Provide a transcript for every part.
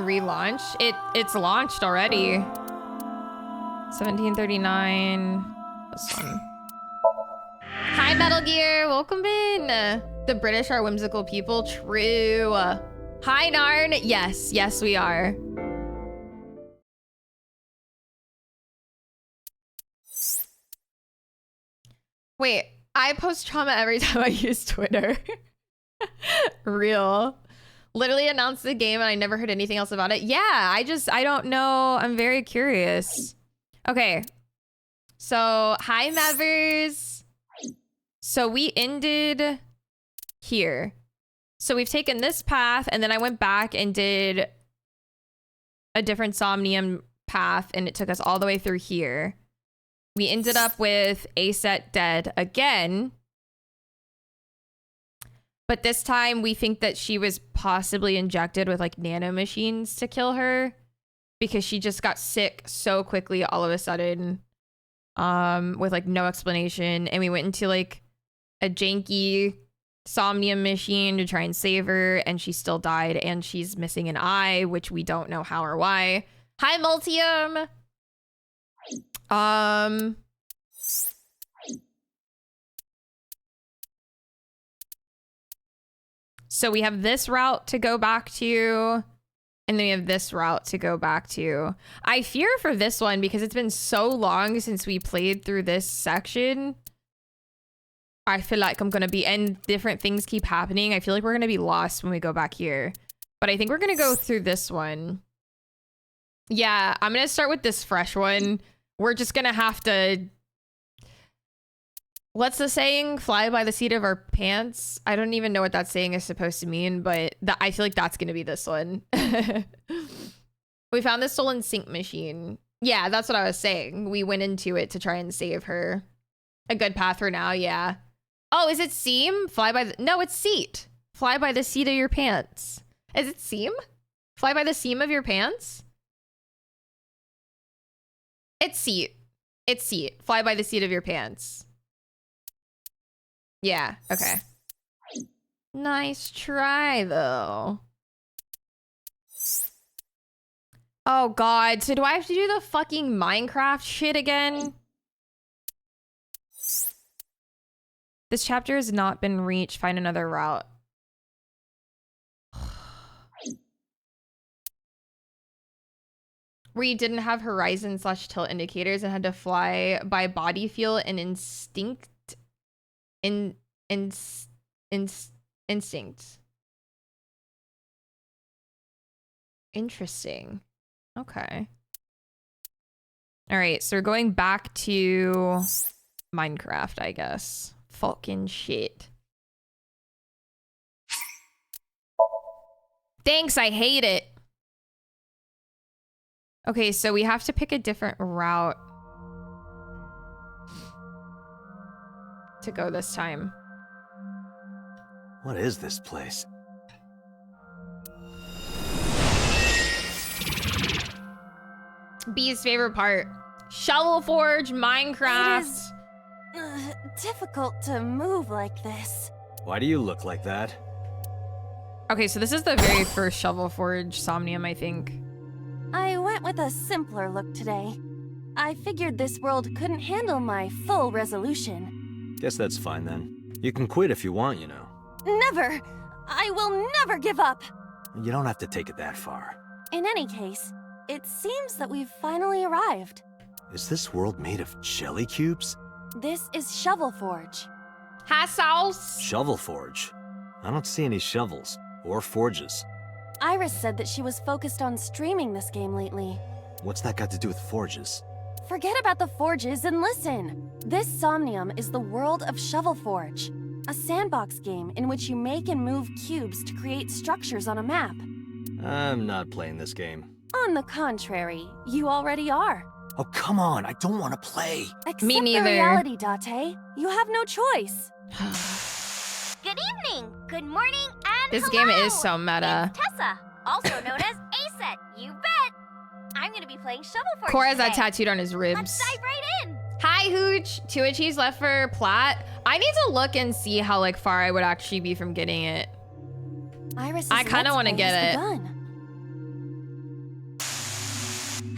relaunch? It's launched already. 1739. This one. Hi, Metal Gear. Welcome in. The British are whimsical people. True. Hi, Narn. Yes. Yes, we are. Wait, I post trauma every time I use Twitter. Real. Literally announced the game and I never heard anything else about it. Yeah, I don't know. I'm very curious. Okay. So, hi, Mevers. So we ended here. So we've taken this path and then I went back and did a different Somnium path and it took us all the way through here. We ended up with Aset dead again. But this time we think that she was possibly injected with like nanomachines to kill her because she just got sick so quickly all of a sudden with like no explanation. And we went into like a janky Somnium machine to try and save her and she still died and she's missing an eye, which we don't know how or why. Hi, Multium. So we have this route to go back to, and then we have this route to go back to. I fear for this one because it's been so long since we played through this section. I feel like I'm gonna be, and different things keep happening. I feel like we're gonna be lost when we go back here. But I think we're gonna go through this one. Yeah, I'm gonna start with this fresh one. We're just gonna have to, what's the saying? Fly by the seat of our pants? I don't even know what that saying is supposed to mean, but I feel like that's gonna be this one. We found the stolen sync machine. Yeah, that's what I was saying. We went into it to try and save her. A good path for now, yeah. Oh, is it seam? Fly by the, no, it's seat. Fly by the seat of your pants. Is it seam? Fly by the seam of your pants? It's seat. It's seat. Fly by the seat of your pants. Yeah, okay. Nice try, though. Oh, God. So do I have to do the fucking Minecraft shit again? This chapter has not been reached. Find another route. Where you didn't have horizon/tilt indicators and had to fly by body feel and instinct. Instinct. Interesting. Okay. All right, so we're going back to Minecraft, I guess. Fucking shit. Thanks, I hate it. Okay, so we have to pick a different route to go this time. What is this place? Bee's favorite part. Shovel Forge, Minecraft. It is difficult to move like this. Why do you look like that? Okay, so this is the very first Shovel Forge Somnium, I think. I went with a simpler look today. I figured this world couldn't handle my full resolution. Guess that's fine then. You can quit if you want, you know. Never! I will never give up! You don't have to take it that far. In any case, it seems that we've finally arrived. Is this world made of jelly cubes? This is Shovel Forge. Hi, Sauce. Shovel Forge? I don't see any shovels or forges. Iris said that she was focused on streaming this game lately. What's that got to do with forges? Forget about the forges and listen! This Somnium is the world of Shovel Forge, a sandbox game in which you make and move cubes to create structures on a map. I'm not playing this game. On the contrary, you already are. Oh, come on, I don't want to play. Accept Me neither. the reality, Date. You have no choice. Good evening, good morning, and This hello. game is so meta. It's Tessa, also known as Aset. You bet. I'm gonna be playing Shovel Forge Cora has that today. tattooed on his ribs. Let's dive right in. Hi, Hooch. Tues left for Plat. I need to look and see how like far I would actually be from getting it. Iris, I kinda wanna get it. Begun.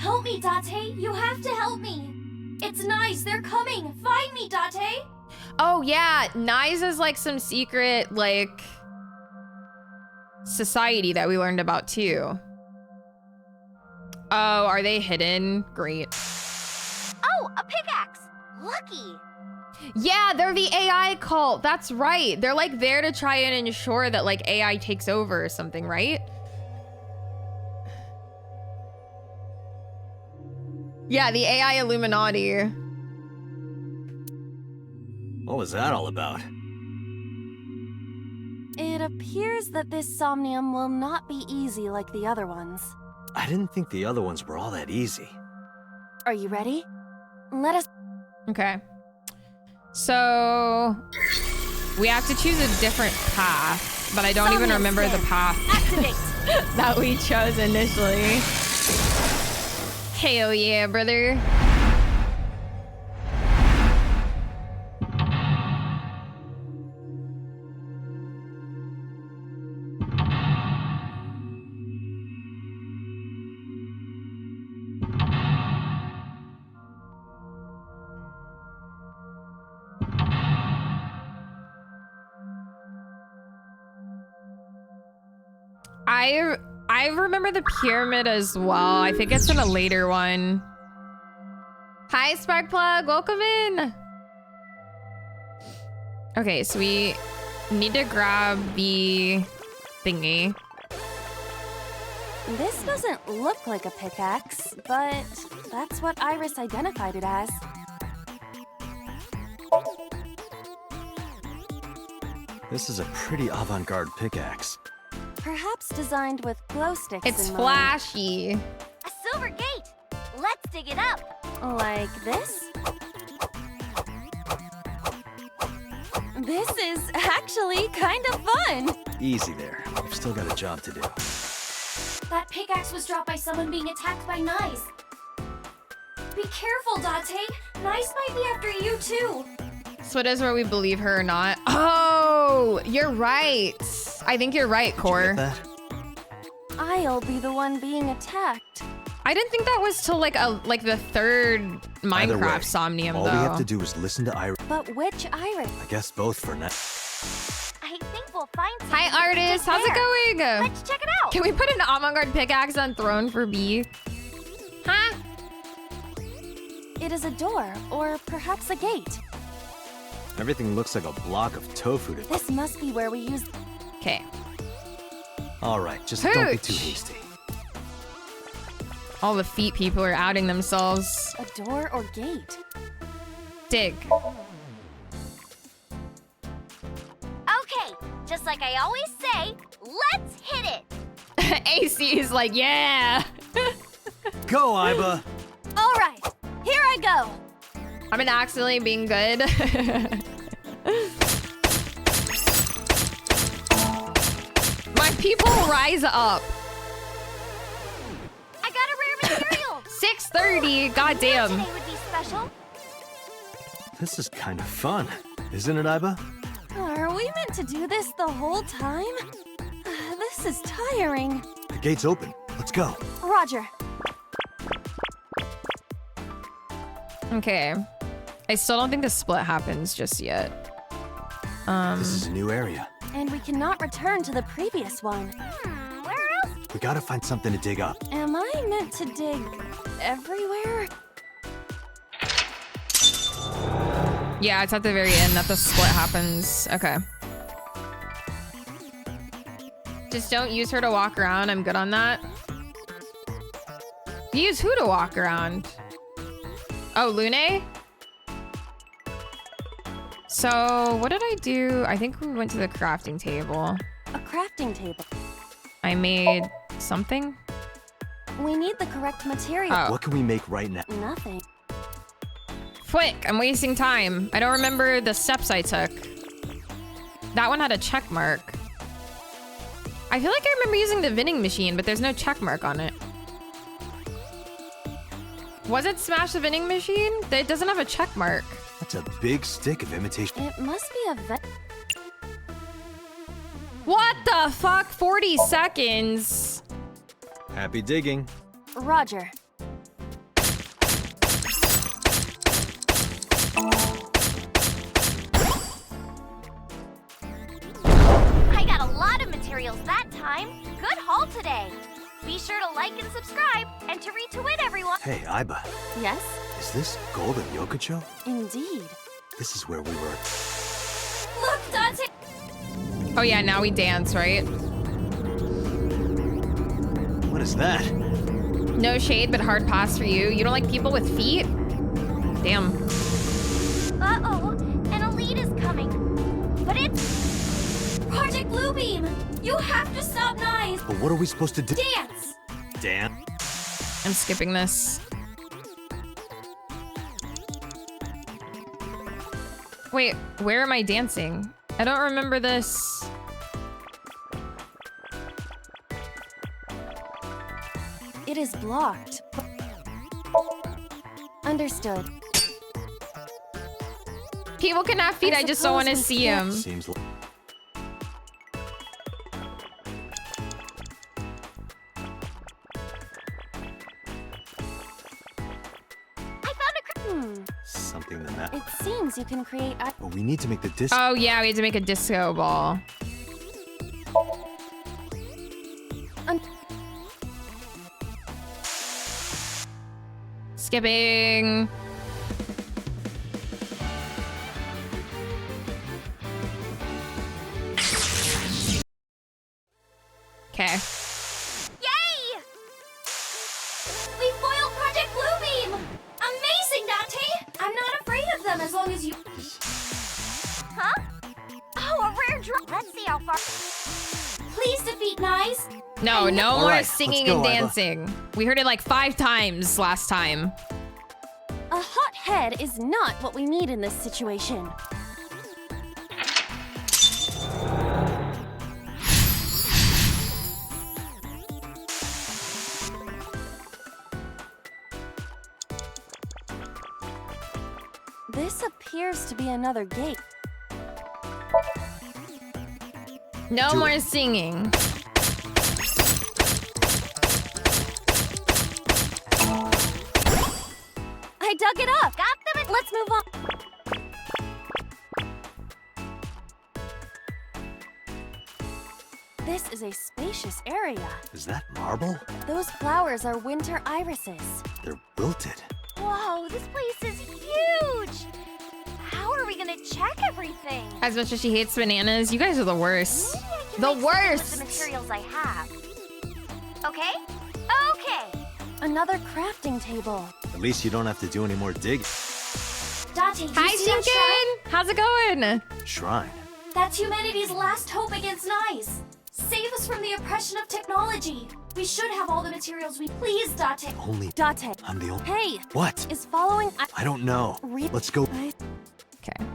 Help me, Date. You have to help me. It's nice. They're coming. Find me, Date. Oh yeah, Nyes is like some secret like society that we learned about too. Oh, are they hidden? Great. Oh, a pickaxe! Lucky! Yeah, they're the AI cult. That's right. They're like there to try and ensure that like AI takes over or something, right? Yeah, the AI Illuminati. What was that all about? It appears that this Somnium will not be easy like the other ones. I didn't think the other ones were all that easy. Are you ready? Let us... Okay. So we have to choose a different path, but I don't even remember the path that we chose initially. Hell yeah, brother. I remember the pyramid as well. I think it's in a later one. Hi, Sparkplug. Welcome in. Okay, so we need to grab the thingy. This doesn't look like a pickaxe, but that's what Iris identified it as. This is a pretty avant-garde pickaxe. Perhaps designed with glow sticks It's in mind. flashy. A silver gate! Let's dig it up! Like this? This is actually kind of fun! Easy there. We've still got a job to do. That pickaxe was dropped by someone being attacked by Nice. Be careful, Date. Nice might be after you too. So it is where we believe her or not. Oh, you're right. I think you're right, Core. That? I'll be the one being attacked. I didn't think that was till like the third Either way, Minecraft Somnium all though. we have to do is listen to Iris. But which Iris? I guess both for now. I think we'll find something. Hi, artist. How's it going? Let's check it out! Can we put an avant-garde pickaxe on throne for B? Huh? It is a door, or perhaps a gate. Everything looks like a block of tofu to... This must be where we use... Okay. All right, just don't be too Hooch. hasty. All the feet people are outing themselves. a door or gate. Dig. Okay, just like I always say, let's hit it! AC is like, yeah. Go, Iba! All right, here I go. I've been accidentally being good. My people rise up. I got a rare material! 6:30. Goddamn. Today would be special. This is kind of fun, isn't it, Iba? Are we meant to do this the whole time? This is tiring. The gate's open. Let's go. Roger. Okay. I still don't think the split happens just yet. This is a new area. And we cannot return to the previous one. Where else? We gotta find something to dig up. Am I meant to dig everywhere? Yeah, it's at the very end that the split happens. Okay. Just don't use her to walk around. I'm good on that. Use who to walk around? Oh, Lune? So, what did I do? I think we went to the crafting table. A crafting table. I made something? We need the correct material. Oh. What can we make right now? Nothing. Quick, I'm wasting time. I don't remember the steps I took. That one had a check mark. I feel like I remember using the vending machine, but there's no check mark on it. Was it Smash the vending machine? It doesn't have a check mark. That's a big stick of imitation. It must be a vet. What the fuck? 40 seconds. Happy digging. Roger. time. Good haul today. Be sure to like and subscribe, and to retweet everyone. Hey, Aiba, Yes? is this Golden Yokocho? Indeed. This is where we were. Look, Dante. Oh yeah, now we dance, right? What is that? No shade, but hard pass for you. You don't like people with feet? Damn. Uh-oh, an elite is coming. But it's Project Bluebeam. You have to stop Nice. But what are we supposed to do? Dance. Dan? I'm skipping this. Wait, where am I dancing? I don't remember this. It is blocked. Understood. People can have feet, I just don't want to suppose see them. Seems like. I found a Something the map. It seems you can create. But we need to make the disc. Oh yeah, we had to make a disco ball. Skipping. Okay. Yay! We foiled Project Bluebeam! Amazing, Dante! I'm not afraid of them as long as you... Huh? Oh, a rare drop. Let's see how far... Please defeat Nice. No, no All more right, singing let's go, and Aiba. dancing. We heard it like 5 times last time. A hot head is not what we need in this situation. This appears to be another gate. No Do more it. singing. I dug it up. Got them. Let's move on. This is a spacious area. Is that marble? Those flowers are winter irises. They're wilted. Whoa, this place is huge! How are we gonna check everything? As much as she hates bananas, you guys are the worst. Maybe I can The make something worst! with the materials I have. Okay? Okay! Another crafting table. At least you don't have to do any more digging. Dante, you Hi, see that shrine? Tinkin! How's it going? Shrine. That's humanity's last hope against Nice. Save us from the oppression of technology. We should have all the materials we please, Dante. Only Date. I'm the only. Hey, What? is following. I don't know. Let's go. Okay.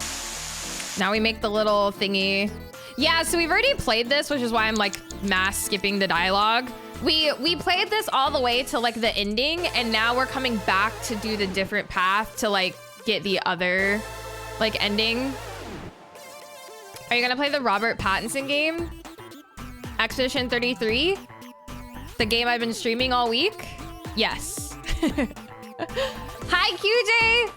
Now we make the little thingy. Yeah, so we've already played this, which is why I'm like mass skipping the dialogue. We played this all the way to like the ending, and now we're coming back to do the different path to like get the other like ending. Are you gonna play the Robert Pattinson game? Expedition 33? The game I've been streaming all week? Yes. Hi, QJ!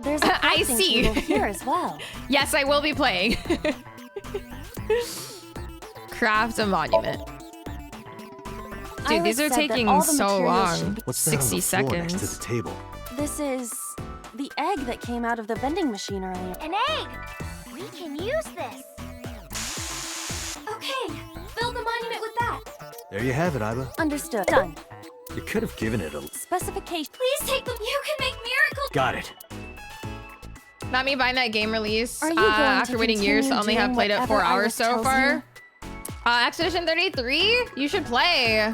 There's a I crafting see. table here as well. Yes, I will be playing. Craft a monument. Dude, these Iris are said that taking all the so materials should long. be- What's that on 60 the floor next to seconds. the table? This is the egg that came out of the vending machine earlier. An egg! We can use this. Okay, build the monument with that. There you have it, Aiba. Understood. Done. You could have given it a. Specification. Please take them. You can make miracles. Got it. Not me buying that game release. Are you going to After waiting years to continue only have doing played it 4 whatever hours Iris so tells far. Expedition 33? You should play.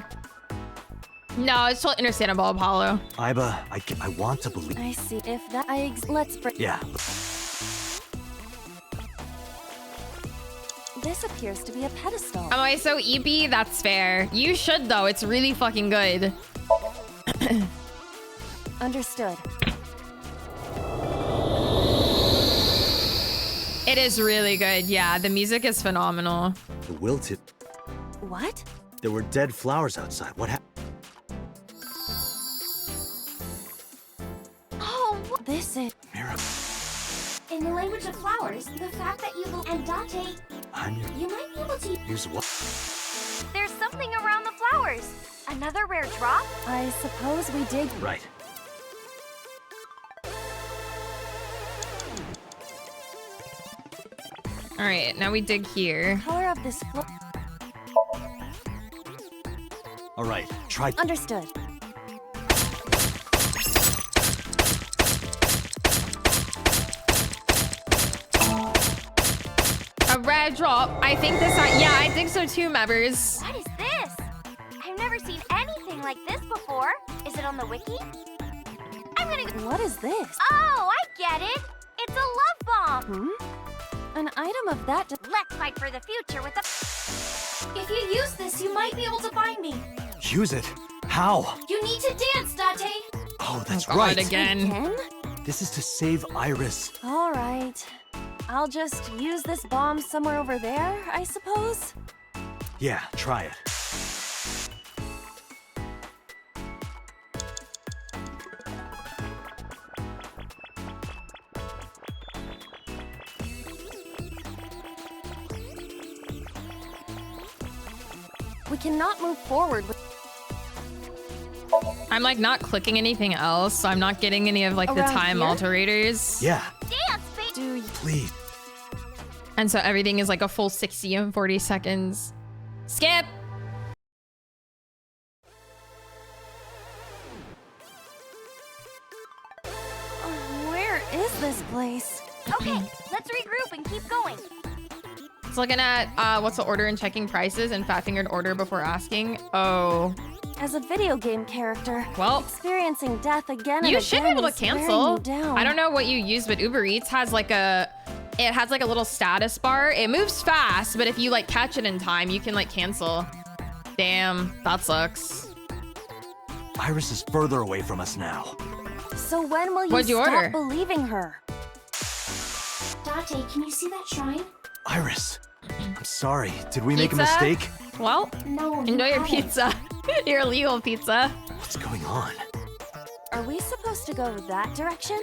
No, it's totally understandable, Apollo. Aiba, I want to believe. I see. If that let's break. Yeah. This appears to be a pedestal. Am I so EP? That's fair. You should though. It's really fucking good. Understood. It is really good. Yeah, the music is phenomenal. The wilted. What? There were dead flowers outside. What happened? Oh, This is. Mira. In the language of flowers, the fact that you will and Date, you might be able to Use what? There's something around the flowers. Another rare drop? I suppose we dig. Right. All right, now we dig here. Color of this floor. All right, try. Understood. A red drop. I think this. Yeah, I think so too, Members. What is this? I've never seen anything like this before. Is it on the wiki? I'm gonna go. What is this? Oh, I get it. It's a love bomb. An item of that. Let's fight for the future with the. If you use this, you might be able to find me. Use it. How? You need to dance, Date. Oh, that's God, right. again. Again? This is to save Iris. All right. I'll just use this bomb somewhere over there, I suppose. Yeah, try it. We cannot move forward with. I'm like not clicking anything else, so I'm not getting any of like the Around time here? alterators. Yeah, Dance, baby. Do you? please. And so everything is like a full 60 and 40 seconds. Skip. Where is this place? Okay, let's regroup and keep going. It's looking at what's the order and checking prices and fat-fingered order before asking. Oh, As a video game character, well, experiencing death again and you again should be able to is wearing cancel. you down. I don't know what you use, but Uber Eats has like a little status bar. It moves fast, but if you like catch it in time, you can like cancel. Damn, that sucks. Iris is further away from us now. So when will you What'd you stop order? believing her? Date, can you see that shrine? Iris, I'm sorry. Did we make a Pizza? mistake? Well, No. enjoy your haven't. pizza. Your illegal pizza. What's going on? Are we supposed to go that direction?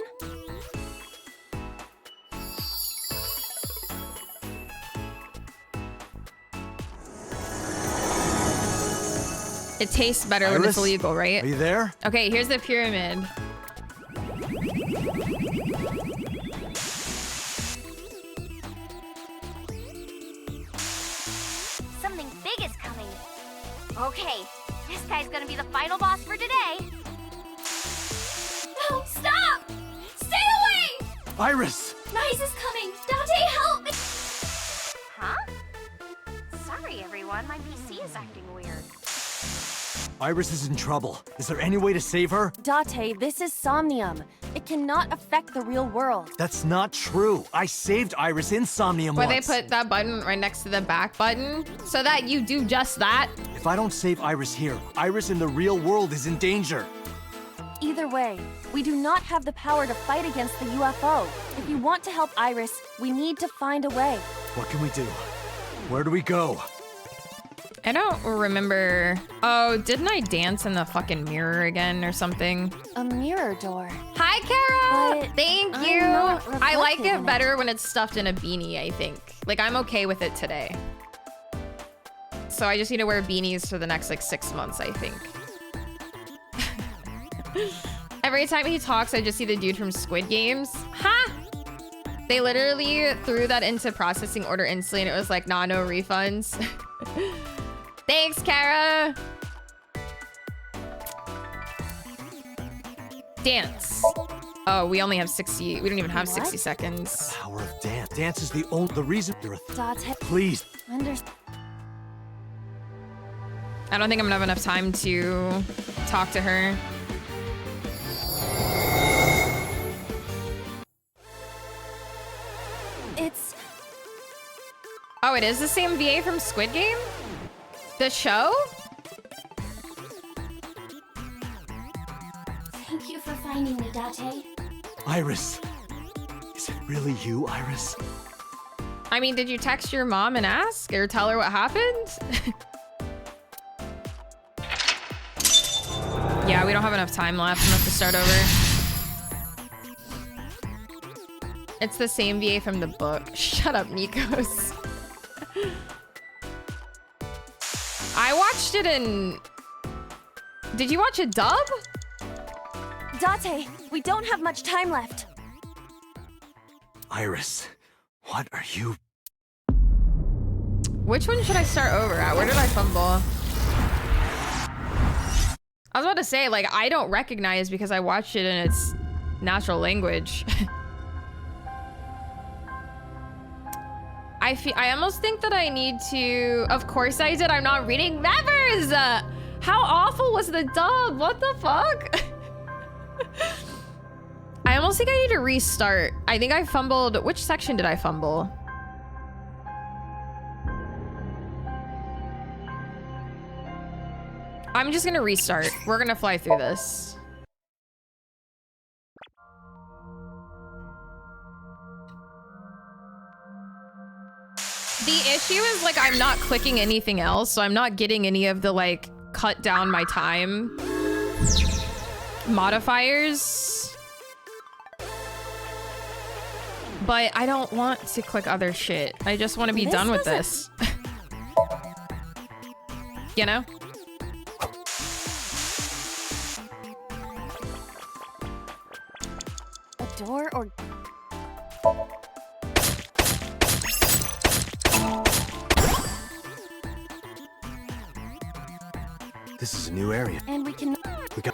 It tastes better when it's Iris? illegal, Are right? you there? Okay, here's the pyramid. Something big is coming. Okay, this guy's gonna be the final boss for today. No, stop! Stay away! Iris! Nice is coming. Date, help me! Huh? Sorry, everyone. My PC is acting weird. Iris is in trouble. Is there any way to save her? Date, this is Somnium. It cannot affect the real world. That's not true. I saved Iris in Somnium Where they once. put that button right next to the back button so that you do just that. If I don't save Iris here, Iris in the real world is in danger. Either way, we do not have the power to fight against the UFO. If you want to help Iris, we need to find a way. What can we do? Where do we go? I don't remember. Oh, didn't I dance in the fucking mirror again or something? A mirror door. Hi, Kara! But Thank I'm you! not I like reflected in it it. better when it's stuffed in a beanie, I think. Like, I'm okay with it today. So I just need to wear beanies for the next, like, 6 months, I think. Every time he talks, I just see the dude from Squid Games. Ha! They literally threw that into processing order instantly, and it was like, nah, no refunds. Thanks, Kara! Dance. Oh, we only have 60. We don't even have 60 What? seconds. Power of dance. Dance is the reason you're a Date, Please. I don't think I'm gonna have enough time to talk to her. It's Oh, it is the same VA from Squid Game? The show? Thank you for finding me, Date. Iris. Is it really you, Iris? I mean, did you text your mom and ask or tell her what happened? Yeah, we don't have enough time left. I'm gonna have to start over. It's the same VA from the book. Shut up, Nikos. I watched it in... Did you watch a dub? Date, we don't have much time left. Iris, what are you... Which one should I start over at? Where did I fumble? I was about to say, like, I don't recognize because I watched it in its natural language. I almost think that I need to... Of course I did. I'm not reading Mevers! How awful was the dub? What the fuck? I almost think I need to restart. I think I fumbled... Which section did I fumble? I'm just gonna restart. We're gonna fly through this. The issue is, like, I'm not clicking anything else, so I'm not getting any of the, like, cut down my time modifiers. But I don't want to click other shit. I just want to be done with this. You know? A door or... This is a new area. And we can... We got...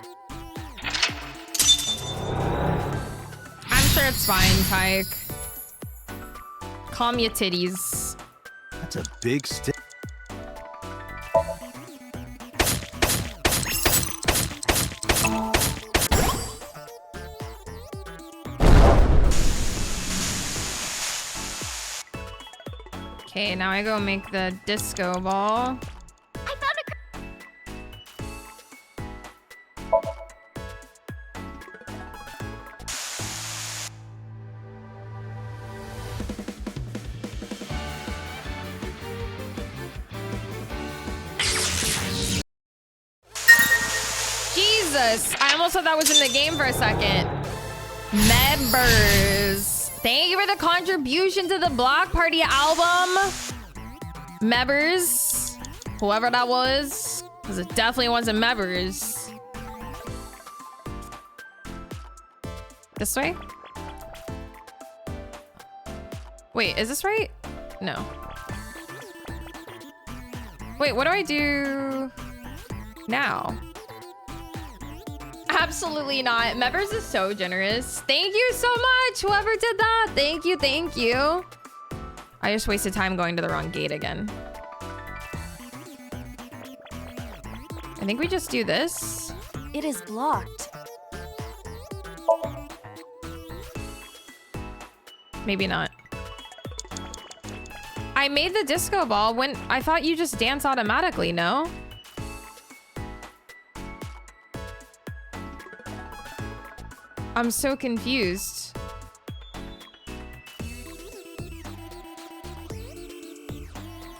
I'm sure it's fine, Tyke. Calm your titties. That's a big stick. Okay, now I go make the disco ball. I found a... Jesus! I almost thought that was in the game for a second. Members. Thank you for the contribution to the Block Party album. Members. Whoever that was. Because it definitely wasn't Members. This way? Wait, is this right? No. Wait, what do I do now? Absolutely not. Members is so generous. Thank you so much, whoever did that. Thank you, thank you. I just wasted time going to the wrong gate again. I think we just do this. It is blocked. Maybe not. I made the disco ball when I thought you just dance automatically, no? I'm so confused.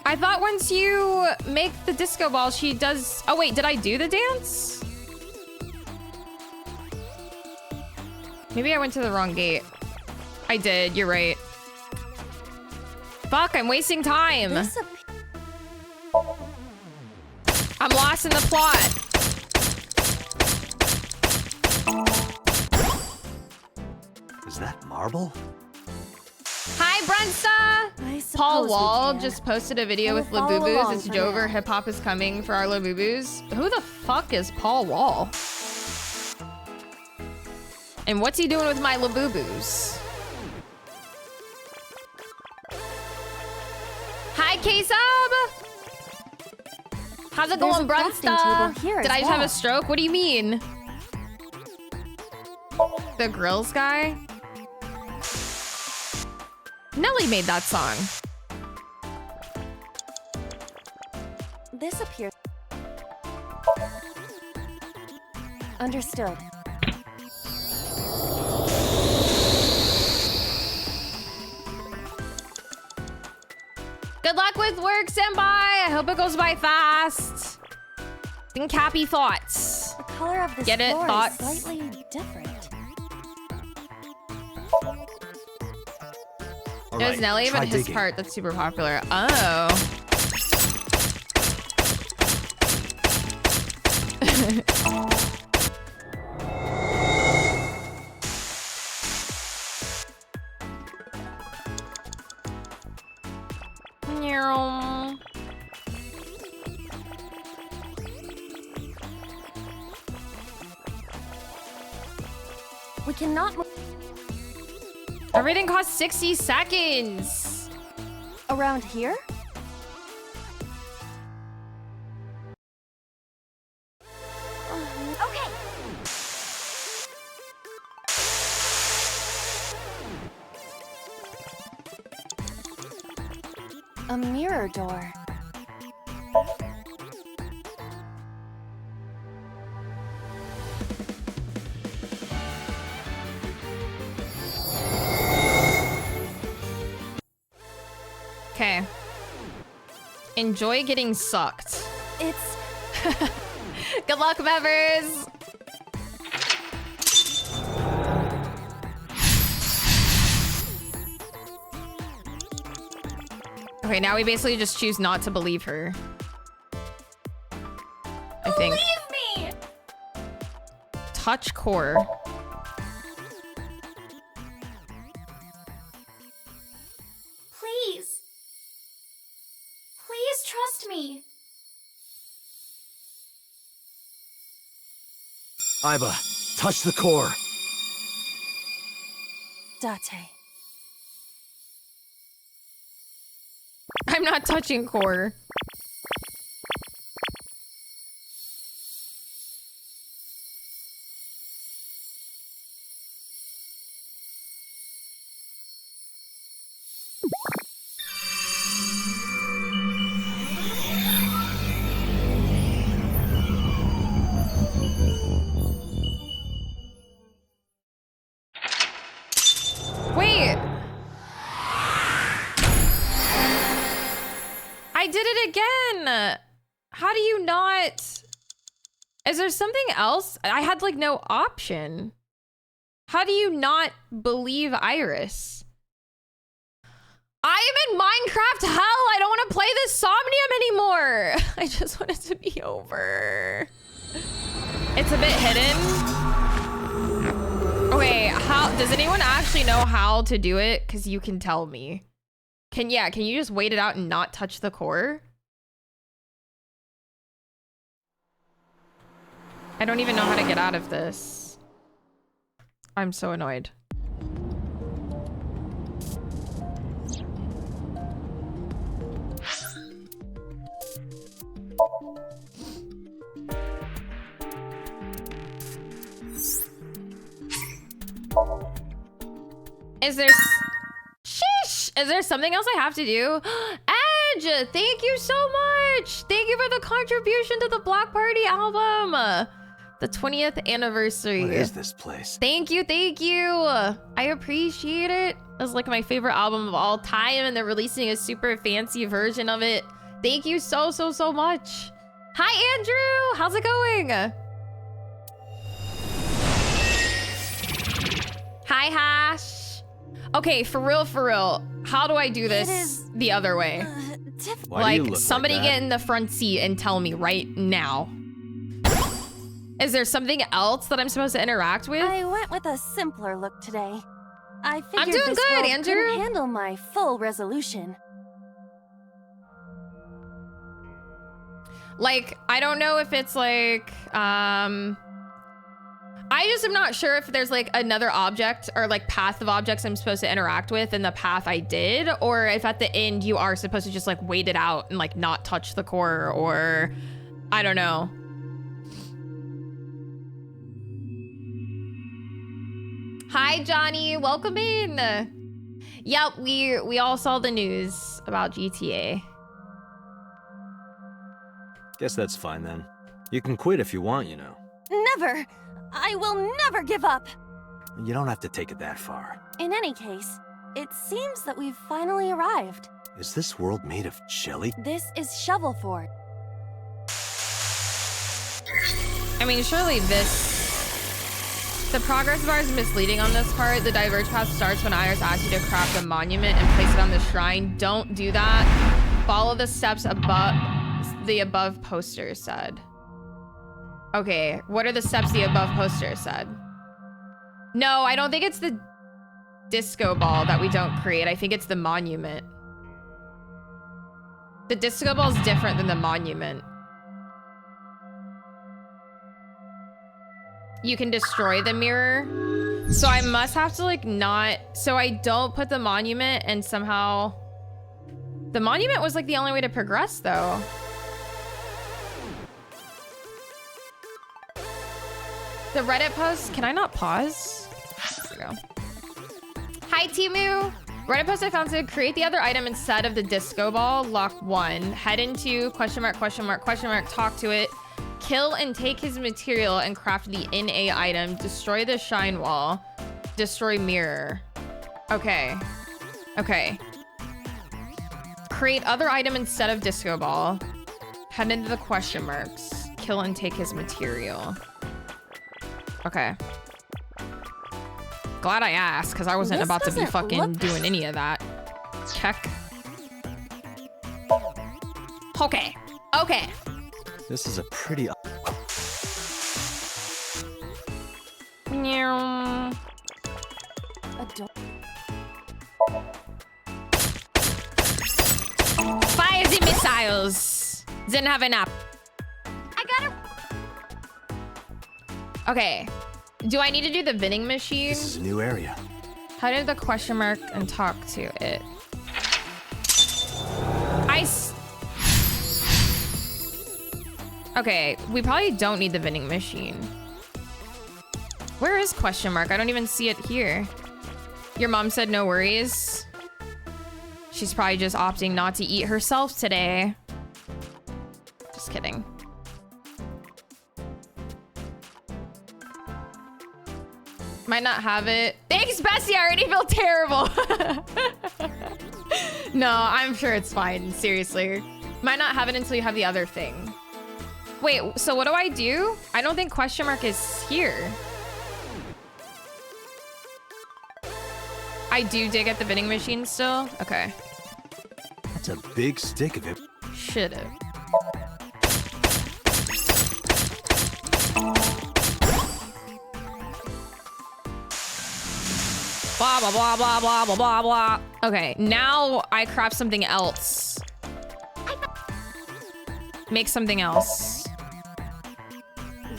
I thought once you make the disco ball, she does... Oh, wait, did I do the dance? Maybe I went to the wrong gate. I did, you're right. Fuck, I'm wasting time. I'm lost in the plot. Is that marble? Hi, Brunsta! Paul Wall just posted a video with Labubu's. It's Jover. Hip hop is coming for our Labubu's. Who the fuck is Paul Wall? And what's he doing with my Labubu's? Hi, K-Sub! How's it going, Brunsta? Did I just have a stroke? What do you mean? The grills guy? Nelly made that song. This appears... Understood. Good luck with work, Senpai! I hope it goes by fast. Think happy thoughts. The color of this Get it? floor Thoughts? is slightly different. It was right, Nelly, try but his digging. part that's super popular. Oh. Meow. We cannot move Everything costs 60 seconds. around here? Okay. A mirror door. Okay. Enjoy getting sucked. It's Good luck, members. Okay, now we basically just choose not to believe her. I think. Believe me! Touch core. Please. Please trust me. Iba, touch the core. Date. I'm not touching core. Wait. I did it again. How do you not? Is there something else? I had like no option. How do you not believe Iris? I am in Minecraft hell. I don't want to play this Somnium anymore. I just want it to be over. It's a bit hidden. Okay, how does anyone actually know how to do it? Because you can tell me. Can you just wait it out and not touch the core? I don't even know how to get out of this. I'm so annoyed. Is there... Sheesh! Is there something else I have to do? Edge! Thank you so much! Thank you for the contribution to the Block Party album! The 20th anniversary. What is this place? Thank you, thank you! I appreciate it. It's like my favorite album of all time, and they're releasing a super fancy version of it. Thank you so much. Hi, Andrew! How's it going? Hi, Hash. Okay, for real, how do I do this the other way? Why do you Like, look somebody like that? get in the front seat and tell me right now. Is there something else that I'm supposed to interact with? I went with a simpler look today. I figured doing this good, world Andrew. couldn't handle my full resolution. Like, I don't know if it's like, I just am not sure if there's like another object or like path of objects I'm supposed to interact with in the path I did, or if at the end you are supposed to just like wait it out and like not touch the core, or I don't know. Hi, Johnny. Welcome in. Yep, we all saw the news about GTA. Guess that's fine then. You can quit if you want, you know. Never! I will never give up! You don't have to take it that far. In any case, it seems that we've finally arrived. Is this world made of jelly? This is Shovel Fort. I mean, surely this The progress bar is misleading on this part. The diverge path starts when Iris asks you to craft a monument and place it on the shrine. Don't do that. Follow the steps above the above poster said. Okay, what are the steps the above poster said? No, I don't think it's the disco ball that we don't create. I think it's the monument. The disco ball is different than the monument. You can destroy the mirror. So I must have to like not, so I don't put the monument and somehow, the monument was like the only way to progress though. The Reddit post, can I not pause? There we go. Hi Timu. Reddit post I found to create the other item instead of the disco ball, lock 1. Head into question mark, talk to it. Kill and take his material and craft the NA item. Destroy the shine wall. Destroy mirror. Okay. Okay. Create other item instead of disco ball. Head into the question marks. Kill and take his material. Okay. Glad I asked, because I wasn't about to be fucking doing any of that. Check. Okay. Okay. This is a pretty... Fire the missiles. Didn't have an app. I gotta... Okay. Do I need to do the vending machine? This is a new area. Head into the question mark and talk to it. Okay, we probably don't need the vending machine. Where is question mark? I don't even see it here. Your mom said no worries. She's probably just opting not to eat herself today. Just kidding. Might not have it. Thanks, Bessie. I already feel terrible. No, I'm sure it's fine. Seriously. Might not have it until you have the other thing. Wait, so what do I do? I don't think question mark is here. I do dig at the vending machine still? Okay. That's a big stick of it. Should've. Blah, blah, blah, blah, blah, blah, blah, blah. Okay, now I craft something else. Make something else.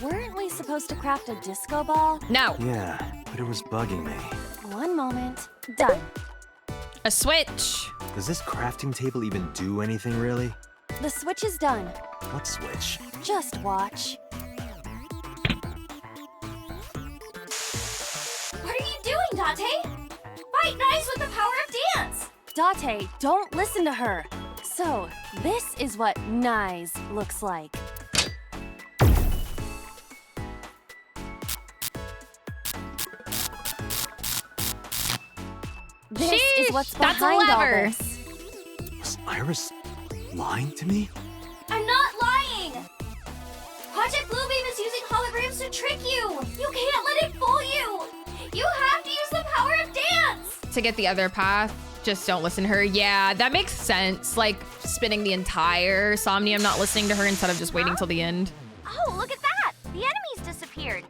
Weren't we supposed to craft a disco ball? No. Yeah, but it was bugging me. One moment. Done. A switch. Does this crafting table even do anything, really? The switch is done. What switch? Just watch. What are you doing, Date? Fight nice with the power of dance! Date, don't listen to her. So, this is what nice looks like. This is what's behind all this. Was Iris lying to me? I'm not lying! Project Bluebeam is using holograms to trick you! You can't let it fool you! You have to use the power of dance! To get the other path, just don't listen to her. Yeah, that makes sense. Like, spinning the entire Somnium, not listening to her instead of just waiting till the end. Oh, look at that! The enemies disappeared.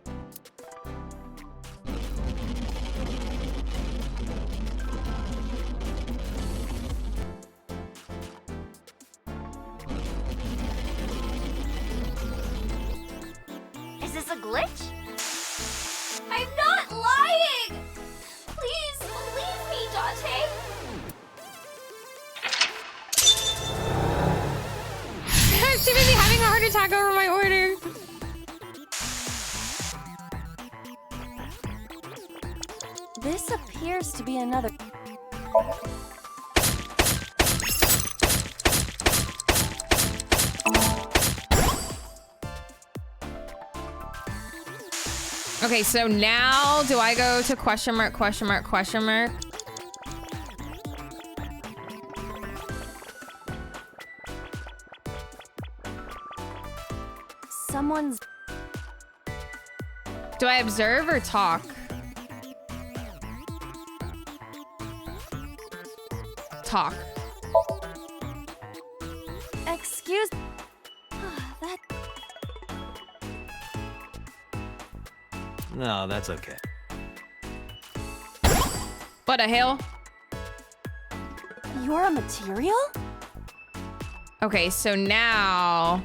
Is this a glitch? I'm not lying! Please believe me, Date. I'm too busy having a heart attack over my order. This appears to be another... Okay, so now do I go to question mark, question mark, question mark? Someone's... Do I observe or talk? Talk. Excuse... that... No, that's okay. What the hell? You're a material? Okay, so now...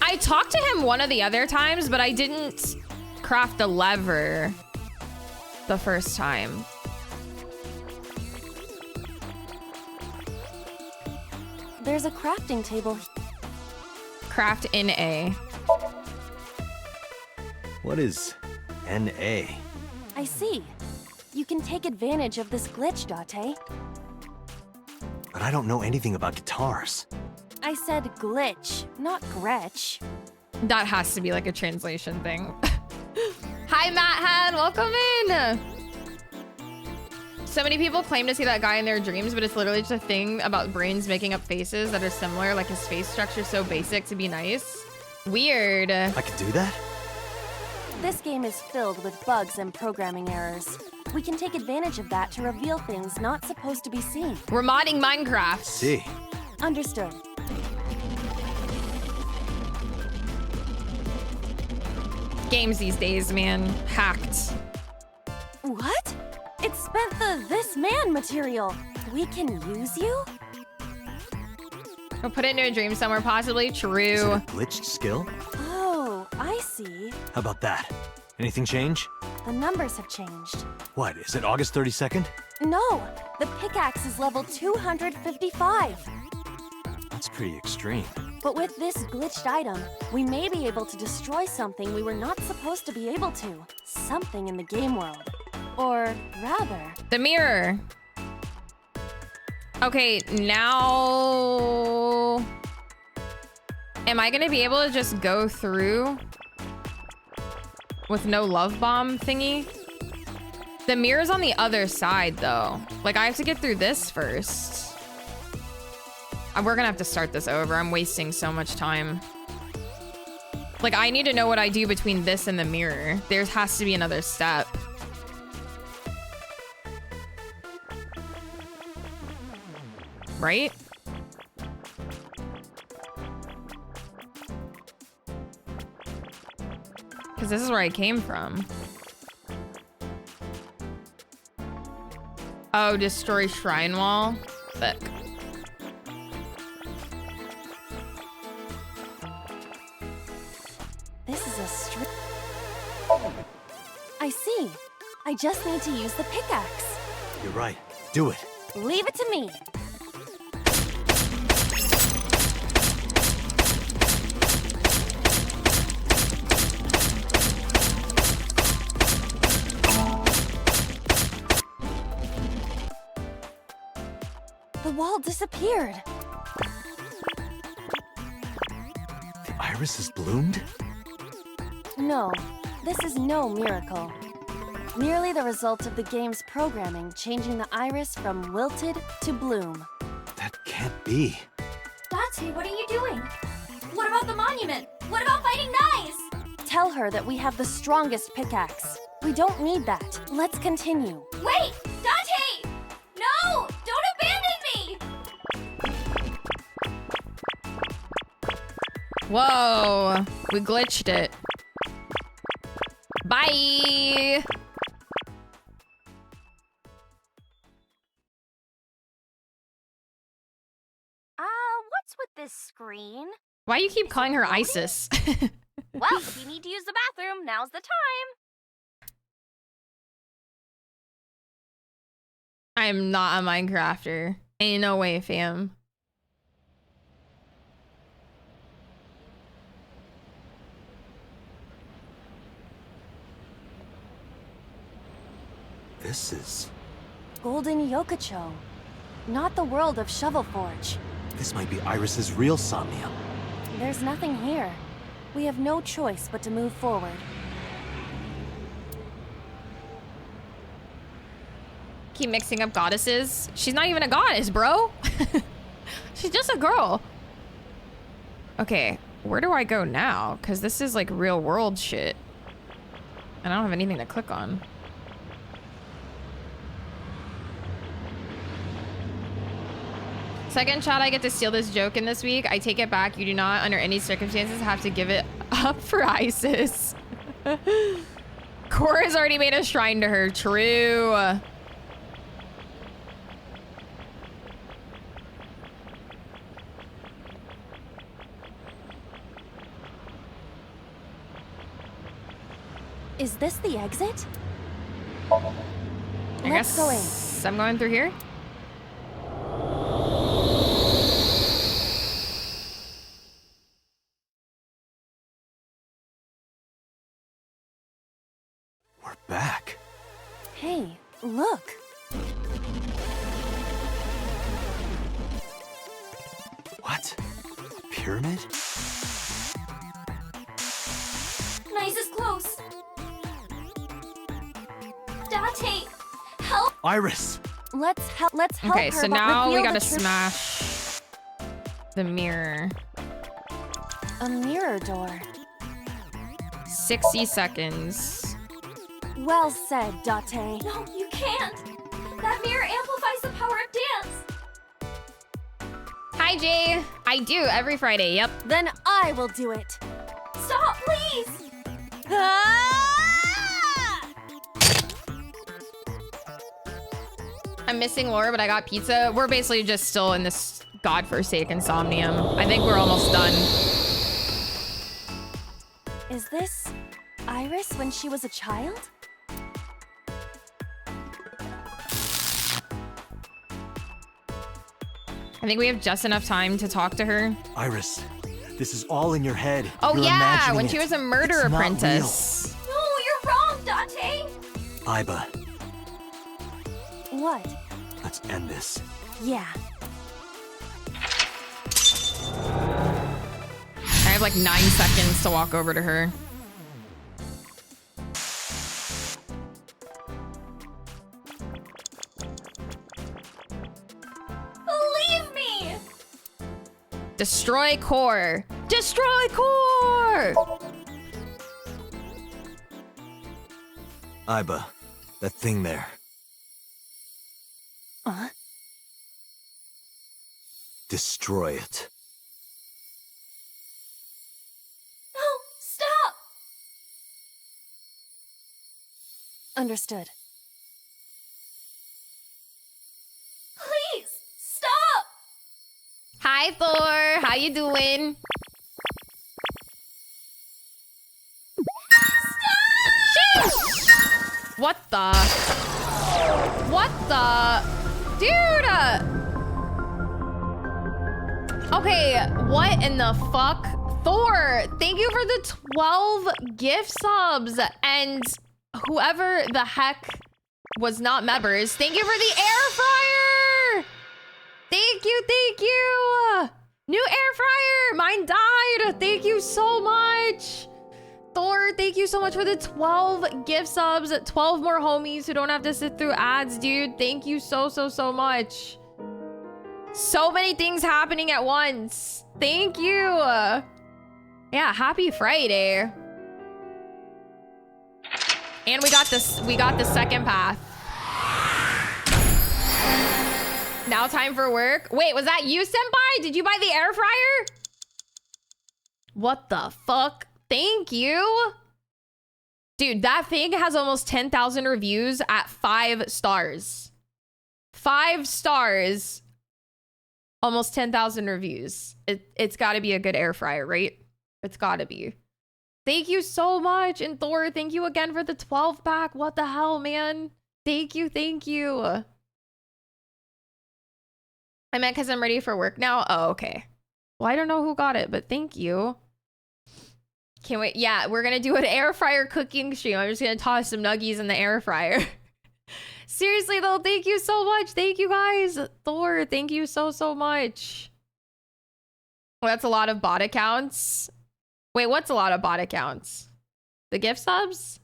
I talked to him one of the other times, but I didn't craft the lever the first time. There's a crafting table. Craft in A. What is NA? I see. You can take advantage of this glitch, Date. But I don't know anything about guitars. I said glitch, not Gretch. That has to be like a translation thing. Hi, Matt Han, welcome in. So many people claim to see that guy in their dreams, but it's literally just a thing about brains making up faces that are similar, like his face structure so basic to be nice. Weird. I could do that? This game is filled with bugs and programming errors. We can take advantage of that to reveal things not supposed to be seen. We're modding Minecraft. See. Understood. Games these days, man. Hacked. What? It spent the this man material. We can use you? We'll put it into a dream somewhere, possibly. Is it True. a glitched skill? Oh, I see. How about that? Anything change? The numbers have changed. What, is it August 32nd? No, the pickaxe is level 255. That's pretty extreme. But with this glitched item, we may be able to destroy something we were not supposed to be able to. Something in the game world. Or rather... The mirror. Okay, now... Am I gonna be able to just go through with no love bomb thingy? The mirror's on the other side, though. Like, I have to get through this first. We're gonna have to start this over. I'm wasting so much time. Like, I need to know what I do between this and the mirror. There has to be another step. Right? Because this is where I came from. Oh, destroy shrine wall? Thick. This is a strip. I see. I just need to use the pickaxe. You're right. Do it. Leave it to me. The wall disappeared. The iris has bloomed? No, this is no miracle. Merely the result of the game's programming changing the iris from wilted to bloom. That can't be. Date, what are you doing? What about the monument? What about fighting knives? Tell her that we have the strongest pickaxe. We don't need that. Let's continue. Wait! Date! No! Don't abandon me! Whoa, we glitched it. Bye. What's with this screen? Why you keep calling her ISIS? Well, if you need to use the bathroom, now's the time. I am not a Minecrafter. Ain't no way, fam. This is... Golden Yokocho. Not the world of Shovelforge. This might be Iris's real Somnium. There's nothing here. We have no choice but to move forward. Keep mixing up goddesses. She's not even a goddess, bro. She's just a girl. Okay, where do I go now? Because this is like real world shit. I don't have anything to click on. Second shot, I get to steal this joke in this week. I take it back. You do not, under any circumstances, have to give it up for ISIS. Cora has already made a shrine to her. True. Is this the exit? I guess I'm going through here. We're back. Hey, look. What? Pyramid? Nice is close. Date, help! Iris. Let's help Okay, her. so but now we reveal gotta the truth. smash the mirror. A mirror door. 60 seconds. Well said, Date. No, you can't. That mirror amplifies the power of dance. Hi, Jay. I do every Friday. Yep. Then I will do it. Stop, please. I'm missing Laura, but I got pizza. We're basically just still in this godforsaken Somnium. I think we're almost done. Is this Iris when she was a child? I think we have just enough time to talk to her. Iris, this is all in your head. Oh, You're yeah, imagining when it. she was a murder It's not apprentice. No, you're wrong, Date. real. Iba, What? let's end this. Yeah. I have like 9 seconds to walk over to her. Believe me. Destroy core. Destroy core! Iba, that thing there. Destroy it. No, stop. Understood. Please, stop. Hi, Thor. How you doing? Sheesh! What the? What the? Dude! Okay, what in the fuck? Thor, thank you for the 12 gift subs. And whoever the heck was not members, thank you for the air fryer! Thank you, thank you! New air fryer! Mine died! Thank you so much! Thor, thank you so much for the 12 gift subs. 12 more homies who don't have to sit through ads, dude. Thank you so, so, so much. So many things happening at once. Thank you. Yeah, happy Friday. And we got this. We got the second path. Now time for work. Wait, was that you, Senpai? Did you buy the air fryer? What the fuck? Thank you. Dude, that thing has almost 10,000 reviews at 5 stars. 5 stars. Almost 10,000 reviews. It's got to be a good air fryer, right? It's got to be. Thank you so much. And Thor, thank you again for the 12 pack. What the hell, man? Thank you. Thank you. I meant because I'm ready for work now. Oh, okay. Well, I don't know who got it, but thank you. Can't wait. Yeah, we're going to do an air fryer cooking stream. I'm just going to toss some nuggies in the air fryer. Seriously, though, thank you so much. Thank you, guys. Thor, thank you so, so much. Well, that's a lot of bot accounts. Wait, what's a lot of bot accounts? The gift subs?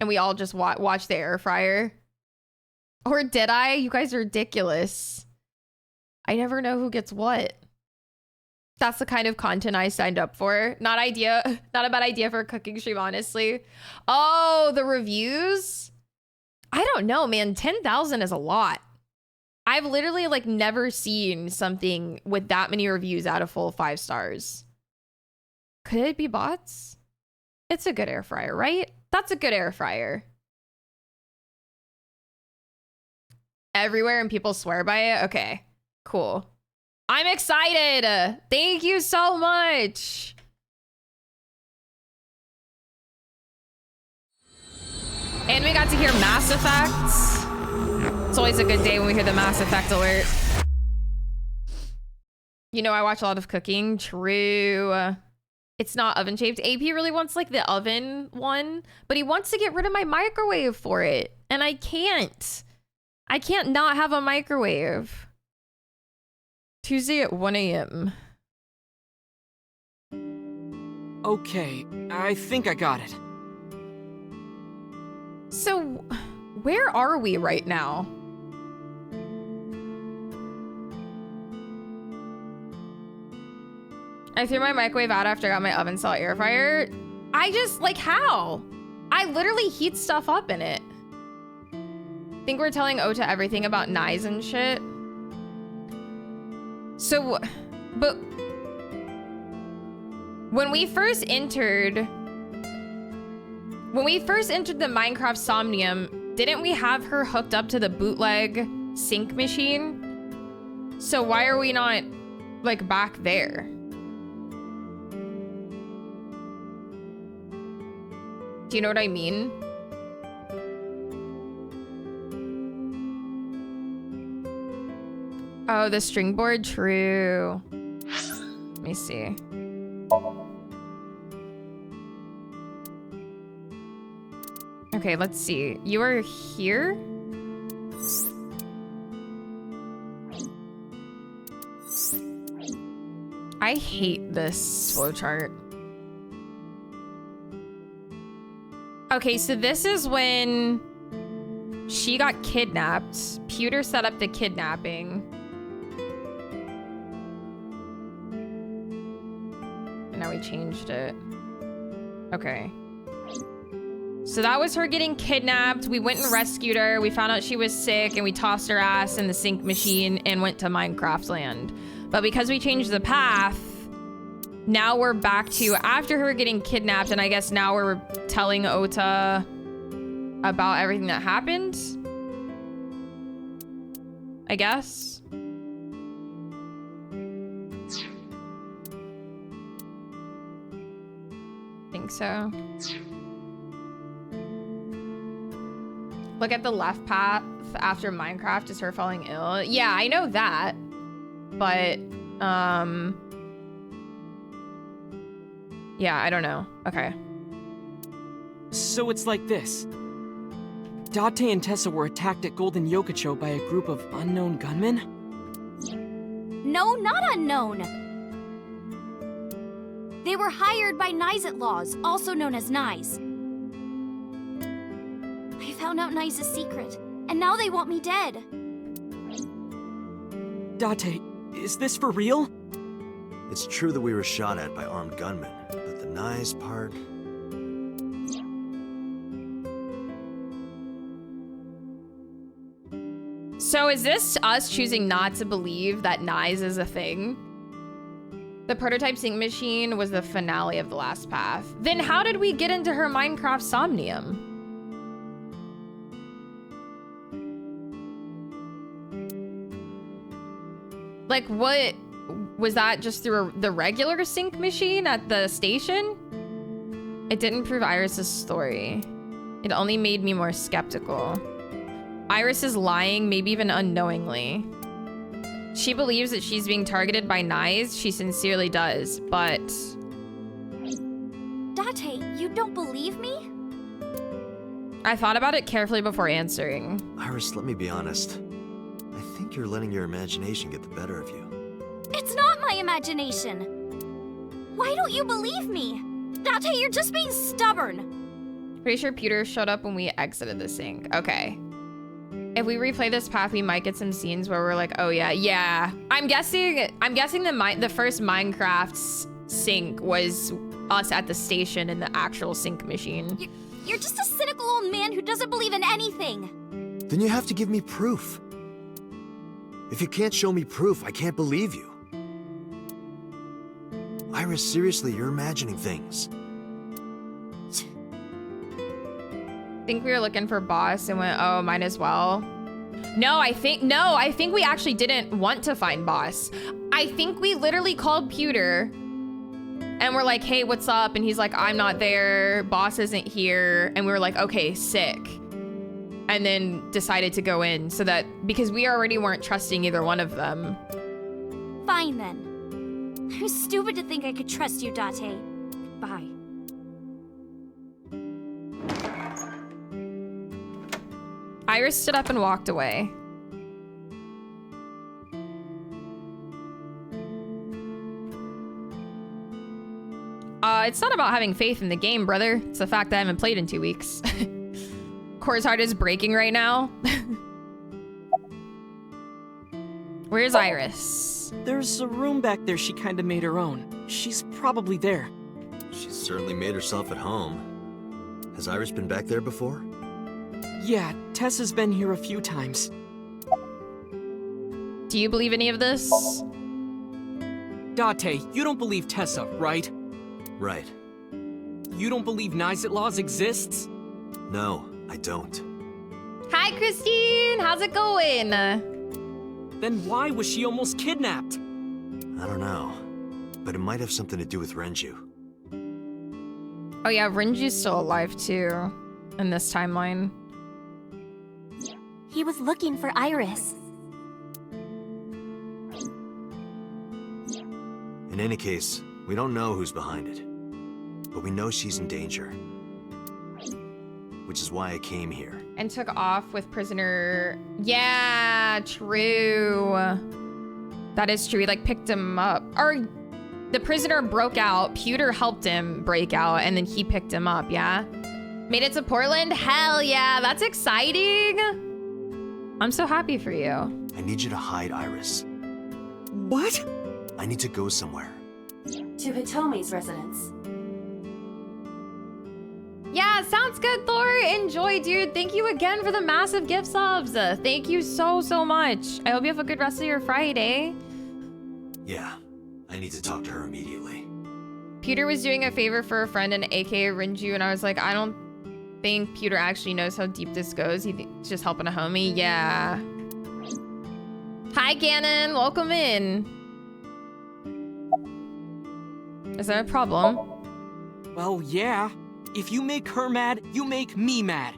And we all just watch the air fryer? Or did I? You guys are ridiculous. I never know who gets what. That's the kind of content I signed up for. Not a bad idea for a cooking stream, honestly. Oh, the reviews? I don't know, man. 10,000 is a lot. I've literally like never seen something with that many reviews out of full 5 stars. Could it be bots? It's a good air fryer, right? That's a good air fryer. Everywhere and people swear by it? Okay, cool. I'm excited. Thank you so much. And we got to hear Mass Effect. It's always a good day when we hear the Mass Effect alert. You know, I watch a lot of cooking. True. It's not oven shaped. AP really wants like the oven one, but he wants to get rid of my microwave for it. And I can't. I can't not have a microwave. Tuesday at 1 a.m. Okay, I think I got it. So, where are we right now? I threw my microwave out after I got my oven saw air fryer. I just, like, how? I literally heat stuff up in it. Think we're telling Ota everything about knives and shit. So, but when we first entered the Minecraft Somnium, didn't we have her hooked up to the bootleg sink machine? So why are we not like back there? Do you know what I mean? Oh, the string board? True. Let me see. Okay, let's see. You are here? I hate this flowchart. Okay, so this is when she got kidnapped. Pewter set up the kidnapping. And now we changed it. Okay. So that was her getting kidnapped. We went and rescued her. We found out she was sick and we tossed her ass in the sink machine and went to Minecraft land. But because we changed the path, now we're back to after her getting kidnapped, and I guess now we're telling Ota about everything that happened. I guess. Think so. Look at the left path after Minecraft is her falling ill. Yeah, I know that. But, yeah, I don't know. Okay. So it's like this. Date and Tessa were attacked at Golden Yokocho by a group of unknown gunmen? No, not unknown. They were hired by Nyes at Laws, also known as Nyes. I found out Nyes' secret, and now they want me dead. Date, is this for real? It's true that we were shot at by armed gunmen, but the Nyes part... So is this us choosing not to believe that Nyes is a thing? The prototype sink machine was the finale of the last path. Then how did we get into her Minecraft Somnium? Like, what? Was that just through the regular sink machine at the station? It didn't prove Iris's story. It only made me more skeptical. Iris is lying, maybe even unknowingly. She believes that she's being targeted by Nyes. She sincerely does, but... Date, you don't believe me? I thought about it carefully before answering. Iris, let me be honest. I think you're letting your imagination get the better of you. It's not my imagination. Why don't you believe me? Date, you're just being stubborn. Pretty sure Peter showed up when we exited the sink. Okay. If we replay this path, we might get some scenes where we're like, oh yeah. I'm guessing the first Minecraft sync was us at the station in the actual sync machine. You're just a cynical old man who doesn't believe in anything. Then you have to give me proof. If you can't show me proof, I can't believe you. Iris, seriously, you're imagining things. Think we were looking for boss and went, oh, might as well. No, I think we actually didn't want to find boss. I think we literally called Pewter and we're like, hey, what's up? And he's like, I'm not there. Boss isn't here. And we were like, okay, sick. And then decided to go in so that, because we already weren't trusting either one of them. Fine then. I'm stupid to think I could trust you, Date. Bye. Iris stood up and walked away. It's not about having faith in the game, brother. It's the fact that I haven't played in 2 weeks. Core's heart is breaking right now. Where's Iris? There's a room back there she kinda made her own. She's probably there. She's certainly made herself at home. Has Iris been back there before? Yeah, Tessa's been here a few times. Do you believe any of this? Date, you don't believe Tessa, right? Right. You don't believe Nizet exists? No, I don't. Hi, Christine. How's it going? Then why was she almost kidnapped? I don't know. But it might have something to do with Renju. Oh yeah, Renju's still alive too in this timeline. He was looking for Iris. In any case, we don't know who's behind it. But we know she's in danger. Which is why I came here. And took off with prisoner. Yeah, true. That is true. He like picked him up. Or the prisoner broke out. Pewter helped him break out and then he picked him up, yeah? Made it to Portland? Hell yeah, that's exciting. I'm so happy for you. I need you to hide Iris. What? I need to go somewhere. To Hitomi's residence. Yeah, sounds good, Thor. Enjoy, dude. Thank you again for the massive gift subs. Thank you so much. I hope you have a good rest of your Friday. Yeah, I need to talk to her immediately. Pewter was doing a favor for a friend and aka Renju, and I was like, I don't think Pewter actually knows how deep this goes. He's just helping a homie. Yeah. Hi, Ganon. Welcome in. Is there a problem? Well, yeah. If you make her mad, you make me mad.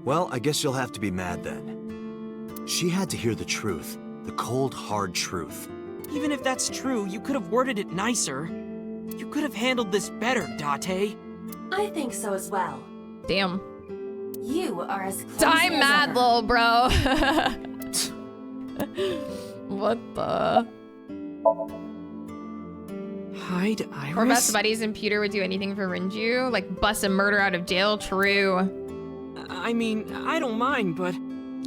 Well, I guess you'll have to be mad then. She had to hear the truth. The cold, hard truth. Even if that's true, you could have worded it nicer. You could have handled this better, Date. I think so as well. Damn. You are as close I'm as mad, ever. lol, bro. What the? Hide Iris? Or best buddies and Pewter would do anything for Renju. Like bust a murder out of jail. True. I mean, I don't mind, but...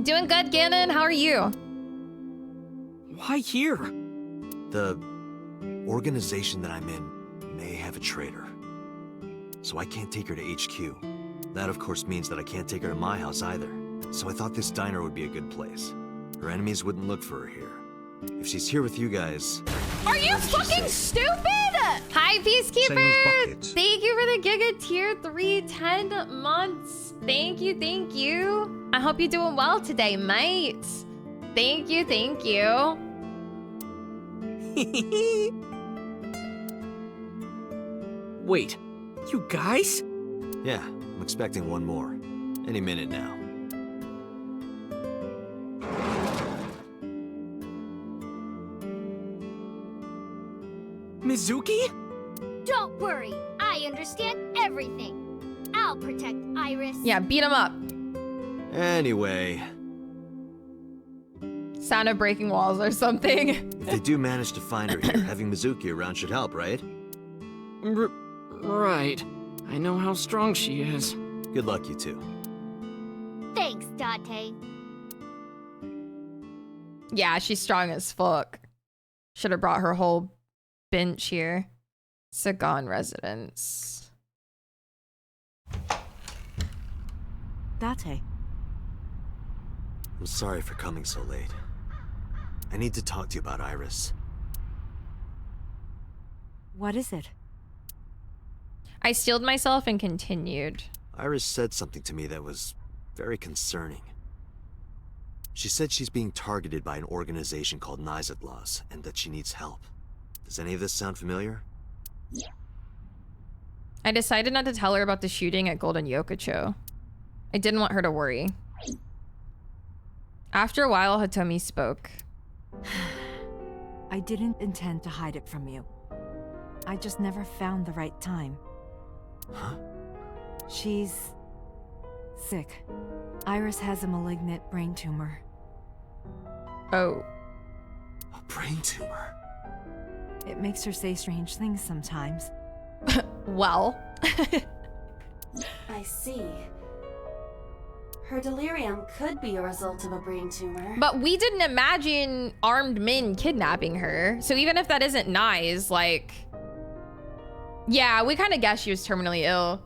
Doing good, Ganon. How are you? Why here? The organization that I'm in may have a traitor. So I can't take her to HQ. That, of course, means that I can't take her to my house either. So I thought this diner would be a good place. Her enemies wouldn't look for her here. If she's here with you guys... Are you fucking stupid? Hi, Peacekeepers! Thank you for the Giga Tier 3 10 months. Thank you, thank you. I hope you're doing well today, mate. Thank you, thank you. Wait, you guys? Yeah, I'm expecting one more. Any minute now. Mizuki? Don't worry, I understand everything. I'll protect Iris. Yeah, beat him up. Anyway, Sound of breaking walls or something. if they do manage to find her here, having Mizuki around should help, right? Right. I know how strong she is. Good luck, you two. Thanks, Date. Yeah, she's strong as fuck. Should have brought her whole bench here. Sagan residence. Date. I'm sorry for coming so late. I need to talk to you about Iris. What is it? I steeled myself and continued. Iris said something to me that was very concerning. She said she's being targeted by an organization called Nizatlaws, and that she needs help. Does any of this sound familiar? I decided not to tell her about the shooting at Golden Yokocho. I didn't want her to worry. After a while, Hitomi spoke. I didn't intend to hide it from you. I just never found the right time. Huh? She's sick. Iris has a malignant brain tumor. Oh. A brain tumor? It makes her say strange things sometimes. Well. I see. Her delirium could be a result of a brain tumor. But we didn't imagine armed men kidnapping her. So even if that isn't Nice, like... Yeah, we kind of guessed she was terminally ill.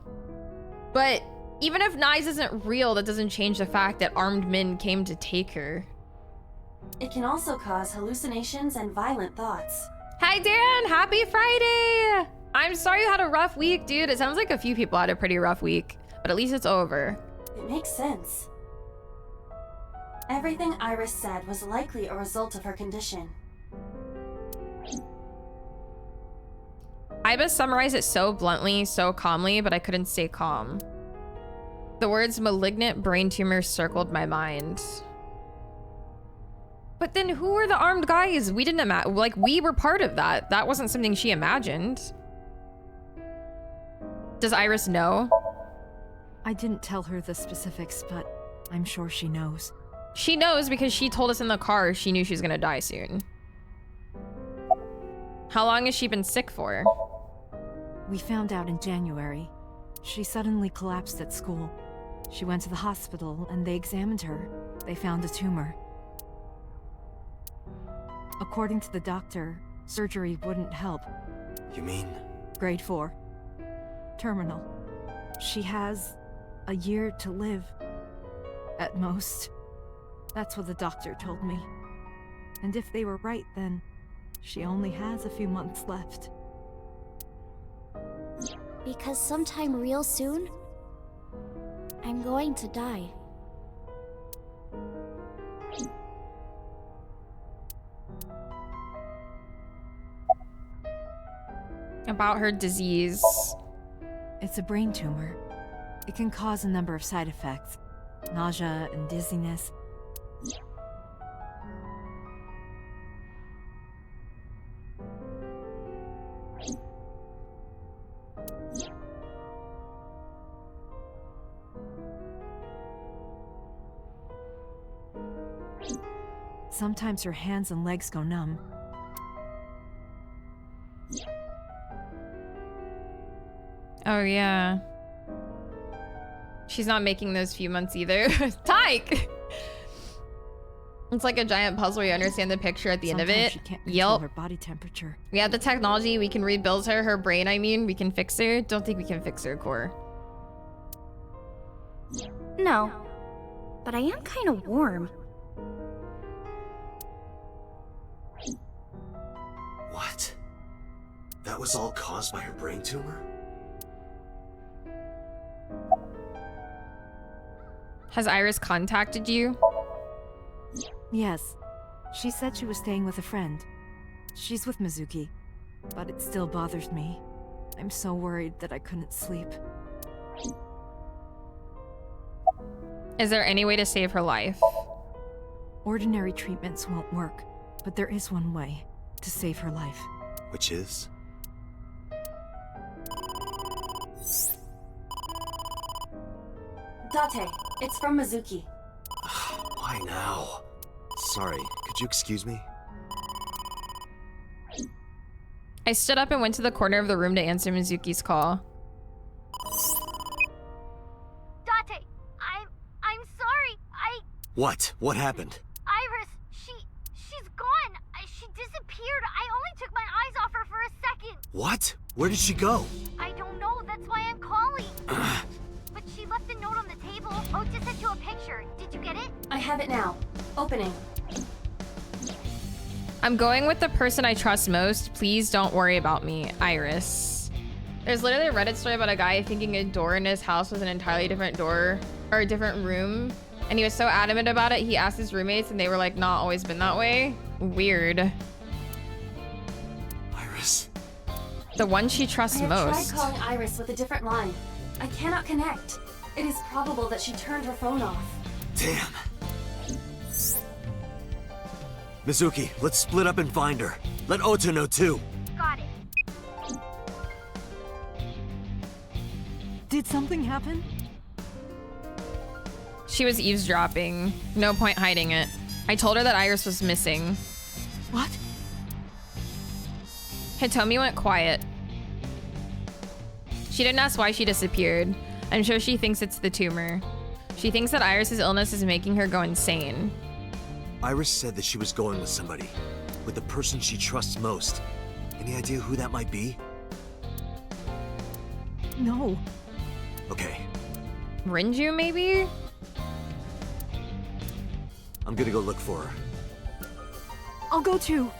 But even if Nice isn't real, that doesn't change the fact that armed men came to take her. It can also cause hallucinations and violent thoughts. Hi, Dan! Happy Friday! I'm sorry you had a rough week, dude. It sounds like a few people had a pretty rough week. But at least it's over. It makes sense. Everything Iris said was likely a result of her condition. Iba summarized it so bluntly, so calmly, but I couldn't stay calm. The words malignant brain tumor circled my mind. But then who were the armed guys? We didn't imagine, like, we were part of that. That wasn't something she imagined. Does Iris know? I didn't tell her the specifics, but I'm sure she knows. She knows because she told us in the car she knew she was gonna die soon. How long has she been sick for? We found out in January. She suddenly collapsed at school. She went to the hospital and they examined her. They found a tumor. According to the doctor, surgery wouldn't help. You mean? Grade 4. Terminal. She has a year to live. At most. That's what the doctor told me. And if they were right, then she only has a few months left. Because sometime real soon, I'm going to die. About her disease. It's a brain tumor. It can cause a number of side effects. Nausea and dizziness. Sometimes her hands and legs go numb. Oh, yeah. She's not making those few months either. Tyke! It's like a giant puzzle where you understand the picture at the end of Sometimes it. she can't control Yep. her body temperature. We have the technology. We can rebuild her. Her brain, I mean. We can fix her. Don't think we can fix her core. No, but I am kind of warm. What? That was all caused by her brain tumor? Has Iris contacted you? Yes. She said she was staying with a friend. She's with Mizuki. But it still bothers me. I'm so worried that I couldn't sleep. Is there any way to save her life? Ordinary treatments won't work, but there is one way to save her life. Which is? Date, it's from Mizuki. Why now? Sorry, could you excuse me? I stood up and went to the corner of the room to answer Mizuki's call. Date, I'm sorry. What? What happened? Iris, What? Where did she go? I don't know, that's why I'm calling. But she left a note on the table. Oh, just sent you a picture. Did you get it? I have it now. Opening. I'm going with the person I trust most. Please don't worry about me, Iris. There's literally a Reddit story about a guy thinking a door in his house was an entirely different door or a different room. And he was so adamant about it, he asked his roommates and they were like, not always been that way. Weird. Iris. The one she trusts I have most. tried calling Iris with a different line. I cannot connect. It is probable that she turned her phone off. Damn. Mizuki, let's split up and find her. Let Ota know too. Got it. Did something happen? She was eavesdropping. No point hiding it. I told her that Iris was missing. What? Hitomi went quiet. She didn't ask why she disappeared. I'm sure she thinks it's the tumor. She thinks that Iris's illness is making her go insane. Iris said that she was going with somebody. With the person she trusts most. Any idea who that might be? No. Okay, Rinju, maybe? I'm gonna go look for her. I'll go too.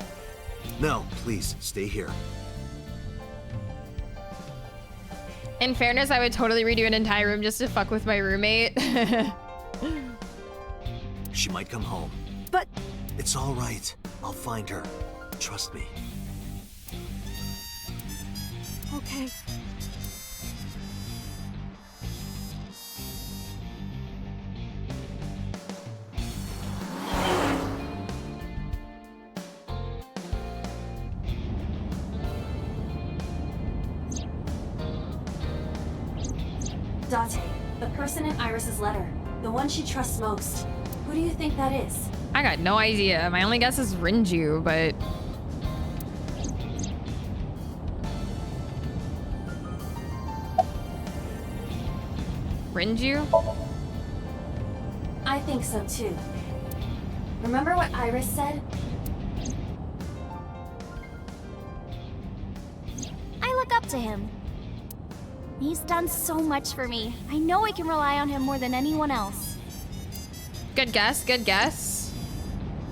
No, please, stay here. In fairness, I would totally redo an entire room just to fuck with my roommate. She might come home. But It's all right. I'll find her. Trust me. okay. Date, the person in Iris's letter. The one she trusts most. Who do you think that is? I got no idea. My only guess is Rinju, but... Rinju? I think so too. Remember what Iris said? I look up to him. He's done so much for me. I know I can rely on him more than anyone else. Good guess, good guess.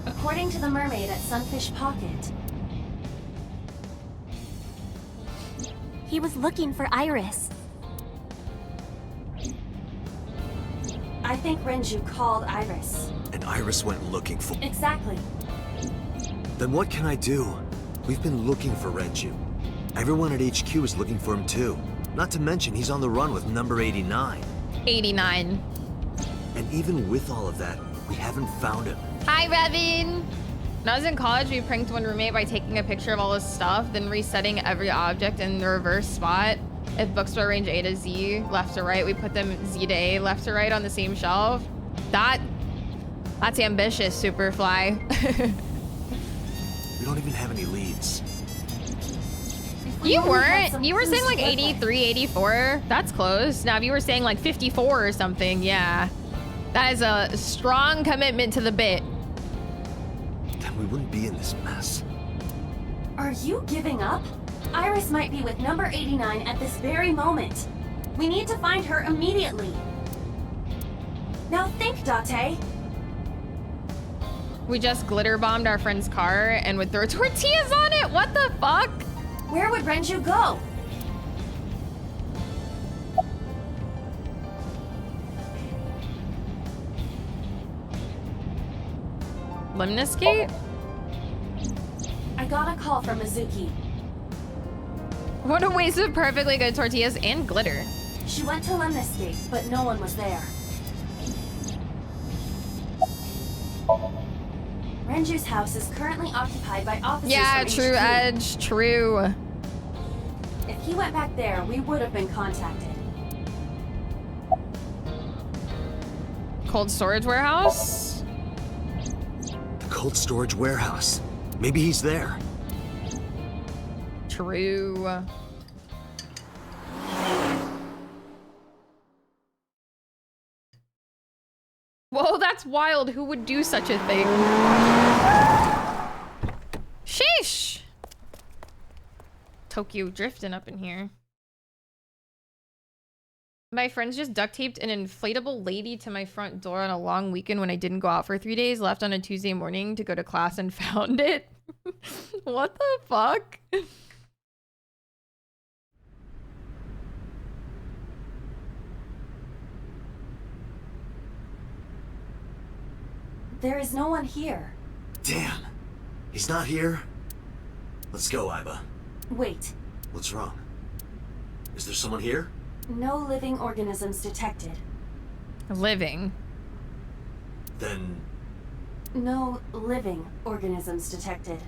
According to the mermaid at Sunfish Pocket, He was looking for Iris. I think Renju called Iris. And Iris went looking for... Exactly. Then what can I do? We've been looking for Renju. Everyone at HQ is looking for him too. Not to mention he's on the run with number 89. 89. And even with all of that, we haven't found him. Hi, Revin! When I was in college, we pranked one roommate by taking a picture of all his stuff, then resetting every object in the reverse spot. If books were arranged A to Z, left to right, we put them Z to A, left to right on the same shelf. That's ambitious, Superfly. We don't even have any leads. You weren't. You were saying like 83, 84. That's close. Now, if you were saying like 54 or something, yeah. That is a strong commitment to the bit. Then we wouldn't be in this mess. Are you giving up? Iris might be with number 89 at this very moment. We need to find her immediately. Now think, Date. We just glitter bombed our friend's car and would throw tortillas on it. What the fuck? Where would Renju go? Lemniscate? I got a call from Mizuki. What a waste of perfectly good tortillas and glitter. She went to Lemniscate, but no one was there. Renju's house is currently occupied by officers Yeah, from true, HQ. Edge, true. If he went back there, we would have been contacted. Cold storage warehouse? The cold storage warehouse. Maybe he's there. True. Whoa, that's wild. Who would do such a thing? Sheesh. Tokyo drifting up in here. My friends just duct taped an inflatable lady to my front door on a long weekend when I didn't go out for 3 days, left on a Tuesday morning to go to class and found it. What the fuck? There is no one here. Damn. He's not here? Let's go, Iba. Wait. What's wrong? Is there someone here? No living organisms detected. Living. Then... No living organisms detected.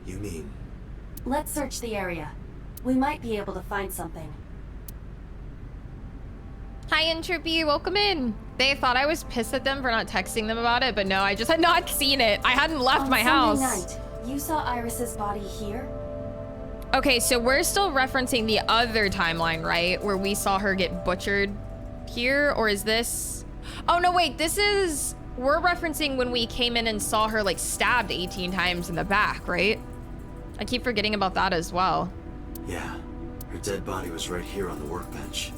You mean... Let's search the area. We might be able to find something. Hi, Entropy. Welcome in. They thought I was pissed at them for not texting them about it, but no, I just had not seen it. I hadn't left my house. Sunday night, you saw Iris's body here? Okay, so we're still referencing the other timeline, right? Where we saw her get butchered here, or is this... Oh, no, wait, this is... We're referencing when we came in and saw her, like, stabbed 18 times in the back, right? I keep forgetting about that as well. Yeah. Her dead body was right here on the workbench.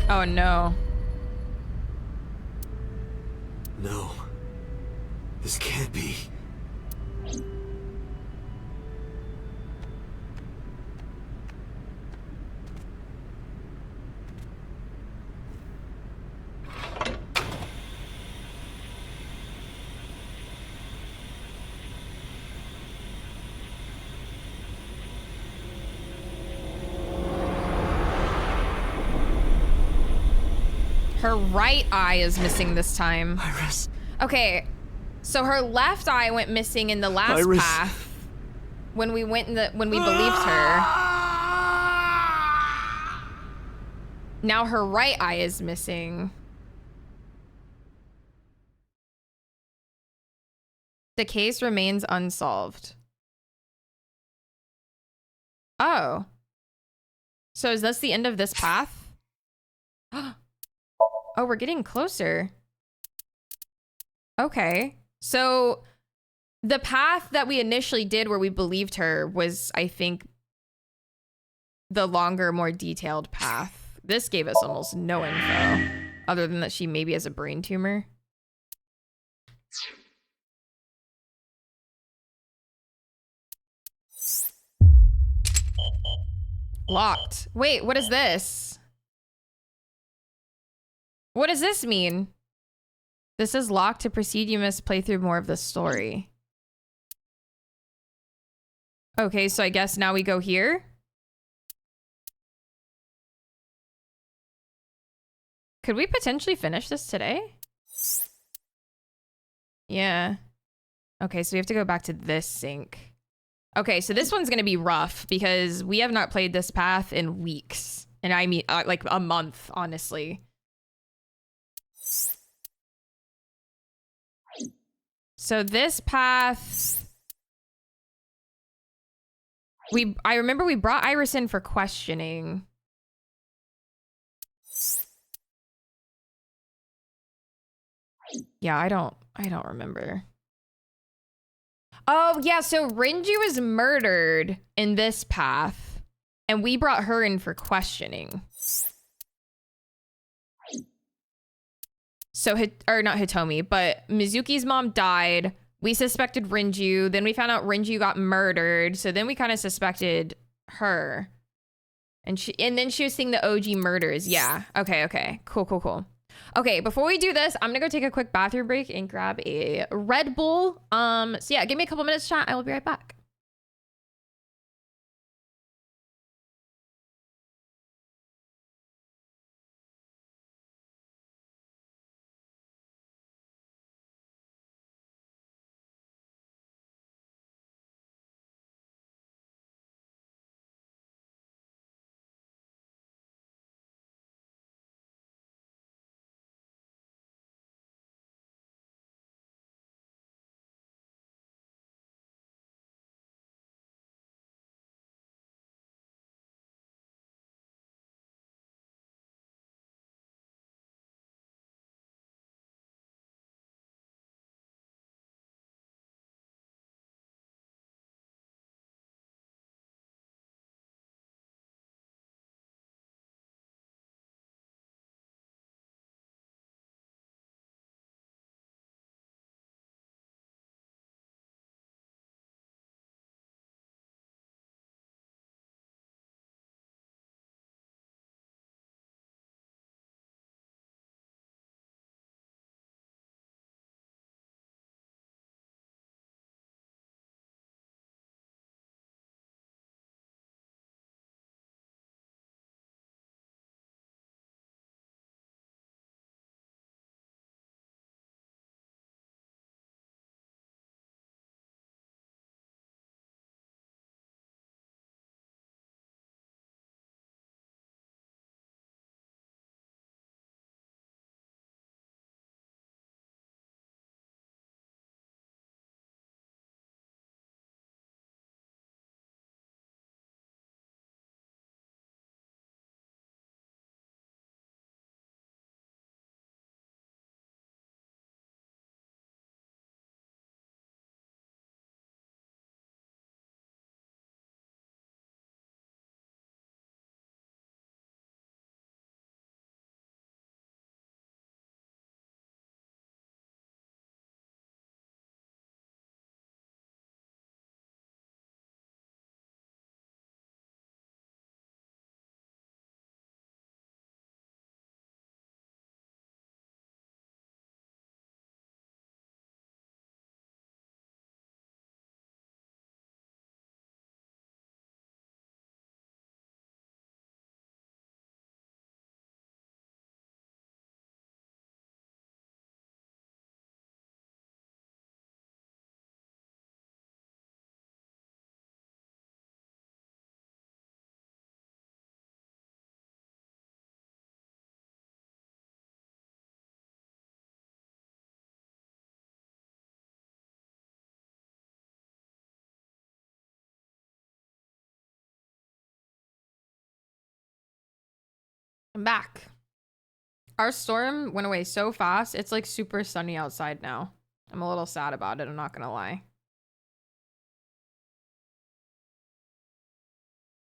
Oh, no. No. This can't be. Her right eye is missing this time. Iris. Okay, so her left eye went missing in the last Iris. path when we went in when we believed her. Now her right eye is missing. The case remains unsolved. Oh. So is this the end of this path? Oh, we're getting closer. Okay. So the path that we initially did where we believed her was, I think, the longer, more detailed path. This gave us almost no info, other than that she maybe has a brain tumor. Locked. Wait, what is this? What does this mean? This is locked. To proceed, you must play through more of the story. Okay, so I guess now we go here. Could we potentially finish this today? Yeah. Okay, so we have to go back to this sync. Okay, so this one's gonna be rough because we have not played this path in weeks. And I mean, like a month, honestly. So this path, I remember we brought Iris in for questioning. Yeah, I don't remember. Oh, yeah, so Renju was murdered in this path, and we brought her in for questioning. So, or not Hitomi, but Mizuki's mom died. We suspected Renju. Then we found out Renju got murdered. So then we kind of suspected her. And then she was seeing the OG murders. Yeah. Okay. Cool. Okay, before we do this, I'm gonna go take a quick bathroom break and grab a Red Bull. So yeah, give me a couple minutes, chat. I will be right back. I'm back. Our storm went away so fast. It's like super sunny outside now. I'm a little sad about it. I'm not gonna lie.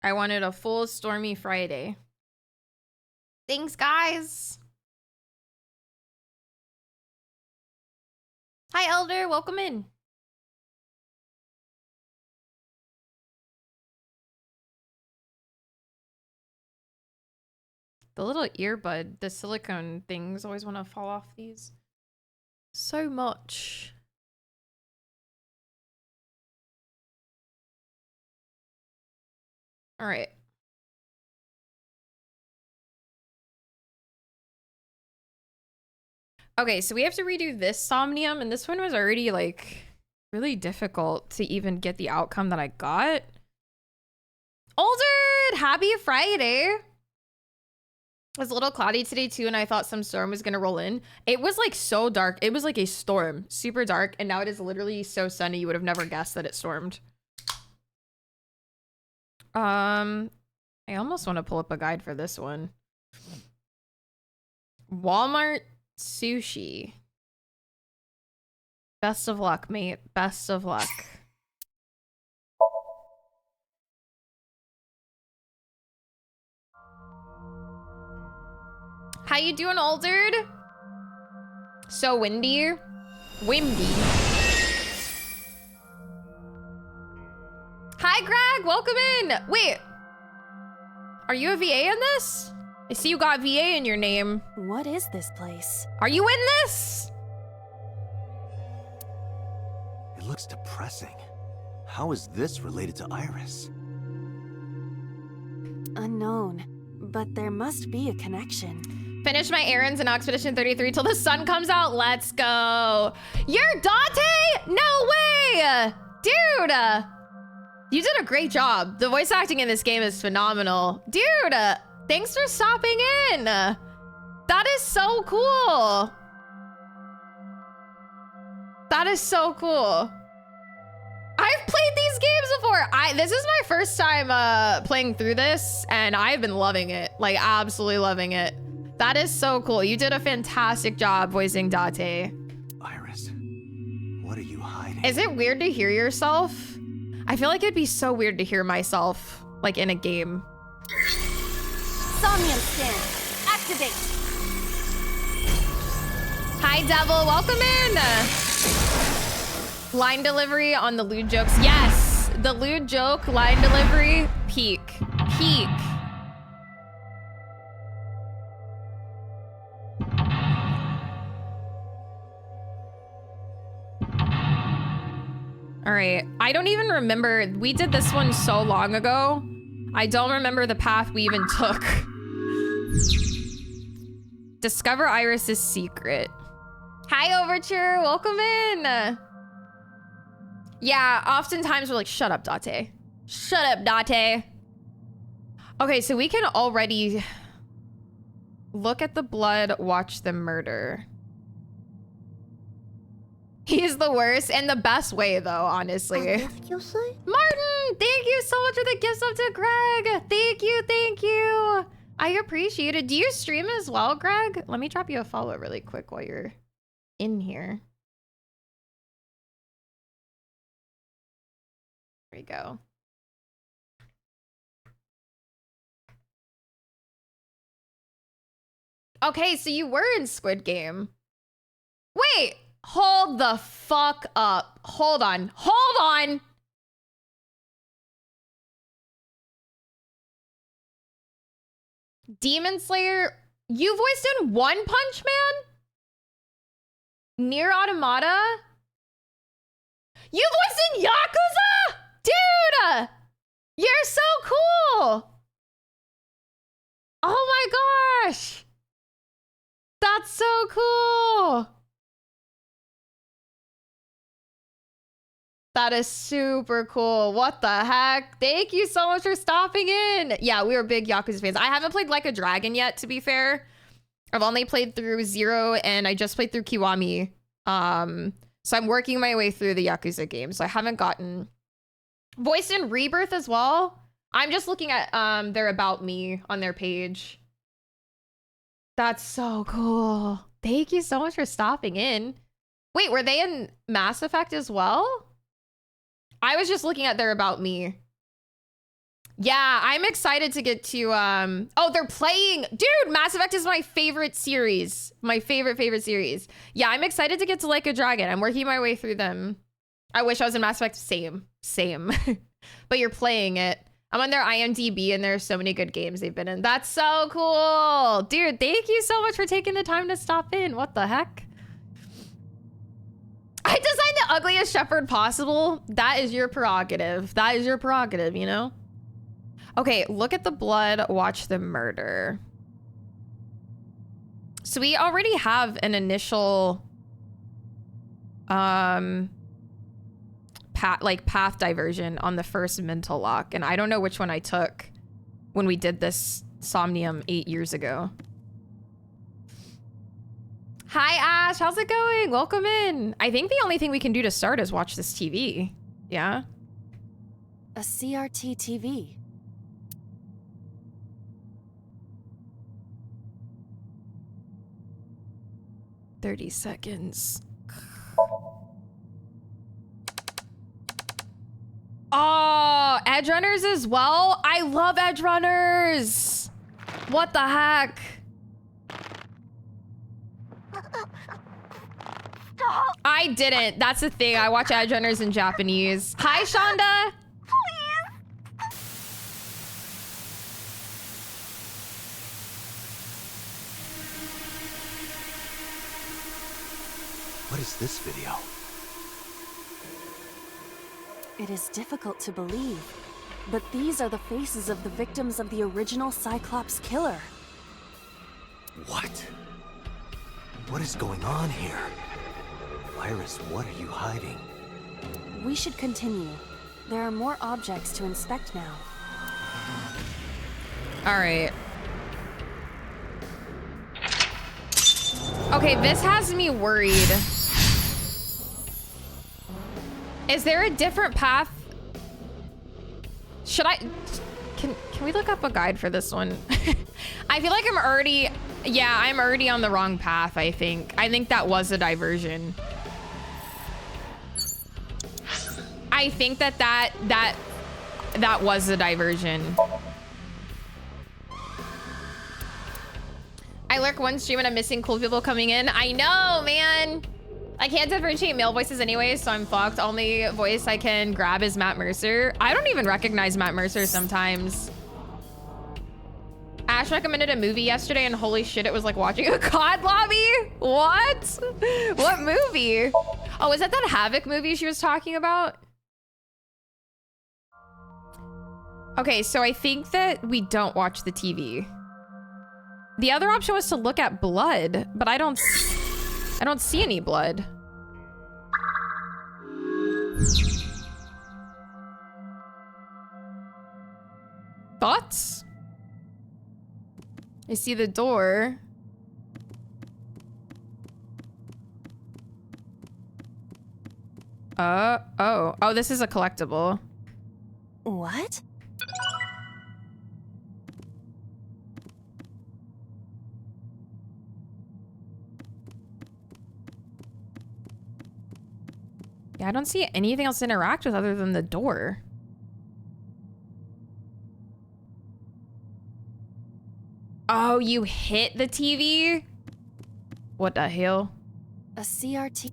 I wanted a full stormy Friday. Thanks, guys. Hi, Elder. Welcome in. The little earbud, the silicone things always want to fall off these so much. All right. Okay, so we have to redo this Somnium, and this one was already like really difficult to even get the outcome that I got. Alder, happy Friday. It was a little cloudy today too, and I thought some storm was gonna roll in. It was like so dark. It was like a storm, super dark, and now it is literally so sunny. You would have never guessed that it stormed. I almost want to pull up a guide for this one. Walmart sushi. Best of luck, mate. Best of luck. How you doing, Altered? So windy. Windy. Hi, Greg. Welcome in. Wait. Are you a VA in this? I see you got VA in your name. What is this place? Are you in this? It looks depressing. How is this related to Iris? Unknown, but there must be a connection. Finish my errands in Expedition 33 till the sun comes out. Let's go. You're Dante? No way. Dude. You did a great job. The voice acting in this game is phenomenal. Dude, thanks for stopping in. That is so cool. That is so cool. I've played these games before. This is my first time playing through this, and I've been loving it. Like, absolutely loving it. That is so cool. You did a fantastic job voicing Date. Iris, what are you hiding? Is it weird to hear yourself? I feel like it'd be so weird to hear myself, like, in a game. Somnium scan. Activate. Hi, Devil. Welcome in. Line delivery on the lewd jokes. Yes, the lewd joke line delivery. Peak. Peak. All right. I don't even remember. We did this one so long ago. I don't remember the path we even took. Discover Iris's secret. Hi, Overture. Welcome in. Yeah, oftentimes we're like, shut up, Date. Shut up, Date. Okay, so we can already look at the blood, watch the murder. He's the worst in the best way, though, honestly. Martin, thank you so much for the gift sub to Greg. Thank you, thank you. I appreciate it. Do you stream as well, Greg? Let me drop you a follow really quick while you're in here. There you go. Okay, so you were in Squid Game. Wait. Hold the fuck up. Hold on. Hold on. Demon Slayer. You voiced in One Punch Man? Nier Automata? You voiced in Yakuza? Dude! You're so cool. Oh my gosh. That's so cool. That is super cool. What the heck? Thank you so much for stopping in. Yeah, we were big Yakuza fans. I haven't played Like a Dragon yet, to be fair. I've only played through 0 and I just played through Kiwami. So I'm working my way through the Yakuza games. So I haven't gotten voiced in Rebirth as well. I'm just looking at their About Me on their page. That's so cool. Thank you so much for stopping in. Wait, were they in Mass Effect as well? I was just looking at their About Me. Yeah, I'm excited to get to, oh, they're playing. Dude, Mass Effect is my favorite series. My favorite series. Yeah, I'm excited to get to Like a Dragon. I'm working my way through them. I wish I was in Mass Effect. Same. But you're playing it. I'm on their IMDb and there's so many good games they've been in. That's so cool. Dude, thank you so much for taking the time to stop in. What the heck? I designed the ugliest shepherd possible. That is your prerogative. That is your prerogative, you know? Okay, look at the blood, watch the murder. So we already have an initial path diversion on the first mental lock, and I don't know which one I took when we did this Somnium 8 years ago. Hi Ash, how's it going? Welcome in. I think the only thing we can do to start is watch this TV. Yeah? A CRT TV. 30 seconds. Oh, Edge Runners as well? I love Edge Runners. What the heck? I didn't. That's the thing. I watch Edge Runners in Japanese. Hi, Shonda. What is this video? It is difficult to believe, but these are the faces of the victims of the original Cyclops killer. What? What is going on here? Iris, what are you hiding? We should continue. There are more objects to inspect now. All right. Okay, this has me worried. Is there a different path? Should I... Can we look up a guide for this one? I feel like I'm already... Yeah, I'm already on the wrong path, I think. I think that was a diversion. I think that was a diversion. I lurk one stream and I'm missing cool people coming in. I know, man. I can't differentiate male voices anyway, so I'm fucked. Only voice I can grab is Matt Mercer. I don't even recognize Matt Mercer sometimes. Ash recommended a movie yesterday and holy shit, it was like watching a COD lobby. What? What movie? Oh, is that Havoc movie she was talking about? Okay, so I think that we don't watch the TV. The other option was to look at blood, but I don't see any blood. Thoughts? I see the door. Oh, this is a collectible. What? Yeah, I don't see anything else to interact with other than the door. Oh, you hit the TV? What the hell? A CRT.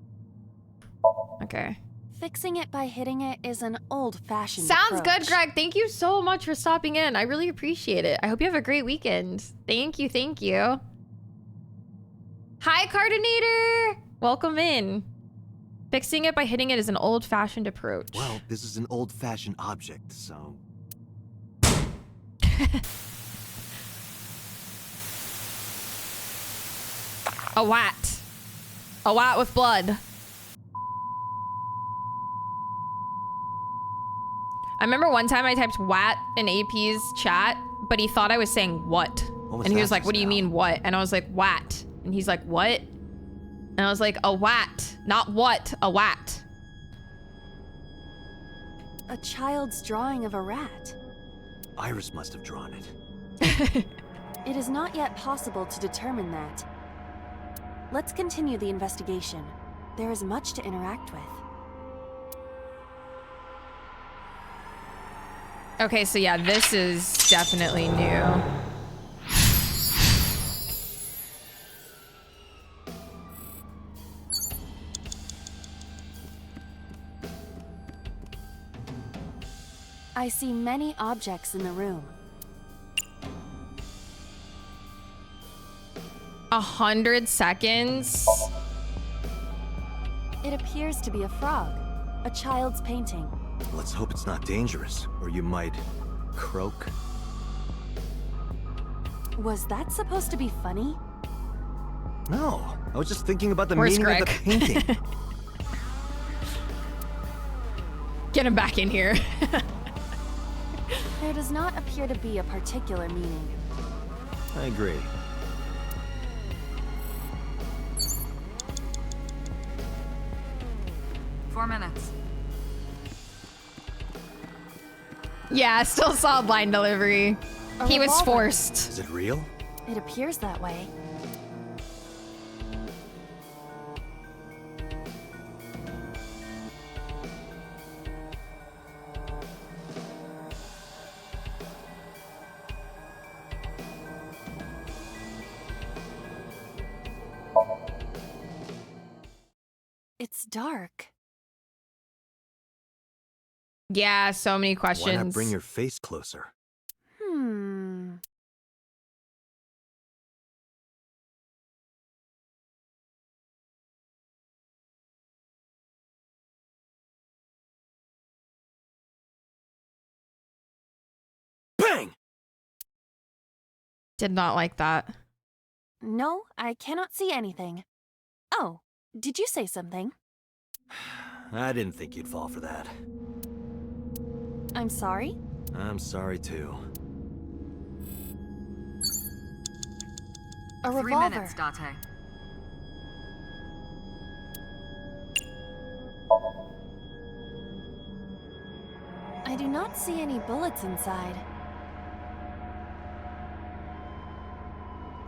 Okay. Fixing it by hitting it is an old-fashioned Sounds approach. good, Greg. Thank you so much for stopping in. I really appreciate it. I hope you have a great weekend. Thank you, thank you. Hi, Cardinator! Welcome in. Fixing it by hitting it is an old-fashioned approach. Well, this is an old-fashioned object, so... A wat. A wat with blood. I remember one time I typed wat in AP's chat, but he thought I was saying what. And he was like, what do you mean what? And I was like, wat. And he's like, what? And I was like, a wat. Not what, a wat. A child's drawing of a rat. Iris must have drawn it. It is not yet possible to determine that. Let's continue the investigation. There is much to interact with. Okay, so yeah, this is definitely new. I see many objects in the room. 100 seconds? It appears to be a frog. A child's painting. Let's hope it's not dangerous, or you might croak. Was that supposed to be funny? No, I was just thinking about the Where's meaning of the Greg? painting. Get him back in here. There does not appear to be a particular meaning. I agree. Yeah, I still saw a blind delivery. A He was revolver. forced. Is it real? It appears that way. It's dark. Yeah, so many Why questions. not bring your face closer? Bang! Did not like that. No, I cannot see anything. Oh, did you say something? I didn't think you'd fall for that. I'm sorry? I'm sorry too. A revolver. 3 minutes, Date. I do not see any bullets inside.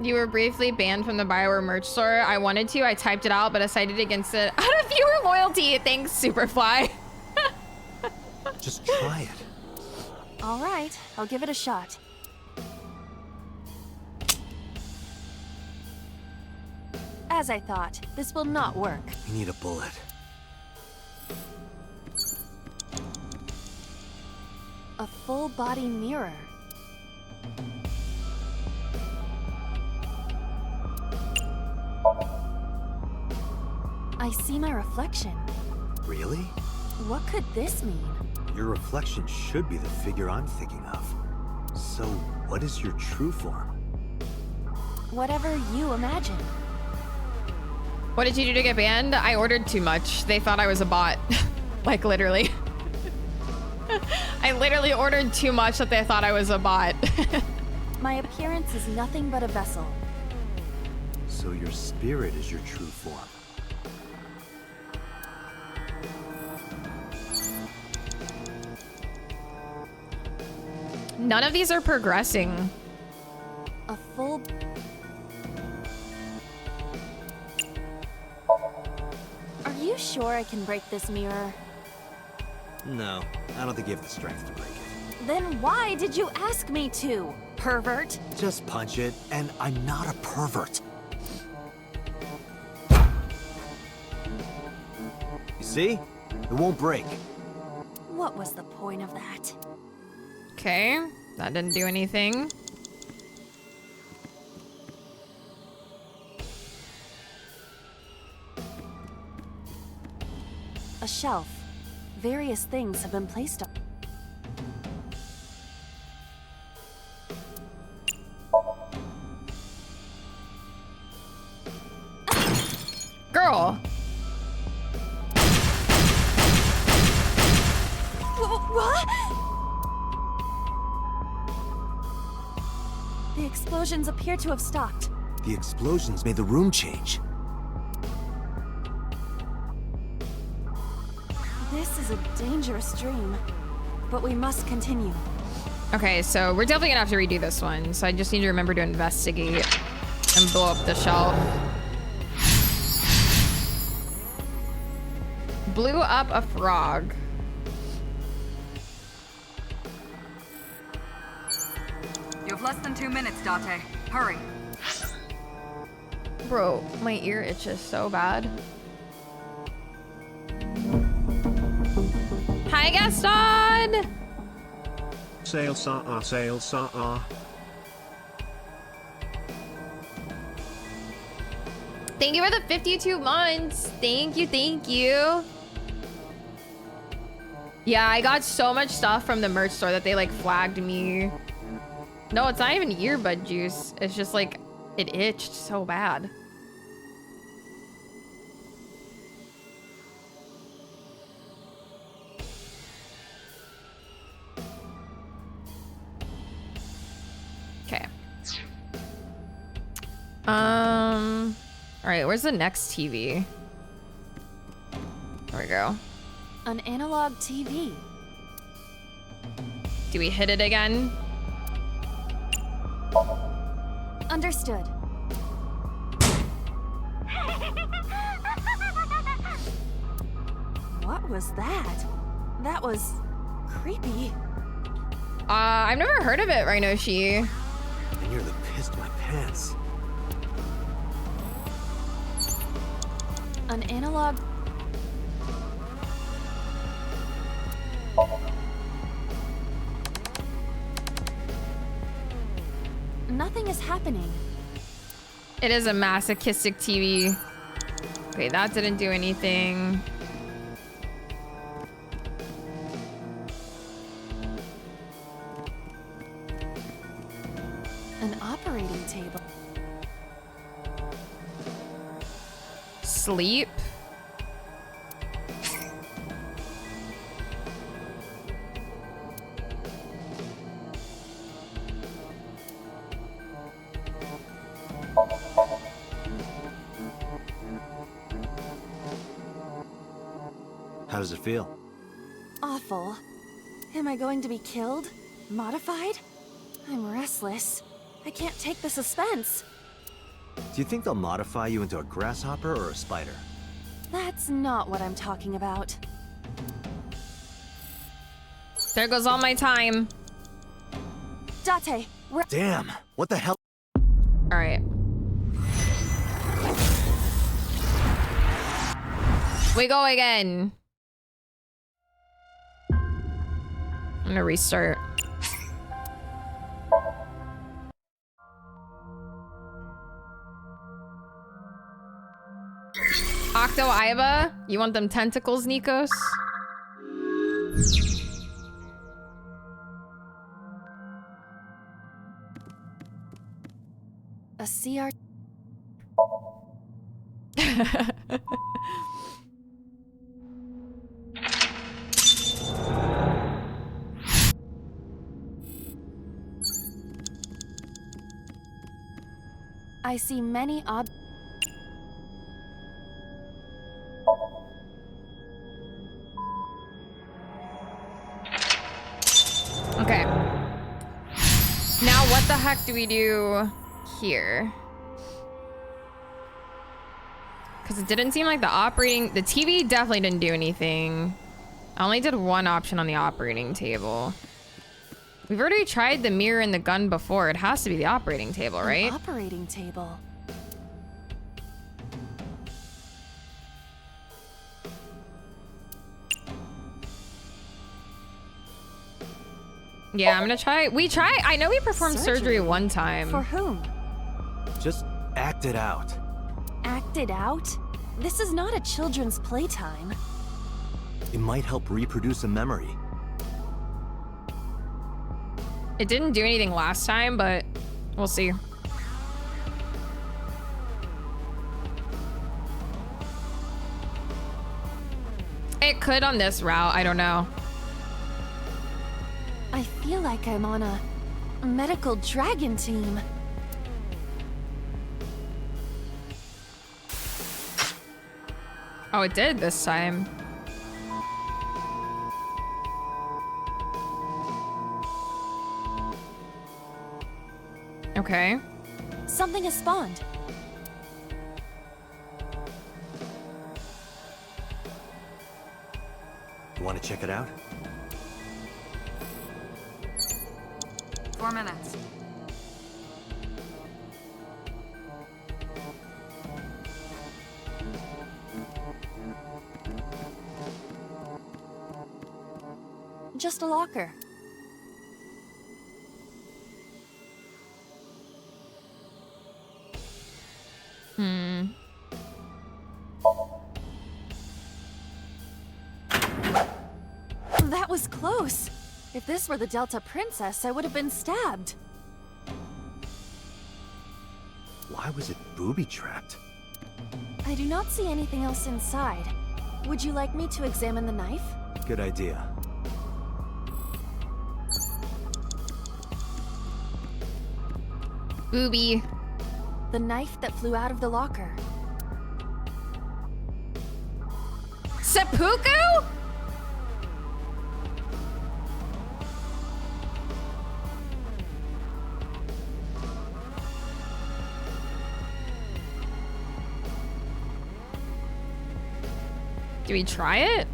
You were briefly banned from the Bioware merch store. I wanted to. I typed it out, but decided against it out of viewer loyalty. Thanks, Superfly. Just try it. All right, I'll give it a shot. As I thought, this will not work. You need a bullet. A full-body mirror. I see my reflection. Really? What could this mean? Your reflection should be the figure I'm thinking of. So, what is your true form? Whatever you imagine. What did you do to get banned? I ordered too much. They thought I was a bot. Like, literally. I literally ordered too much that they thought I was a bot. My appearance is nothing but a vessel. So your spirit is your true form. None of these are progressing. A full... Are you sure I can break this mirror? No, I don't think you have the strength to break it. Then why did you ask me to, pervert? Just punch it, and I'm not a pervert. You see? It won't break. What was the point of that? Okay, that didn't do anything. A shelf. Various things have been placed on. Girl! What? The explosions appear to have stopped. The explosions made the room change. This is a dangerous dream, but we must continue. Okay, so we're definitely gonna have to redo this one. So I just need to remember to investigate and blow up the shelf. Blew up a frog. You have less than 2 minutes, Date. Hurry. Bro, my ear itches so bad. Hi, Gaston! Sail sa sail sa Thank you for the 52 months. Thank you, thank you. Yeah, I got so much stuff from the merch store that they like flagged me. No, it's not even earbud juice. It's just like, it itched so bad. Okay. All right, where's the next TV? There we go. An analog TV. Do we hit it again? Understood. What was that? That was creepy. I've never heard of it, Rhinoshi. I nearly pissed my pants. An analog. Nothing is happening. It is a masochistic TV. Okay, that didn't do anything. An operating table. Sleep. How does it feel? Awful. Am I going to be killed? Modified? I'm restless. I can't take the suspense. Do you think they'll modify you into a grasshopper or a spider? That's not what I'm talking about. There goes all my time. Date, we're— Damn! What the hell? All right. We go again. I'm gonna restart. Octo Iva, you want them tentacles, Nikos? a CR. I see many odd. Okay. Now what the heck do we do here? Because it didn't seem like the TV definitely didn't do anything. I only did one option on the operating table. We've already tried the mirror and the gun before. It has to be the operating table, right? An operating table. Yeah, I'm gonna try. I know we performed surgery one time. For whom? Just act it out. Act it out? This is not a children's playtime. It might help reproduce a memory. It didn't do anything last time, but we'll see. It could on this route, I don't know. I feel like I'm on a medical dragon team. Oh, it did this time. Okay. Something has spawned. You want to check it out? 4 minutes. Just a locker. Hmm. That was close. If this were the Delta Princess, I would have been stabbed. Why was it booby-trapped? I do not see anything else inside. Would you like me to examine the knife? Good idea. Booby. The knife that flew out of the locker. Seppuku? Do we try it?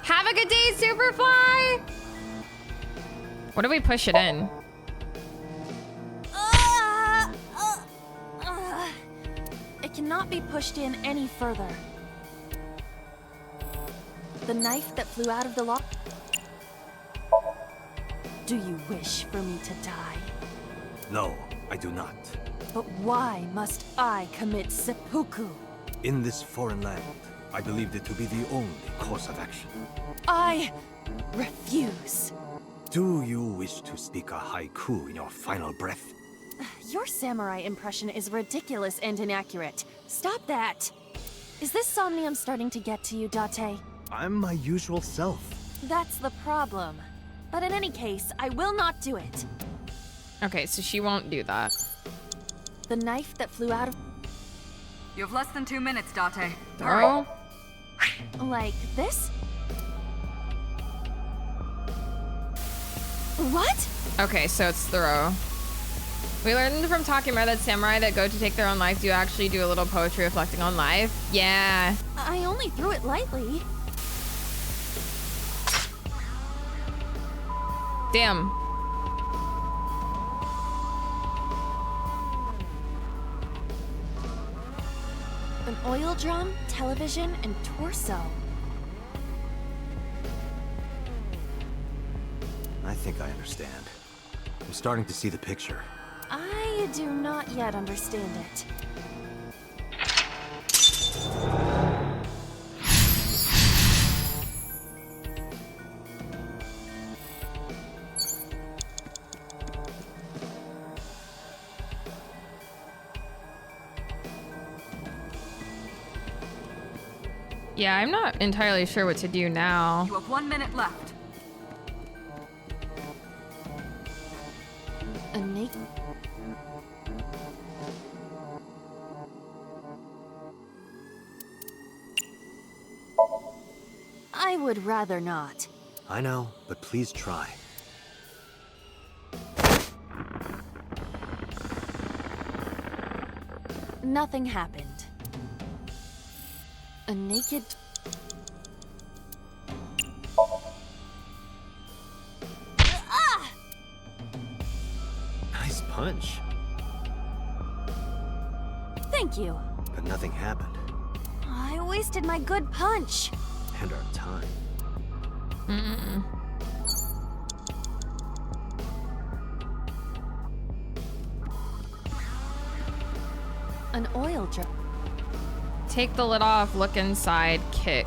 Have a good day, Superfly! What do we push it in? It cannot be pushed in any further. The knife that flew out of the lock. Do you wish for me to die? No, I do not. But why must I commit seppuku? In this foreign land, I believed it to be the only course of action. I refuse. Do you wish to speak a haiku in your final breath? Your samurai impression is ridiculous and inaccurate. Stop that! Is this Somnium starting to get to you, Date? I'm my usual self. That's the problem. But in any case, I will not do it. Okay, so she won't do that. The knife that flew out of... You have less than 2 minutes, Date. Throw? Like this? What? Okay, so it's throw. We learned from Takemura that samurai that go to take their own life do actually do a little poetry reflecting on life. Yeah. I only threw it lightly. Damn. An oil drum, television, and torso. I think I understand. I'm starting to see the picture. I do not yet understand it. Yeah, I'm not entirely sure what to do now. You have 1 minute left. A naked... I would rather not. I know, but please try. Nothing happened. A naked... Ah! Nice punch. Thank you. But nothing happened. I wasted my good punch. And our time. Mm-mm. An oil drum. Take the lid off, look inside, kick.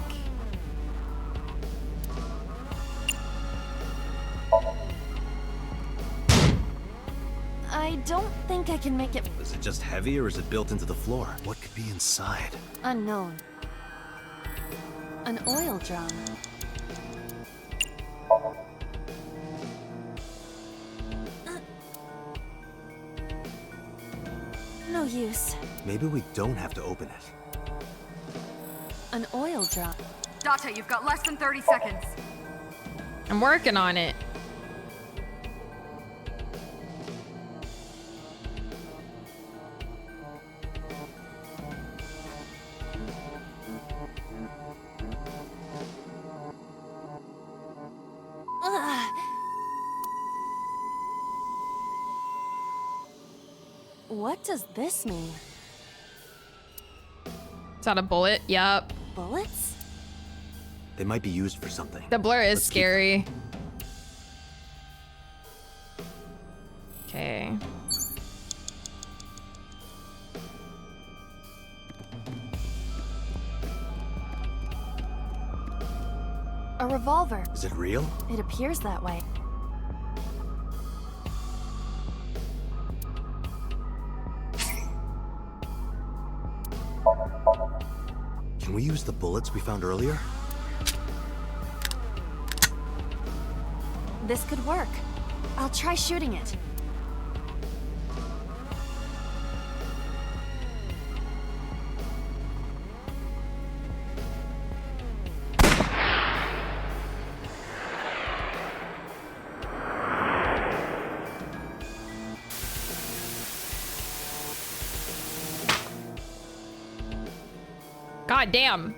I don't think I can make it. Is it just heavy or is it built into the floor? What could be inside? Unknown. An oil drum. No use. Maybe we don't have to open it. An oil drum. Date, you've got less than 30 seconds. I'm working on it. What does this mean? Is that a bullet? Yup. Bullets? They might be used for something. The blur is Let's keep scary. Okay. A revolver. Is it real? It appears that way. Can we use the bullets we found earlier? This could work. I'll try shooting it. God damn.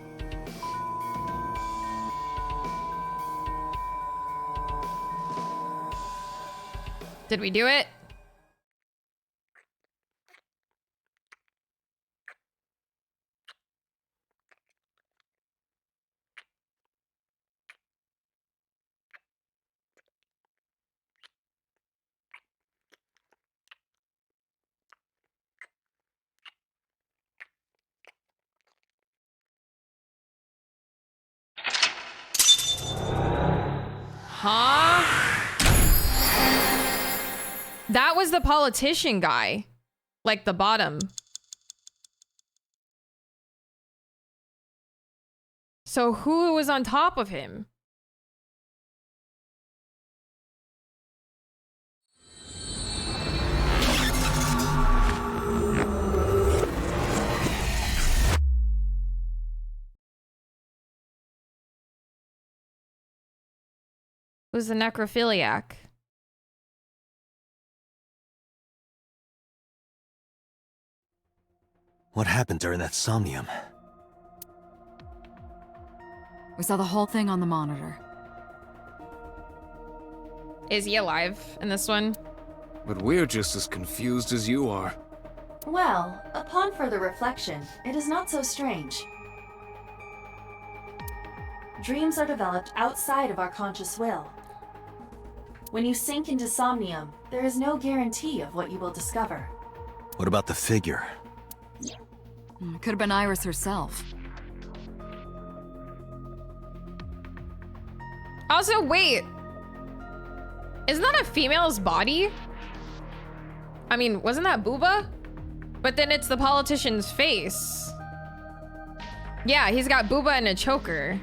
Did we do it? Huh? That was the politician guy. Like the bottom. So who was on top of him? Who's the necrophiliac? What happened during that somnium? We saw the whole thing on the monitor. Is he alive in this one? But we're just as confused as you are. Well, upon further reflection, it is not so strange. Dreams are developed outside of our conscious will. When you sink into somnium, there is no guarantee of what you will discover. What about the figure? Could have been Iris herself. Also, wait. Isn't that a female's body? I mean, wasn't that Booba? But then it's the politician's face. Yeah, he's got Booba and a choker.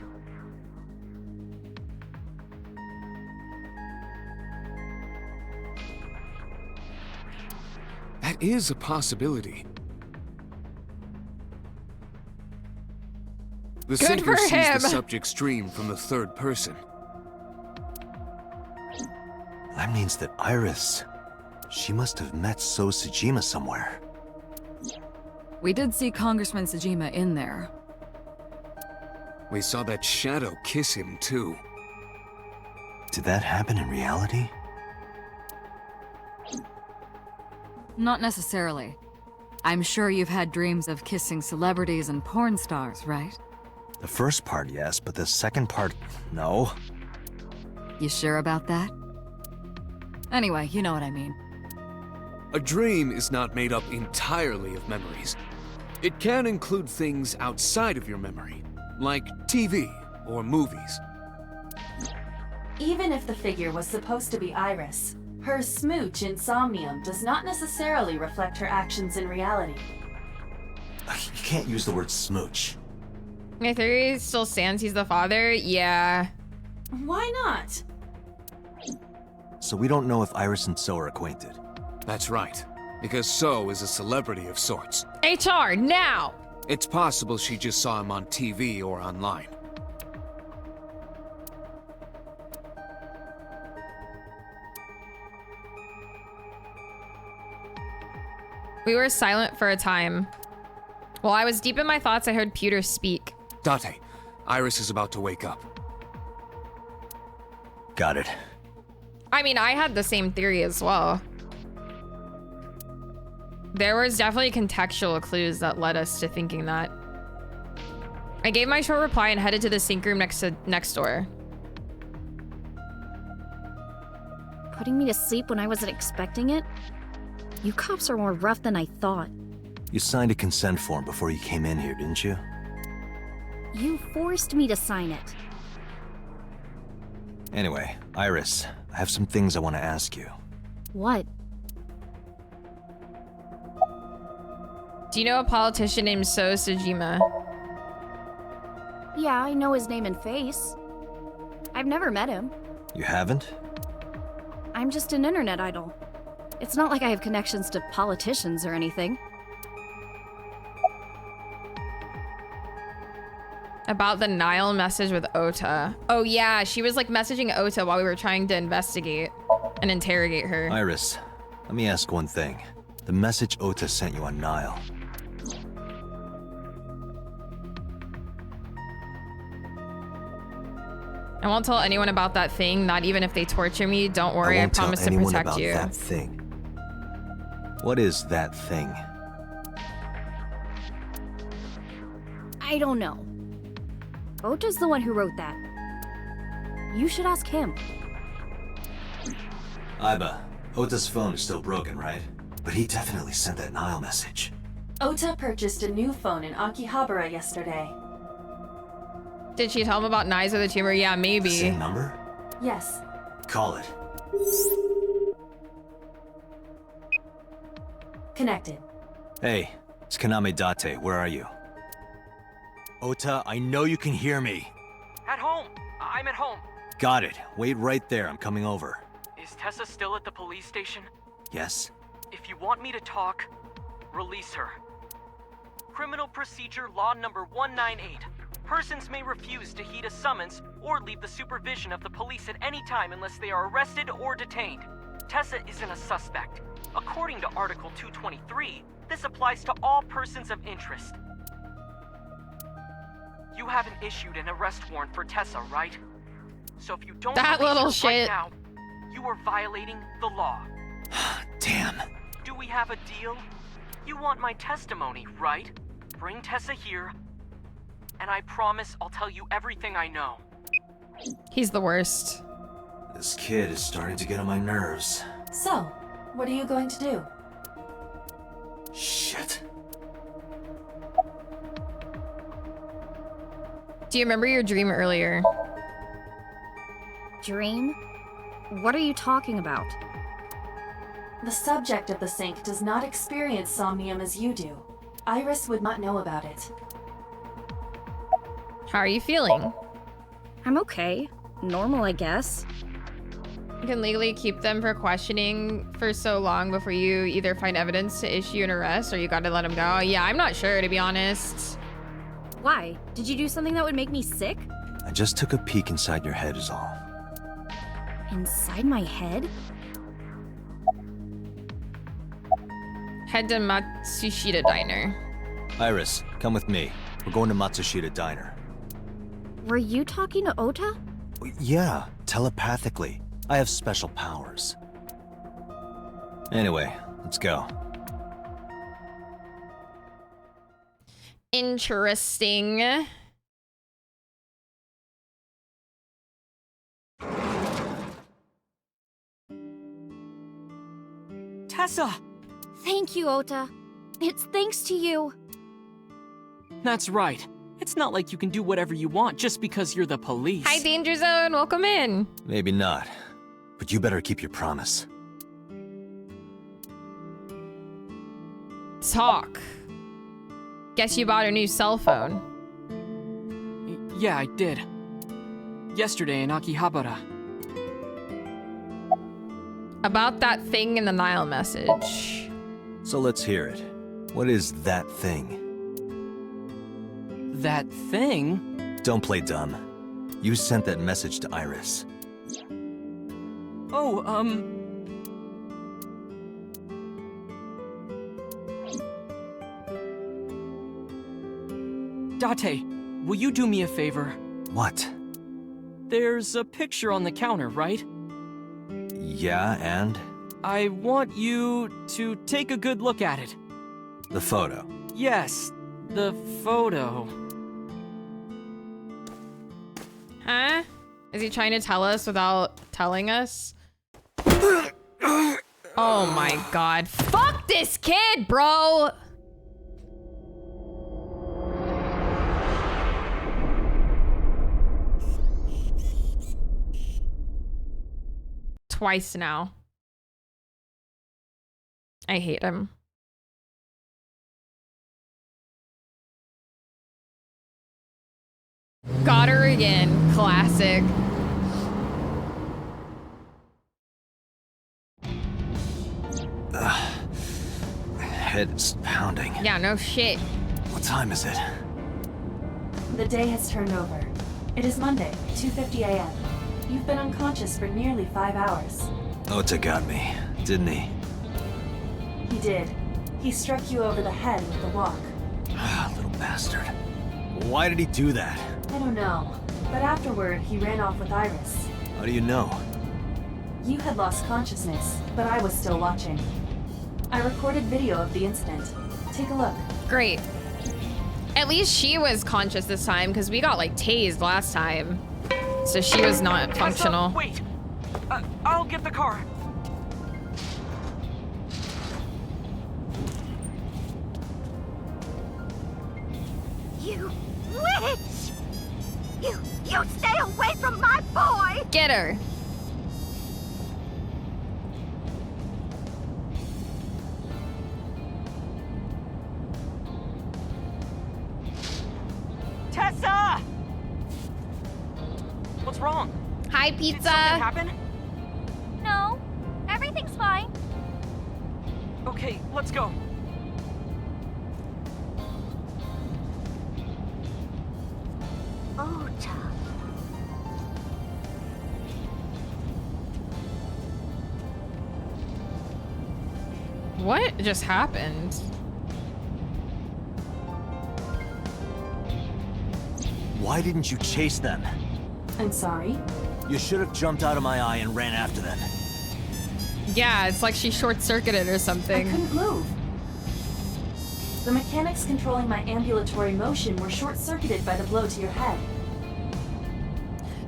That is a possibility. The Good sinker for sees him. the subject's dream from the third person. That means that Iris... She must have met So Sejima somewhere. We did see Congressman Sejima in there. We saw that shadow kiss him, too. Did that happen in reality? Not necessarily. I'm sure you've had dreams of kissing celebrities and porn stars, right? The first part, yes, but the second part, no. You sure about that? Anyway, you know what I mean. A dream is not made up entirely of memories. It can include things outside of your memory, like TV or movies. Even if the figure was supposed to be Iris, her smooch in somnium does not necessarily reflect her actions in reality. You can't use the word smooch. My theory still stands. He's the father. Yeah. Why not? So we don't know if Iris and So are acquainted. That's right, because So is a celebrity of sorts. HR, now! It's possible she just saw him on TV or online. We were silent for a time. While I was deep in my thoughts, I heard Pewter speak. Date, Iris is about to wake up. Got it. I mean, I had the same theory as well. There was definitely contextual clues that led us to thinking that. I gave my short reply and headed to the sync room next door. Putting me to sleep when I wasn't expecting it? You cops are more rough than I thought. You signed a consent form before you came in here, didn't you? You forced me to sign it. Anyway, Iris, I have some things I want to ask you. What? Do you know a politician named So Sejima? Yeah, I know his name and face. I've never met him. You haven't? I'm just an internet idol. It's not like I have connections to politicians or anything. About the Nile message with Ota. Oh yeah, she was like messaging Ota while we were trying to investigate and interrogate her. Iris, let me ask one thing. The message Ota sent you on Nile. I won't tell anyone about that thing, not even if they torture me. Don't worry, I promise to protect you. That thing. What is that thing? I don't know. Ota's the one who wrote that. You should ask him. Aiba, Ota's phone is still broken, right? But he definitely sent that Nile message. Ota purchased a new phone in Akihabara yesterday. Did she tell him about Knives of the Tumor? Yeah, maybe. Same number? Yes. Call it. Connected. Hey, it's Kaname Date. Where are you? Ota, I know you can hear me. At home. I'm at home. Got it. Wait right there. I'm coming over. Is Tessa still at the police station? Yes? If you want me to talk, release her. Criminal Procedure Law Number 198. Persons may refuse to heed a summons or leave the supervision of the police at any time unless they are arrested or detained. Tessa isn't a suspect. According to Article 223, this applies to all persons of interest. You haven't issued an arrest warrant for Tessa, right? So if you don't that release little her shit right now, you are violating the law. Damn. Do we have a deal? You want my testimony, right? Bring Tessa here, and I promise I'll tell you everything I know. He's the worst. This kid is starting to get on my nerves. So, what are you going to do? Shit. Do you remember your dream earlier? Dream? What are you talking about? The subject of the sync does not experience somnium as you do. Iris would not know about it. How are you feeling? I'm okay. Normal, I guess. You can legally keep them for questioning for so long before you either find evidence to issue an arrest or you gotta let them go. Yeah, I'm not sure, to be honest. Why? Did you do something that would make me sick? I just took a peek inside your head is all. Inside my head? Head to Matsushita Diner. Iris, come with me. We're going to Matsushita Diner. Were you talking to Ota? Yeah, telepathically. I have special powers. Anyway, let's go. Interesting. Tessa! Thank you, Ota. It's thanks to you. That's right. It's not like you can do whatever you want just because you're the police. Hi, Danger Zone. Welcome in. Maybe not, but you better keep your promise. Talk. Guess you bought a new cell phone. Yeah, I did. Yesterday in Akihabara. About that thing in the Nile message. So let's hear it. What is that thing? That thing? Don't play dumb. You sent that message to Iris. Oh, Date, will you do me a favor? What? There's a picture on the counter, right? Yeah, and? I want you to take a good look at it. The photo. Yes, the photo. Huh? Is he trying to tell us without telling us? Oh my god. Fuck this kid, bro! Twice now. I hate him. Got her again. Classic. My head is pounding. Yeah, no shit. What time is it? The day has turned over. It is Monday, 2:50 a.m. You've been unconscious for nearly 5 hours. Ota got me, didn't he? He did. He struck you over the head with the walk. Little bastard. Why did he do that? I don't know. But afterward, he ran off with Iris. How do you know? You had lost consciousness, but I was still watching. I recorded video of the incident. Take a look. Great. At least she was conscious this time, because we got, like, tased last time. So she was not functional. Wait! I'll get the car. You witch! You stay away from my boy! Get her. Tessa! What's wrong? Hi, Did pizza. something happen? No, everything's fine. Okay, let's go. Ota. What just happened? Why didn't you chase them? I'm sorry. You should have jumped out of my eye and ran after them. Yeah, it's like she short-circuited or I something. couldn't move. The mechanics controlling my ambulatory motion were short-circuited by the blow to your head.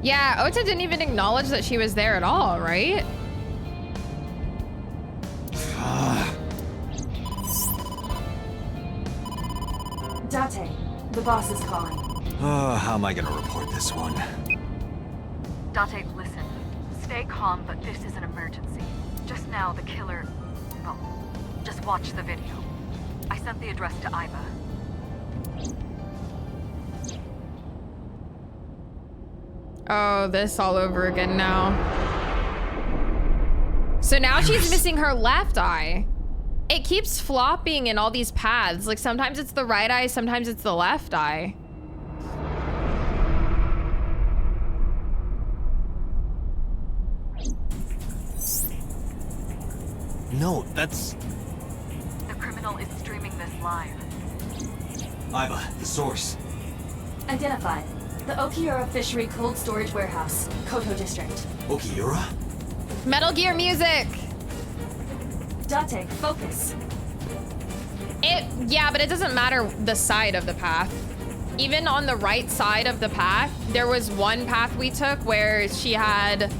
Yeah, Ota didn't even acknowledge that she was there at all, right? Date, the boss is calling. How am I gonna report this one? Date, listen. Stay calm, but this is an emergency. Just now, the killer... Well, just watch the video. I sent the address to Iva. Oh, this all over again now. So now she's missing her left eye. It keeps flopping in all these paths. Like sometimes it's the right eye, sometimes it's the left eye. No, that's... The criminal is streaming this live. Iva, the source. Identified. The Okiura Fishery Cold Storage Warehouse, Koto District. Okiura? Metal Gear music! Date, focus. Yeah, but it doesn't matter the side of the path. Even on the right side of the path, there was one path we took where she had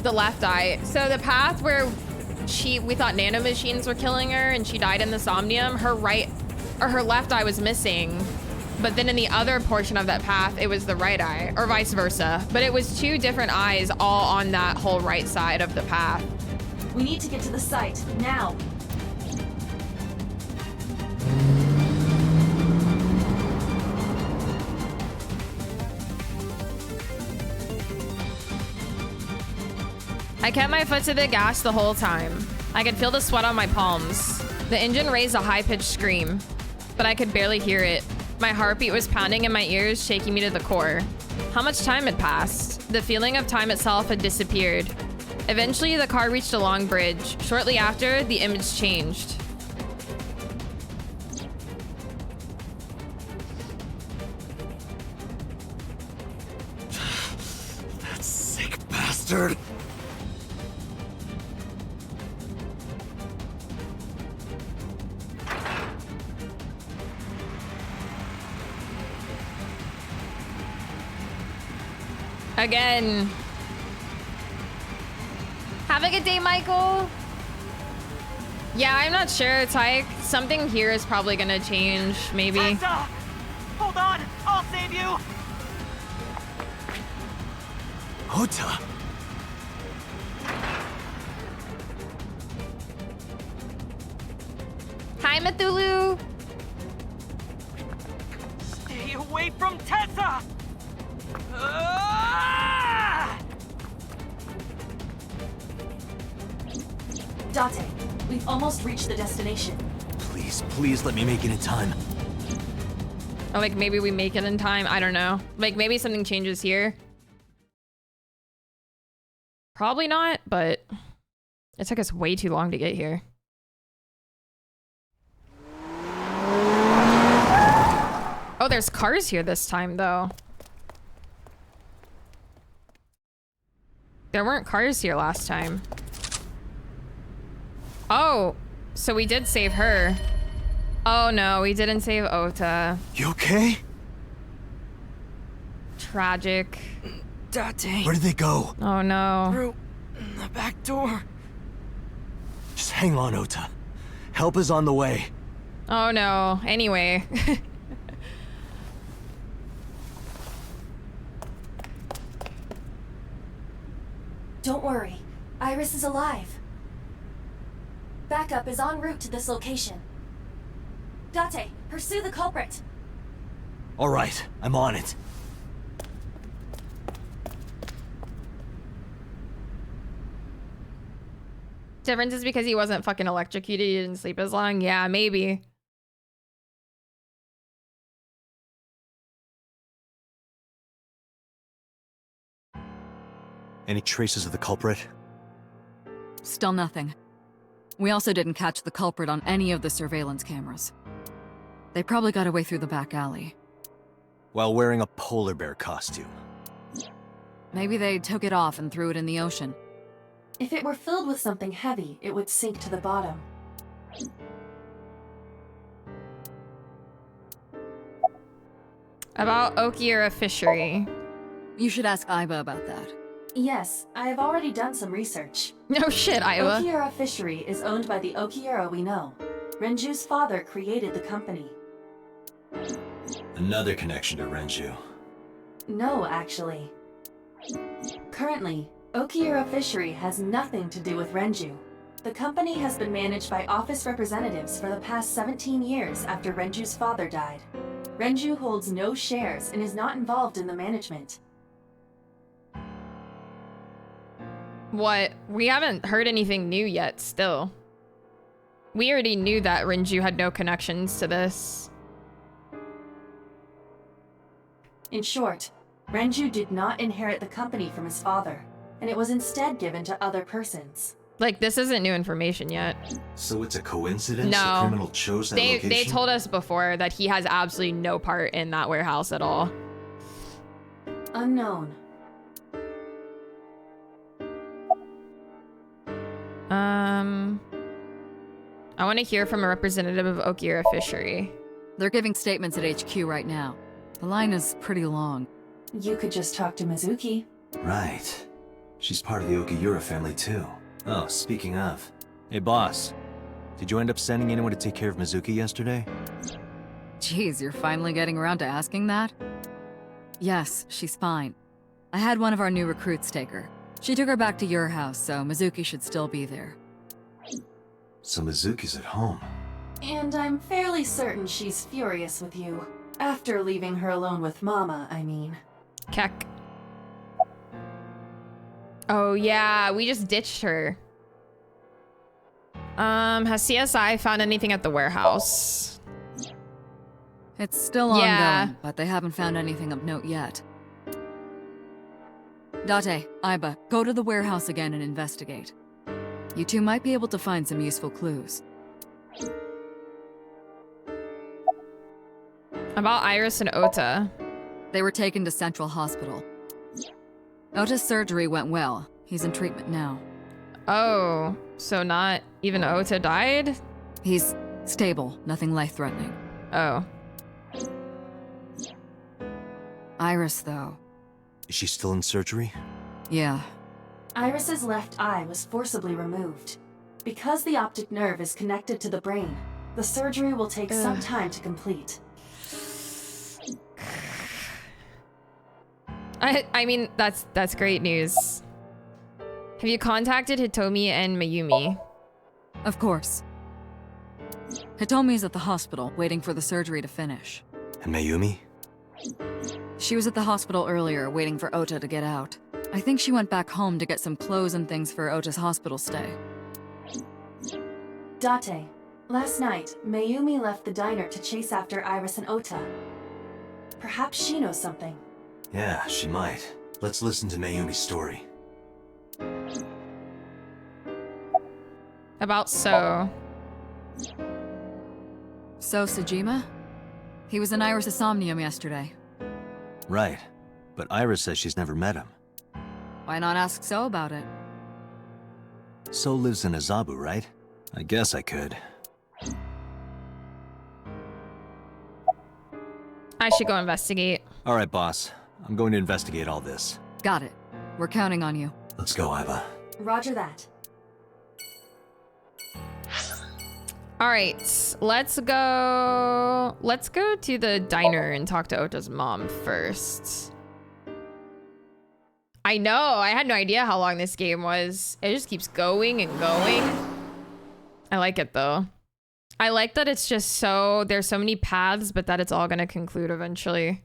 the left eye. So the path where we thought nanomachines were killing her and she died in the Somnium, her left eye was missing. But then in the other portion of that path, it was the right eye, or vice versa. But it was two different eyes all on that whole right side of the path. We need to get to the site, now. I kept my foot to the gas the whole time. I could feel the sweat on my palms. The engine raised a high-pitched scream, but I could barely hear it. My heartbeat was pounding in my ears, shaking me to the core. How much time had passed? The feeling of time itself had disappeared. Eventually, the car reached a long bridge. Shortly after, the image changed. That sick bastard. Again. Have a good day, Michael. Yeah, I'm not sure, Tyke. Something here is probably gonna change, maybe. Tessa! Hold on! I'll save you! Ota! Hi, Cthulhu. Stay away from Tessa! Ah! Date, we've almost reached the destination. Please, please let me make it in time. Or like maybe we make it in time. I don't know. Like maybe something changes here. Probably not, but it took us way too long to get here. Oh, there's cars here this time, though. There weren't cars here last time. Oh, so we did save her. Oh no, we didn't save Ota. You okay? Tragic. Date. Where did they go? Oh no. Through the back door. Just hang on, Ota. Help is on the way. Oh no. Anyway. Don't worry, Iris is alive. Backup is en route to this location. Date, pursue the culprit. All right, I'm on it. Difference is because he wasn't fucking electrocuted, he didn't sleep as long. Yeah, maybe. Any traces of the culprit? Still nothing. We also didn't catch the culprit on any of the surveillance cameras. They probably got away through the back alley. While wearing a polar bear costume. Maybe they took it off and threw it in the ocean. If it were filled with something heavy, it would sink to the bottom. About Okiura Fishery. You should ask Iba about that. Yes, I have already done some research. No shit, Iba. Okiura Fishery is owned by the Okiura we know. Renju's father created the company. Another connection to Renju. No, actually. Currently, Okiura Fishery has nothing to do with Renju. The company has been managed by office representatives for the past 17 years after Renju's father died. Renju holds no shares and is not involved in the management. What? We haven't heard anything new yet, still. We already knew that Renju had no connections to this. In short, Renju did not inherit the company from his father, and it was instead given to other persons. Like, this isn't new information yet. So it's a coincidence No. the criminal chose that location? They told us before that he has absolutely no part in that warehouse at all. Unknown. I want to hear from a representative of Okiura Fishery. They're giving statements at HQ right now. The line is pretty long. You could just talk to Mizuki. Right. She's part of the Okiura family too. Oh, speaking of. Hey boss, did you end up sending anyone to take care of Mizuki yesterday? Jeez, you're finally getting around to asking that? Yes, she's fine. I had one of our new recruits take her. She took her back to your house, so Mizuki should still be there. So Mizuki's at home. And I'm fairly certain she's furious with you. After leaving her alone with Mama, I mean. Keck. Oh yeah, we just ditched her. Has CSI found anything at the warehouse? It's still ongoing, but they haven't found anything of note yet. Date, Iba, go to the warehouse again and investigate. You two might be able to find some useful clues. About Iris and Ota. They were taken to Central Hospital. Ota's surgery went well. He's in treatment now. Oh, so not even Ota died? He's stable, nothing Is she still in surgery? Yeah. Iris's left eye was forcibly removed. Because the optic nerve is connected to the brain, the surgery will take some time to complete. I mean, that's great news. Have you contacted Hitomi and Mayumi? Of course. Hitomi's at the hospital, waiting for the surgery to finish. And Mayumi? She was at the hospital earlier, waiting for Ota to get out. I think she went back home to get some clothes and things for Ota's hospital stay. Date, last night, Mayumi left the diner to chase after Iris and Ota. Perhaps she knows something. Yeah, she might. Let's listen to Mayumi's story. About So. So, Sejima? He was in Iris' Somnium yesterday. Right. But Iris says she's never met him. Why not ask So about it? So lives in Azabu, right? I guess I could. I should go investigate. Alright, boss. I'm going to investigate all this. Got it. We're counting on you. Let's go, Iva. Roger that. All right, let's go to the diner and talk to Ota's mom first. I know, I had no idea how long this game was. It just keeps going and going. I like it though. I like that it's just there's so many paths, but that it's all gonna conclude eventually.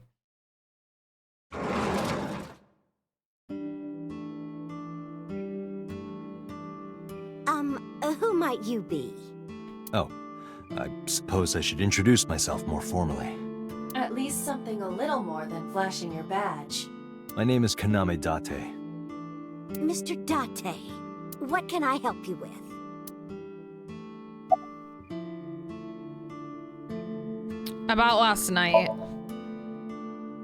Who might you be? Oh, I suppose I should introduce myself more formally. At least something a little more than flashing your badge. My name is Kaname Date. Mr. Date, what can I help you with? About last night.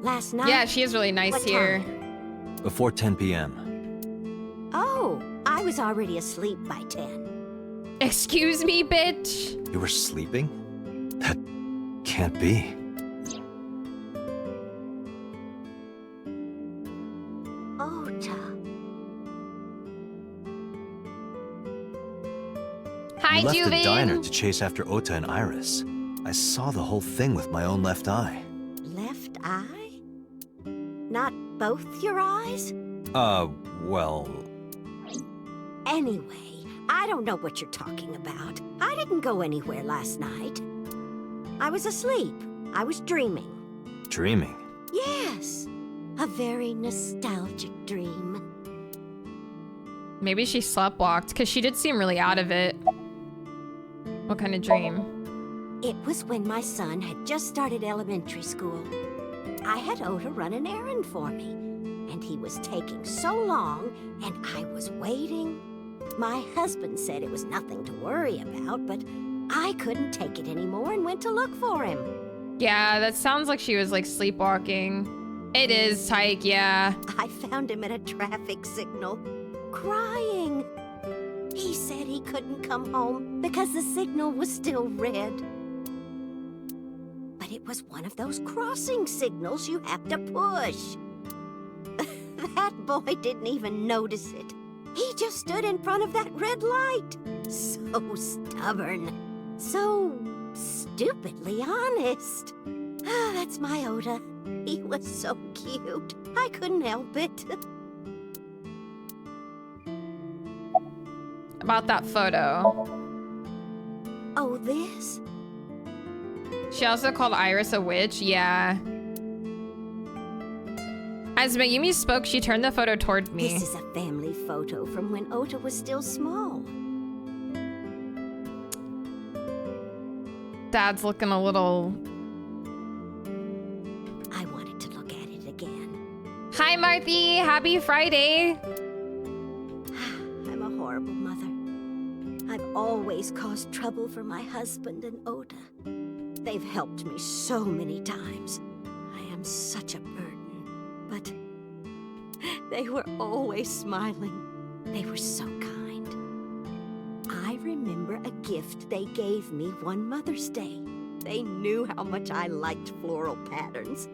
Last night? Yeah, she is really nice What here. time? Before 10 p.m. Oh, I was already asleep by 10. Excuse me, bitch. You were sleeping? That can't be. Ota. Hi, You left the Juven. diner to chase after Ota and Iris. I saw the whole thing with my own left eye. Left eye? Not both your eyes? Well... Anyway, I don't know what you're talking about. I didn't go anywhere last night. I was asleep. I was dreaming. Dreaming? Yes, a very nostalgic dream. Maybe she sleptwalked, because she did seem really out of it. What kind of dream? It was when my son had just started elementary school. I had Ota run an errand for me, and he was taking so long, and I was waiting. My husband said it was nothing to worry about, but I couldn't take it anymore and went to look for him. Yeah, that sounds like she was like sleepwalking. It is, Tyke, yeah. I found him at a traffic signal, crying. He said he couldn't come home because the signal was still red. But it was one of those crossing signals you have to push. That boy didn't even notice it. He just stood in front of that red light. So stubborn. So stupidly honest. Ah, that's my Ota. He was so cute. I couldn't help it. About that photo. Oh, this? She also called Iris a witch, yeah. As Mayumi spoke, she turned the photo toward me. This is a family photo from when Ota was still small. Dad's looking a little... I wanted to look at it again. Hi, Marthy! Happy Friday! I'm a horrible mother. I've always caused trouble for my husband and Ota. They've helped me so many times. I am such a burden. But they were always smiling. They were so kind. I remember a gift they gave me one Mother's Day. They knew how much I liked floral patterns.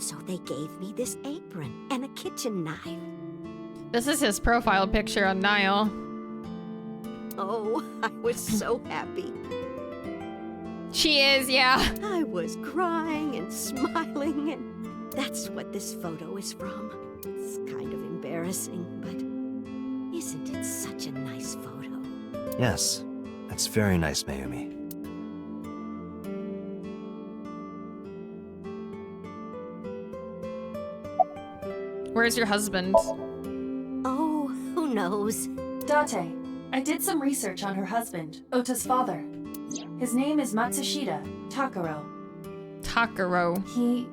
So they gave me this apron and a kitchen knife. This is his profile picture on Nile. Oh, I was so happy. She is, yeah. I was crying and smiling, and that's what this photo is from. It's kind of embarrassing, but isn't it such a nice photo? Yes, that's very nice, Mayumi. Where's your husband? Oh, who knows? Date, I did some research on her husband, Ota's father. His name is Matsushita Takaro. Takaro. He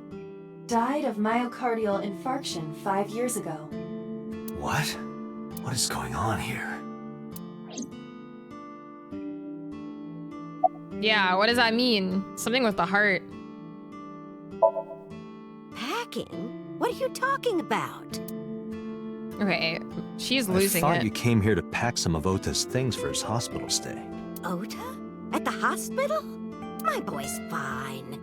died of myocardial infarction 5 years ago. What? What is going on here? Yeah, what does that mean? Something with the heart. Packing? What are you talking about? Okay, she's losing I thought it. you came here to pack some of Ota's things for his hospital stay. Ota? At the hospital? My boy's fine.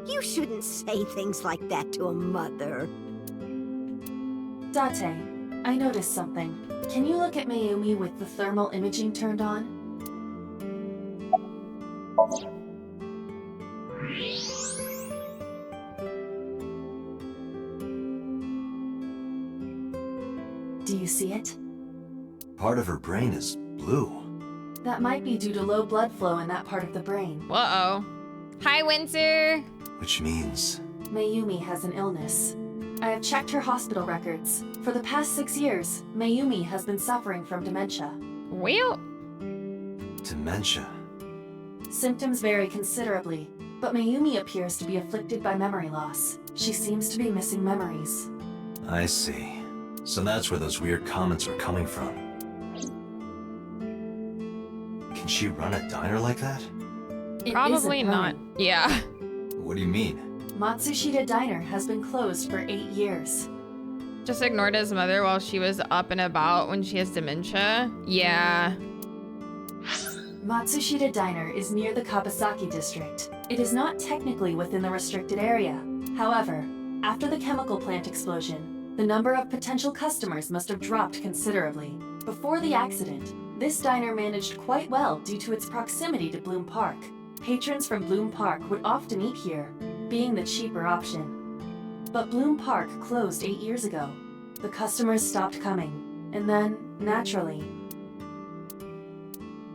You shouldn't say things like that to a mother. Date, I noticed something. Can you look at Mayumi with the thermal imaging turned on? Do you see it? Part of her brain is blue. That might be due to low blood flow in that part of the brain. Uh-oh. Hi, Winter. Which means... Mayumi has an illness. I have checked her hospital records. For the past 6 years, Mayumi has been suffering from dementia. Well, dementia. Symptoms vary considerably, but Mayumi appears to be afflicted by memory loss. She seems to be missing memories. I see. So that's where those weird comments are coming from. Can she run a diner like that? It probably isn't not. running. Yeah. What do you mean? Matsushita Diner has been closed for 8 years. Just ignored his mother while she was up and about when she has dementia. Yeah. Matsushita Diner is near the Kabasaki district. It is not technically within the restricted area. However, after the chemical plant explosion, the number of potential customers must have dropped considerably. Before the accident, this diner managed quite well due to its proximity to Bloom Park. Patrons from Bloom Park would often eat here, being the cheaper option. But Bloom Park closed 8 years ago. The customers stopped coming, and then, naturally...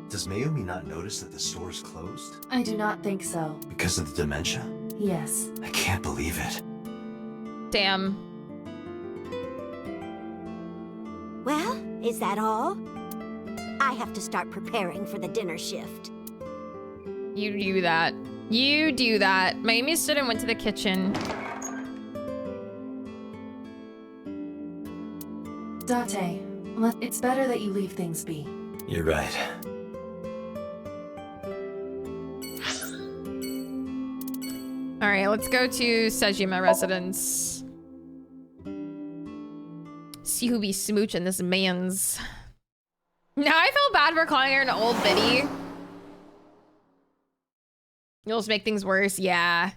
Does Mayumi not notice that the store is closed? I do not think so. Because of the dementia? Yes. I can't believe it. Damn. Well, is that all? I have to start preparing for the dinner shift. You do that. You do that. Mayumi stood and went to the kitchen. Date, it's better that you leave things be. You're right. All right, let's go to Sejima residence. See who be smooching this man's. Now I feel bad for calling her an old biddy. You'll just make things worse, yeah.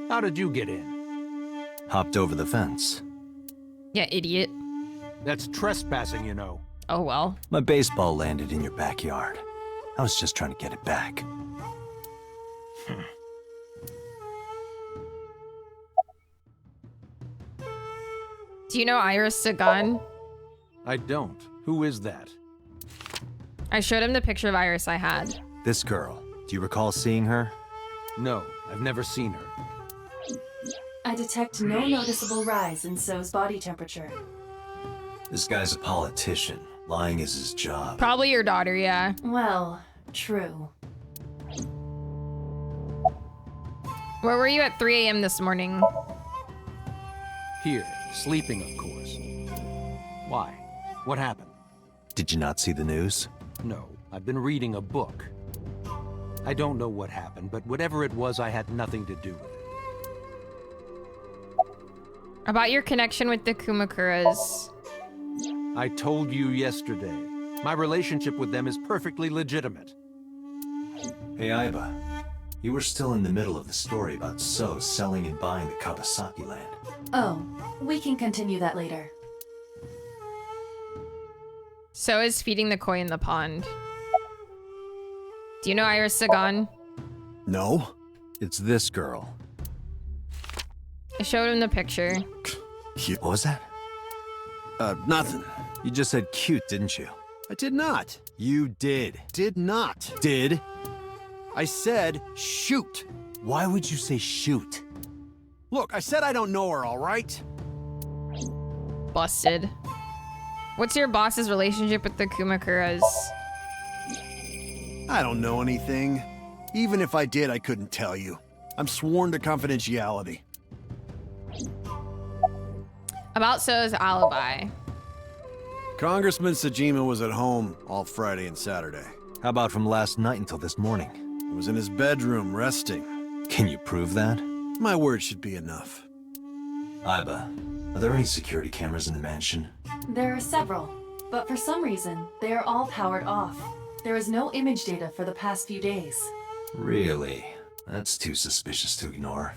How did you get in? Hopped over the fence. Yeah, idiot. That's trespassing, you know. Oh well. My baseball landed in your backyard. I was just trying to get it back. Do you know Iris Sagan? I don't. Who is that? I showed him the picture of Iris I had. This girl, do you recall seeing her? No, I've never seen her. I detect no noticeable rise in So's body temperature. This guy's a politician. Lying is his job. Probably your daughter, yeah. Well, true. Where were you at 3 a.m. this morning? Here, sleeping, of course. Why? What happened? Did you not see the news? No, I've been reading a book. I don't know what happened, but whatever it was, I had nothing to do with it. About your connection with the Kumakuras. I told you yesterday. My relationship with them is perfectly legitimate. Hey, Aiba. You were still in the middle of the story about So selling and buying the Kawasaki land. Oh, we can continue that later. So is feeding the koi in the pond. Do you know Iris Sagan? No, it's this girl. I showed him the picture. Cute. What was that? Nothing. You just said cute, didn't you? I did not. You did. Did not. Did? I said shoot. Why would you say shoot? Look, I said I don't know her, all right? Busted. What's your boss's relationship with the Kumakuras? I don't know anything. Even if I did, I couldn't tell you. I'm sworn to confidentiality. About So's alibi. Congressman Sajima was at home all Friday and Saturday. How about from last night until this morning? He was in his bedroom, resting. Can you prove that? My word should be enough. Aiba, are there any security cameras in the mansion? There are several, but for some reason, they are all powered off. There is no image data for the past few days. Really? That's too suspicious to ignore.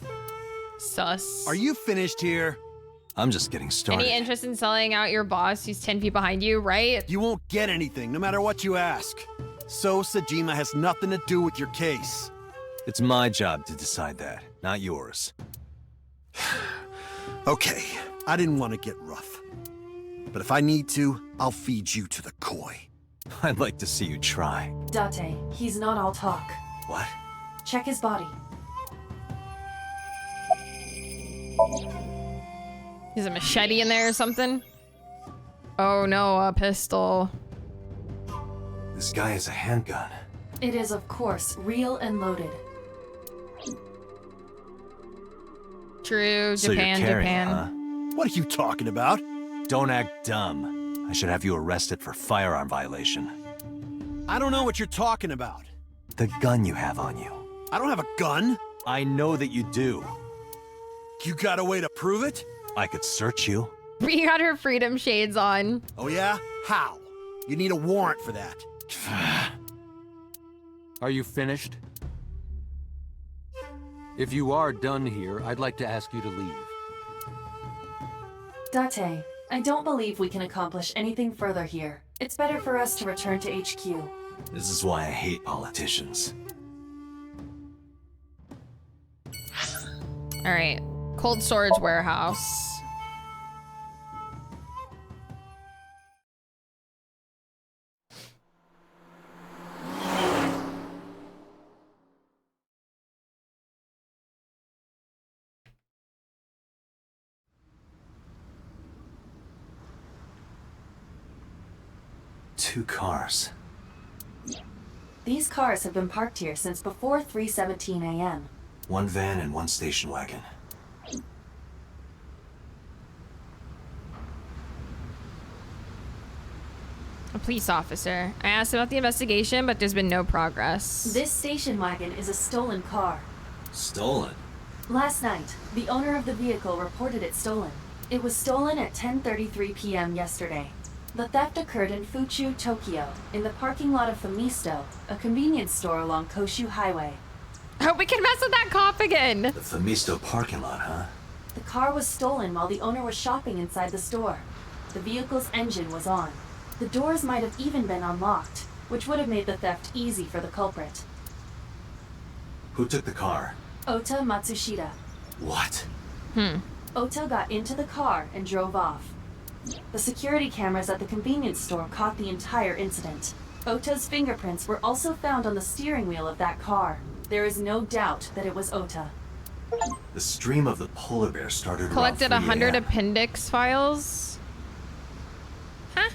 Sus. Are you finished here? I'm just getting started. Any interest in selling out your boss who's 10 feet behind you, right? You won't get anything, no matter what you ask. So Sajima has nothing to do with your case. It's my job to decide that, not yours. Okay, I didn't want to get rough. But if I need to, I'll feed you to the koi. I'd like to see you try. Date, he's not all talk. What? Check his body. Is a machete in there or something? Oh no, a pistol. This guy has a handgun. It is, of course, real and loaded. True, So you're Japan, carrying, Japan. huh? What are you talking about? Don't act dumb. I should have you arrested for firearm violation. I don't know what you're talking about. The gun you have on you. I don't have a gun. I know that you do. You got a way to prove it? I could search you. Brie got her freedom shades on. Oh yeah? How? You need a warrant for that. Are you finished? If you are done here, I'd like to ask you to leave. Date, I don't believe we can accomplish anything further here. It's better for us to return to HQ. This is why I hate politicians. All right, cold storage warehouse. Two cars. These cars have been parked here since before 3:17 a.m. One van and one station wagon. A police officer. I asked about the investigation, but there's been no progress. This station wagon is a stolen car. Stolen? Last night, the owner of the vehicle reported it stolen. It was stolen at 10:33 p.m. yesterday. The theft occurred in Fuchu, Tokyo, in the parking lot of Famisto, a convenience store along Koshu Highway. I hope we can mess with that cop again. The Famisto parking lot, huh? The car was stolen while the owner was shopping inside the store. The vehicle's engine was on. The doors might have even been unlocked, which would have made the theft easy for the culprit. Who took the car? Ota Matsushita. What? Ota got into the car and drove off. The security cameras at the convenience store caught the entire incident. Ota's fingerprints were also found on the steering wheel of that car. There is no doubt that it was Ota. The stream of the polar bear started Collected around 3 100 a.m. appendix files. Huh?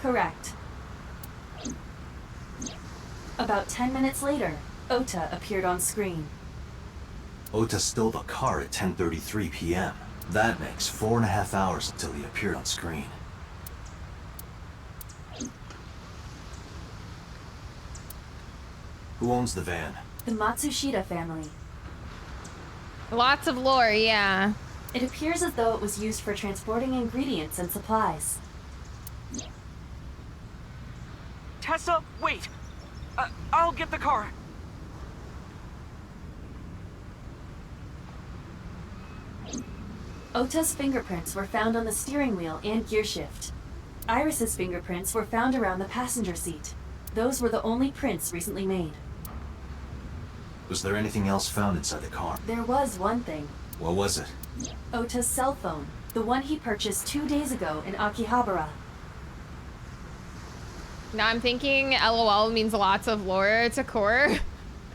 Correct. About 10 minutes later, Ota appeared on screen. Ota stole the car at 10:33 p.m. That makes 4.5 hours until he appeared on screen. Who owns the van? The Matsushita family. Lots of lore, yeah. It appears as though it was used for transporting ingredients and supplies. Tessa, wait! I'll get the car. Ota's fingerprints were found on the steering wheel and gearshift. Iris's fingerprints were found around the passenger seat. Those were the only prints recently made. Was there anything else found inside the car? There was one thing. What was it? Ota's cell phone, the one he purchased 2 days ago in Akihabara. Now I'm thinking LOL means lots of lore to core.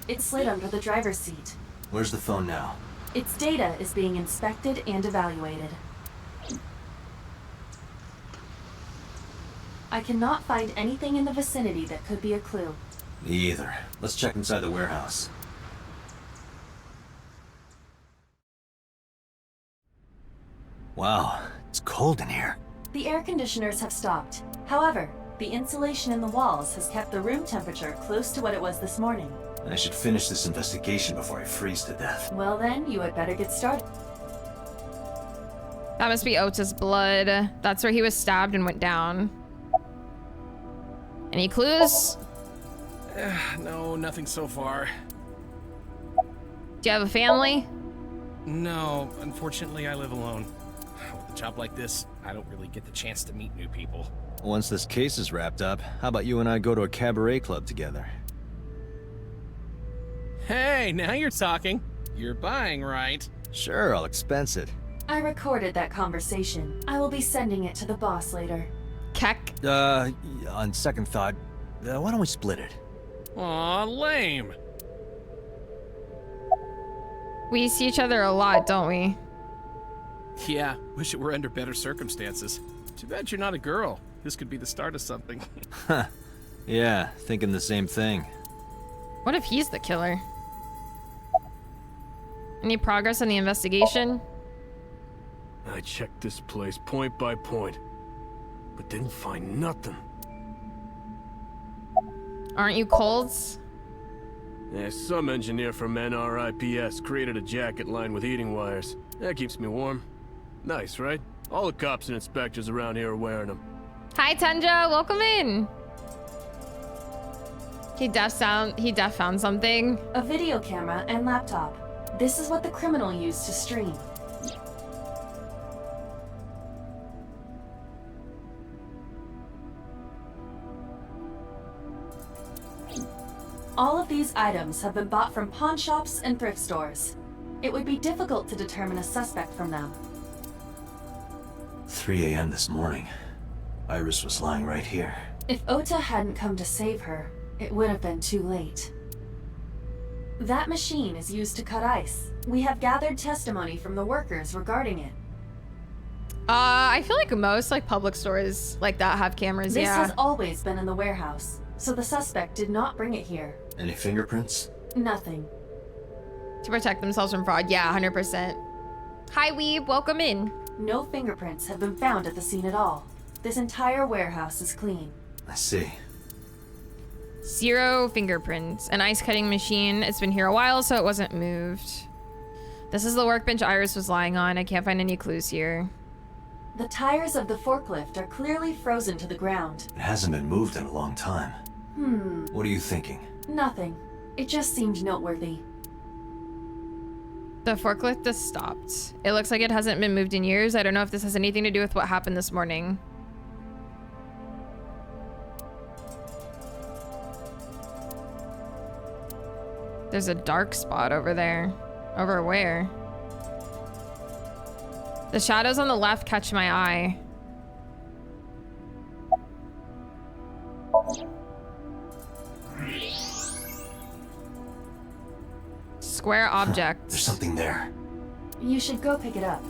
It slid under the driver's seat. Where's the phone now? Its data is being inspected and evaluated. I cannot find anything in the vicinity that could be a clue. Me either. Let's check inside the warehouse. Wow, it's cold in here. The air conditioners have stopped. However, the insulation in the walls has kept the room temperature close to what it was this morning. I should finish this investigation before I freeze to death. Well then, you had better get started. That must be Ota's blood. That's where he was stabbed and went down. Any clues? No, nothing so far. Do you have a family? No, unfortunately I live alone. With a job like this, I don't really get the chance to meet new people. Once this case is wrapped up, how about you and I go to a cabaret club together? Hey, now you're talking. You're buying, right? Sure, I'll expense it. I recorded that conversation. I will be sending it to the boss later. Keck. On second thought, why don't we split it? Aw, lame. We see each other a lot, don't we? Yeah, wish it were under better circumstances. Too bad you're not a girl. This could be the start of something. Huh. Yeah, thinking the same thing. What if he's the killer? Any progress on the investigation? I checked this place point by point, but didn't find nothing. Aren't you colds? Yeah, some engineer from NRIPS created a jacket lined with heating wires. That keeps me warm. Nice, right? All the cops and inspectors around here are wearing them. Hi, Tundra. Welcome in. He def found something. A video camera and laptop. This is what the criminal used to stream. All of these items have been bought from pawn shops and thrift stores. It would be difficult to determine a suspect from them. 3 a.m. this morning. Iris was lying right here. If Ota hadn't come to save her, it would have been too late. That machine is used to cut ice. We have gathered testimony from the workers regarding it. I feel like most public stores like that have cameras, This yeah. has always been in the warehouse, so the suspect did not bring it here. Any fingerprints? Nothing. To protect themselves from fraud, yeah, 100%. Hi, Weeb, welcome in. No fingerprints have been found at the scene at all. This entire warehouse is clean. I see. 0 fingerprints. An ice cutting machine. It's been here a while, so it wasn't moved. This is the workbench Iris was lying on. I can't find any clues here. The tires of the forklift are clearly frozen to the ground. It hasn't been moved in a long time. What are you thinking? Nothing. It just seemed noteworthy. The forklift just stopped. It looks like it hasn't been moved in years. I don't know if this has anything to do with what happened this morning. There's a dark spot over there. Over where? The shadows on the left catch my eye. Square object. There's something there. You should go pick it up.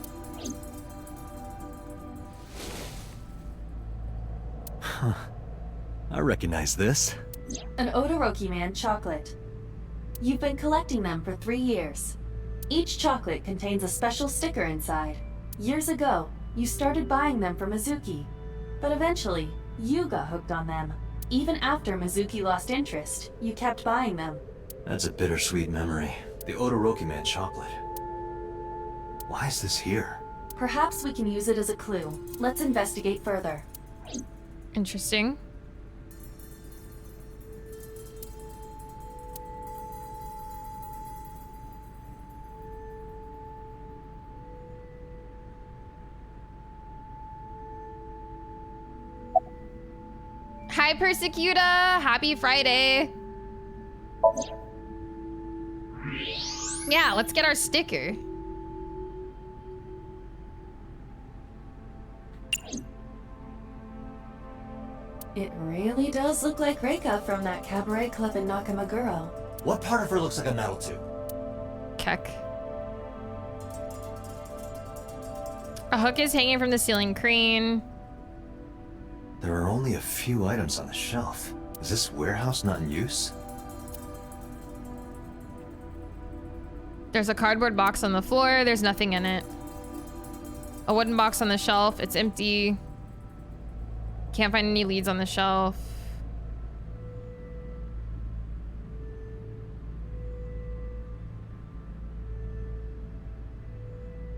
Huh. I recognize this. An Odoroki Man chocolate. You've been collecting them for 3 years. Each chocolate contains a special sticker inside. Years ago, you started buying them for Mizuki, but eventually, you got hooked on them. Even after Mizuki lost interest, you kept buying them. That's a bittersweet memory. The Odoroki Man chocolate. Why is this here? Perhaps we can use it as a clue. Let's investigate further. Interesting. Hi, Persecuta. Happy Friday. Yeah, let's get our sticker. It really does look like Reika from that cabaret club in Nakamaguro. What part of her looks like a metal tube? Keck. A hook is hanging from the ceiling crane. There are only a few items on the shelf. Is this warehouse not in use? There's a cardboard box on the floor. There's nothing in it. A wooden box on the shelf. It's empty. Can't find any leads on the shelf.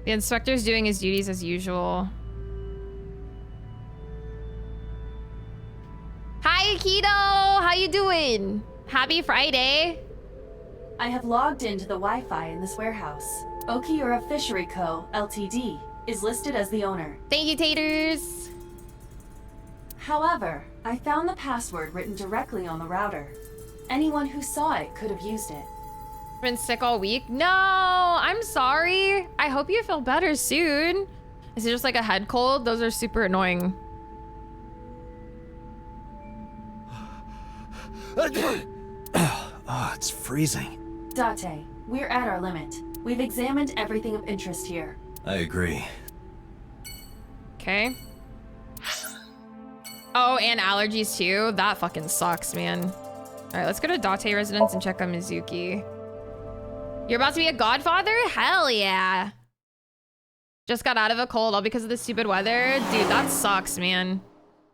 The inspector's doing his duties as usual. Hi, Keto! How you doing? Happy Friday. I have logged into the Wi-Fi in this warehouse. Okiura Fishery Co., Ltd. is listed as the owner. Thank you, Taters. However, I found the password written directly on the router. Anyone who saw it could have used it. Been sick all week? No, I'm sorry. I hope you feel better soon. Is it just like a head cold? Those are super annoying. Oh, it's freezing. Date, we're at our limit. We've examined everything of interest here. I agree. Okay. Oh, and allergies too? That fucking sucks, man. All right, let's go to Date residence and check on Mizuki. You're about to be a godfather? Hell yeah. Just got out of a cold all because of the stupid weather. Dude, that sucks, man.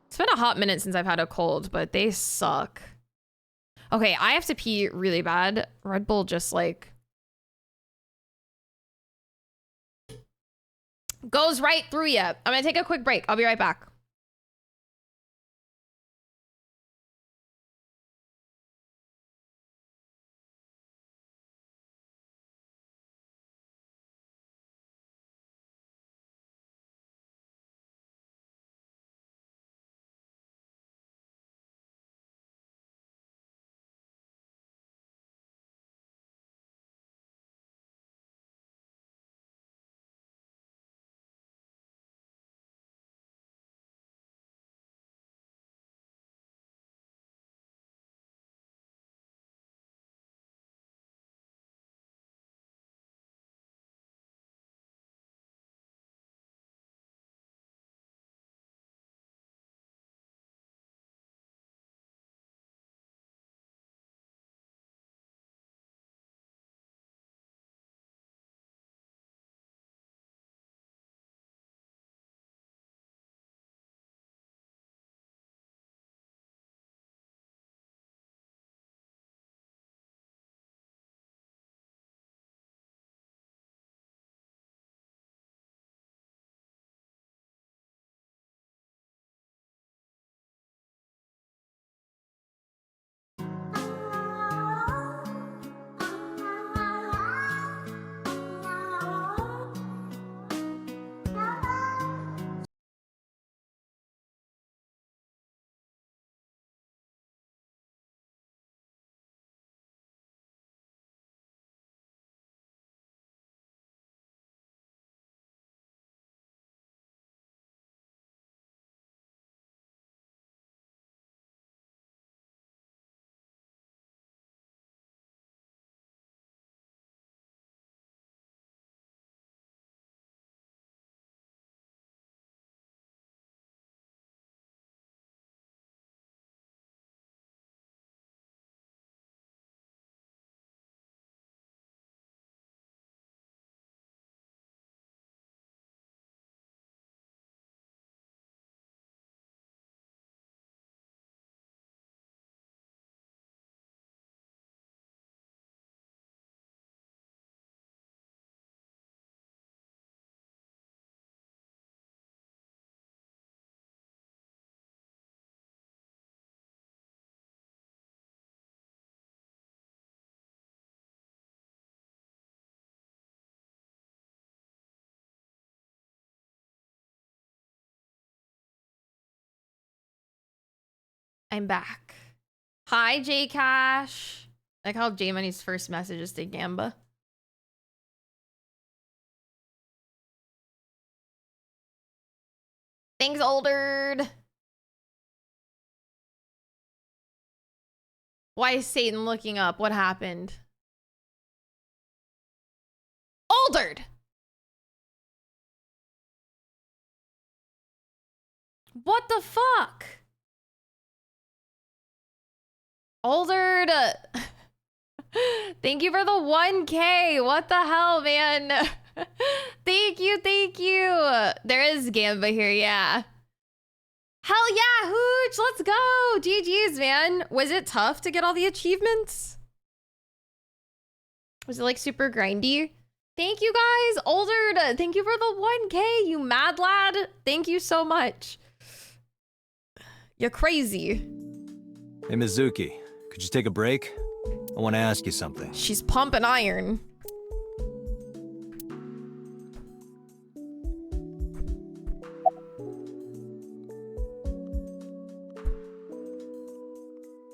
It's been a hot minute since I've had a cold, but they suck. Okay, I have to pee really bad. Red Bull just like goes right through you. I'm gonna take a quick break. I'll be right back. I'm back. Hi, J Cash. Like how J Money's first message is to Gamba. Thanks, Oldered. Why is Satan looking up? What happened? Oldered! What the fuck? Oldered! Thank you for the 1K. What the hell, man? Thank you, thank you. There is Gamba here, yeah. Hell yeah, Hooch, let's go. GG's, man. Was it tough to get all the achievements? Was it like super grindy? Thank you guys. Oldered, thank you for the 1K, you mad lad. Thank you so much. You're crazy. Hey, Mizuki, could you take a break? I want to ask you something. She's pumping iron.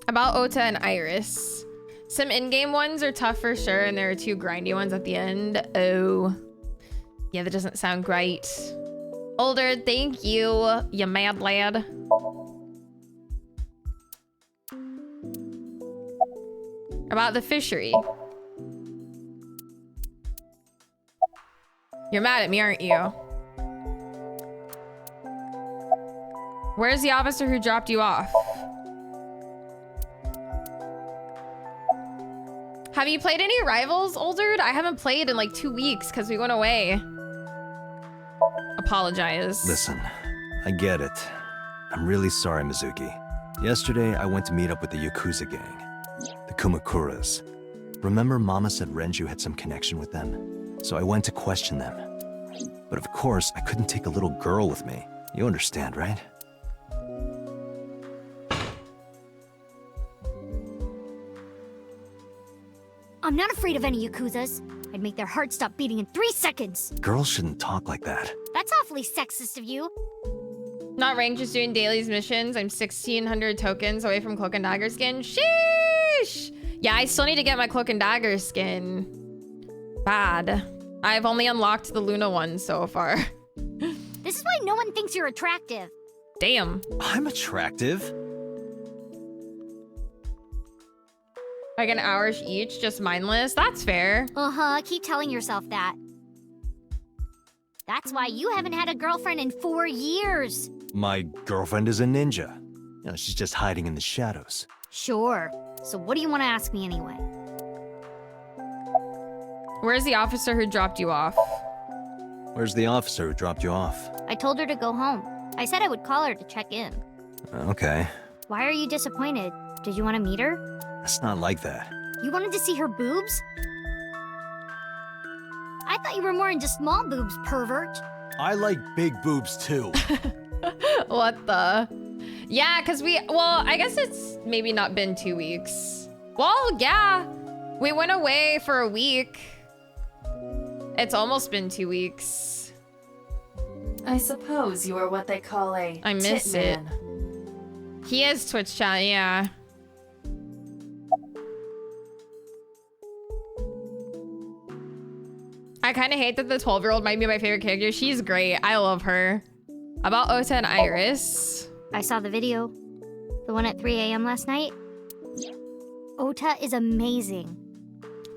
About Ota and Iris. Some in-game ones are tough for sure, and there are 2 grindy ones at the end. Oh. Yeah, that doesn't sound great. Older, thank you, you mad lad. About the fishery. You're mad at me, aren't you? Where's the officer who dropped you off? Have you played any Rivals, Oldered? I haven't played in like 2 weeks because we went away. Apologize. Listen, I get it. I'm really sorry, Mizuki. Yesterday, I went to meet up with the Yakuza gang. The Kumakuras. Remember Mama said Renju had some connection with them? So I went to question them. But of course, I couldn't take a little girl with me. You understand, right? I'm not afraid of any Yakuzas. I'd make their hearts stop beating in 3 seconds. Girls shouldn't talk like that. That's awfully sexist of you. Not ranked, just doing dailies missions. I'm 1,600 tokens away from Cloak and Dagger skin. Sheesh! Yeah, I still need to get my Cloak and Dagger skin. Bad. I've only unlocked the Luna one so far. This is why no one thinks you're attractive. Damn. I'm attractive. Like an hour each, just mindless. That's fair. Uh-huh, keep telling yourself that. That's why you haven't had a girlfriend in 4 years. My girlfriend is a ninja. You know, she's just hiding in the shadows. Sure. So what do you want to ask me anyway? Where's the officer who dropped you off? Where's the officer who dropped you off? I told her to go home. I said I would call her to check in. Okay. Why are you disappointed? Did you want to meet her? It's not like that. You wanted to see her boobs? I thought you were more into small boobs, pervert. I like big boobs too. What the? Yeah, because well, I guess it's maybe not been 2 weeks. Well, yeah. We went away for a week. It's almost been 2 weeks. I suppose you are what they call a I miss it. man. He is Twitch chat, yeah. I kind of hate that the 12-year-old might be my favorite character. She's great. I love her. About Ota and Iris. I saw the video. The one at 3 a.m. last night. Ota is amazing.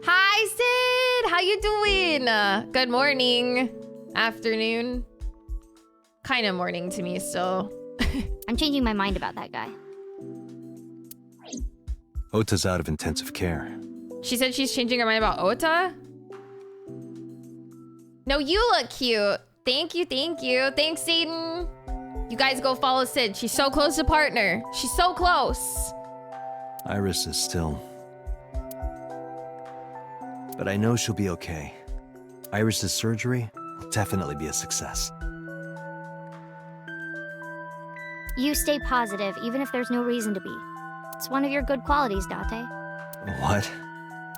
Hi, Sid! How you doing? Good morning. Afternoon. Kind of morning to me still. I'm changing my mind about that guy. Ota's out of intensive care. She said she's changing her mind about Ota? No, you look cute. Thank you, thank you. Thanks, Aiden. You guys go follow Sid. She's so close to partner. She's so close. Iris is still... But I know she'll be okay. Iris's surgery will definitely be a success. You stay positive, even if there's no reason to be. It's one of your good qualities, Date. What?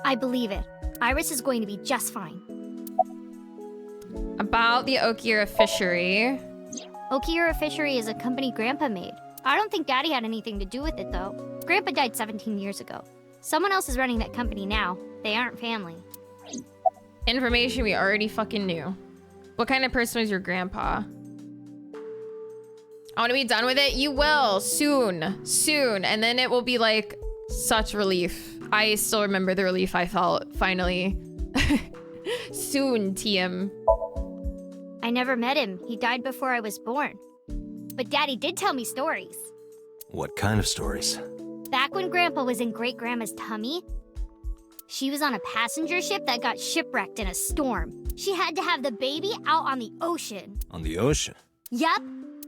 I believe it. Iris is going to be just fine. About the Okiura fishery. Okiura fishery is a company Grandpa made. I don't think Daddy had anything to do with it, though. Grandpa died 17 years ago. Someone else is running that company now. They aren't family. Information we already fucking knew. What kind of person was your grandpa? I want to be done with it. You will soon, soon. And then it will be like such relief. I still remember the relief I felt finally. Soon, TM. I never met him. He died before I was born. But Daddy did tell me stories. What kind of stories? Back when Grandpa was in Great-Grandma's tummy, she was on a passenger ship that got shipwrecked in a storm. She had to have the baby out on the ocean. On the ocean? Yup.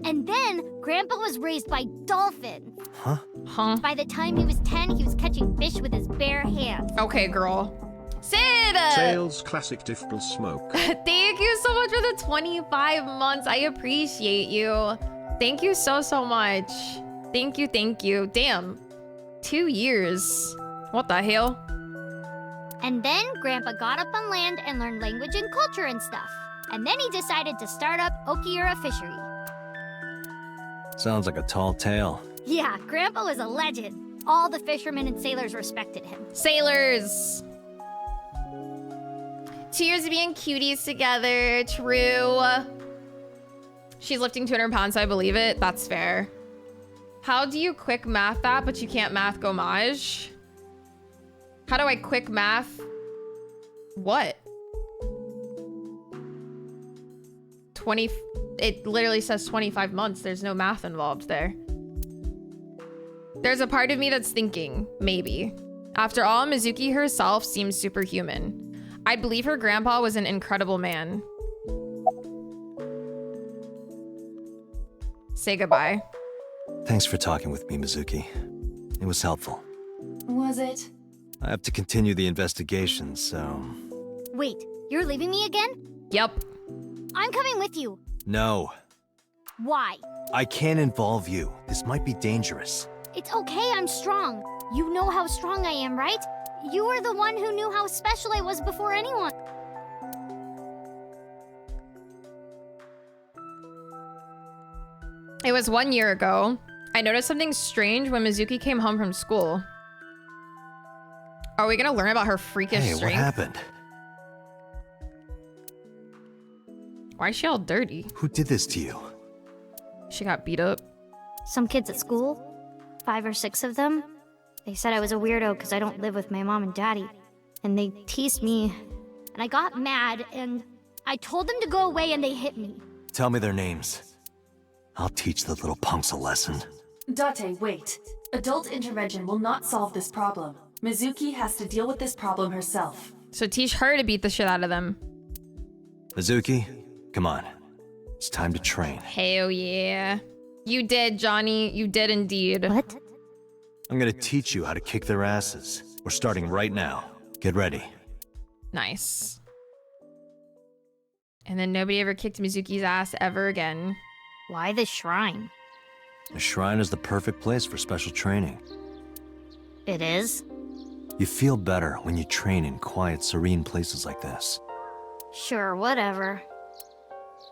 And then Grandpa was raised by dolphins. Huh? Huh? By the time he was 10, he was catching fish with his bare hands. Okay, girl. Sid! Sales classic difficult smoke. Thank you so much for the 25 months. I appreciate you. Thank you so, so much. Thank you, thank you. Damn. 2 years. What the hell? And then Grandpa got up on land and learned language and culture and stuff. And then he decided to start up Okiura Fishery. Sounds like a tall tale. Yeah, Grandpa was a legend. All the fishermen and sailors respected him. Sailors! 2 years of being cuties together. True. She's lifting 200 pounds, so I believe it. That's fair. How do you quick math that, but you can't math Gomage? How do I quick math? What? 20... It literally says 25 months. There's no math involved there. There's a part of me that's thinking, maybe. After all, Mizuki herself seems superhuman. I believe her grandpa was an incredible man. Say goodbye. Thanks for talking with me, Mizuki. It was helpful. Was it? I have to continue the investigation, so... Wait, you're leaving me again? Yep. I'm coming with you. No. Why? I can't involve you. This might be dangerous. It's okay, I'm strong. You know how strong I am, right? You were the one who knew how special I was before anyone. It was 1 year ago. I noticed something strange when Mizuki came home from school. Are we gonna learn about her freakish Hey, strength? what happened? Why is she all dirty? Who did this to you? She got beat up. Some kids at school, 5 or 6 of them, they said I was a weirdo because I don't live with my mom and daddy. And they teased me, and I got mad, and I told them to go away and they hit me. Tell me their names. I'll teach the little punks a lesson. Date, wait. Adult intervention will not solve this problem. Mizuki has to deal with this problem herself. So teach her to beat the shit out of them. Mizuki, come on. It's time to train. Hell yeah. You did, Johnny. You did indeed. What? I'm gonna teach you how to kick their asses. We're starting right now. Get ready. Nice. And then nobody ever kicked Mizuki's ass ever again. Why the shrine? The shrine is the perfect place for special training. It is? You feel better when you train in quiet, serene places like this. Sure, whatever.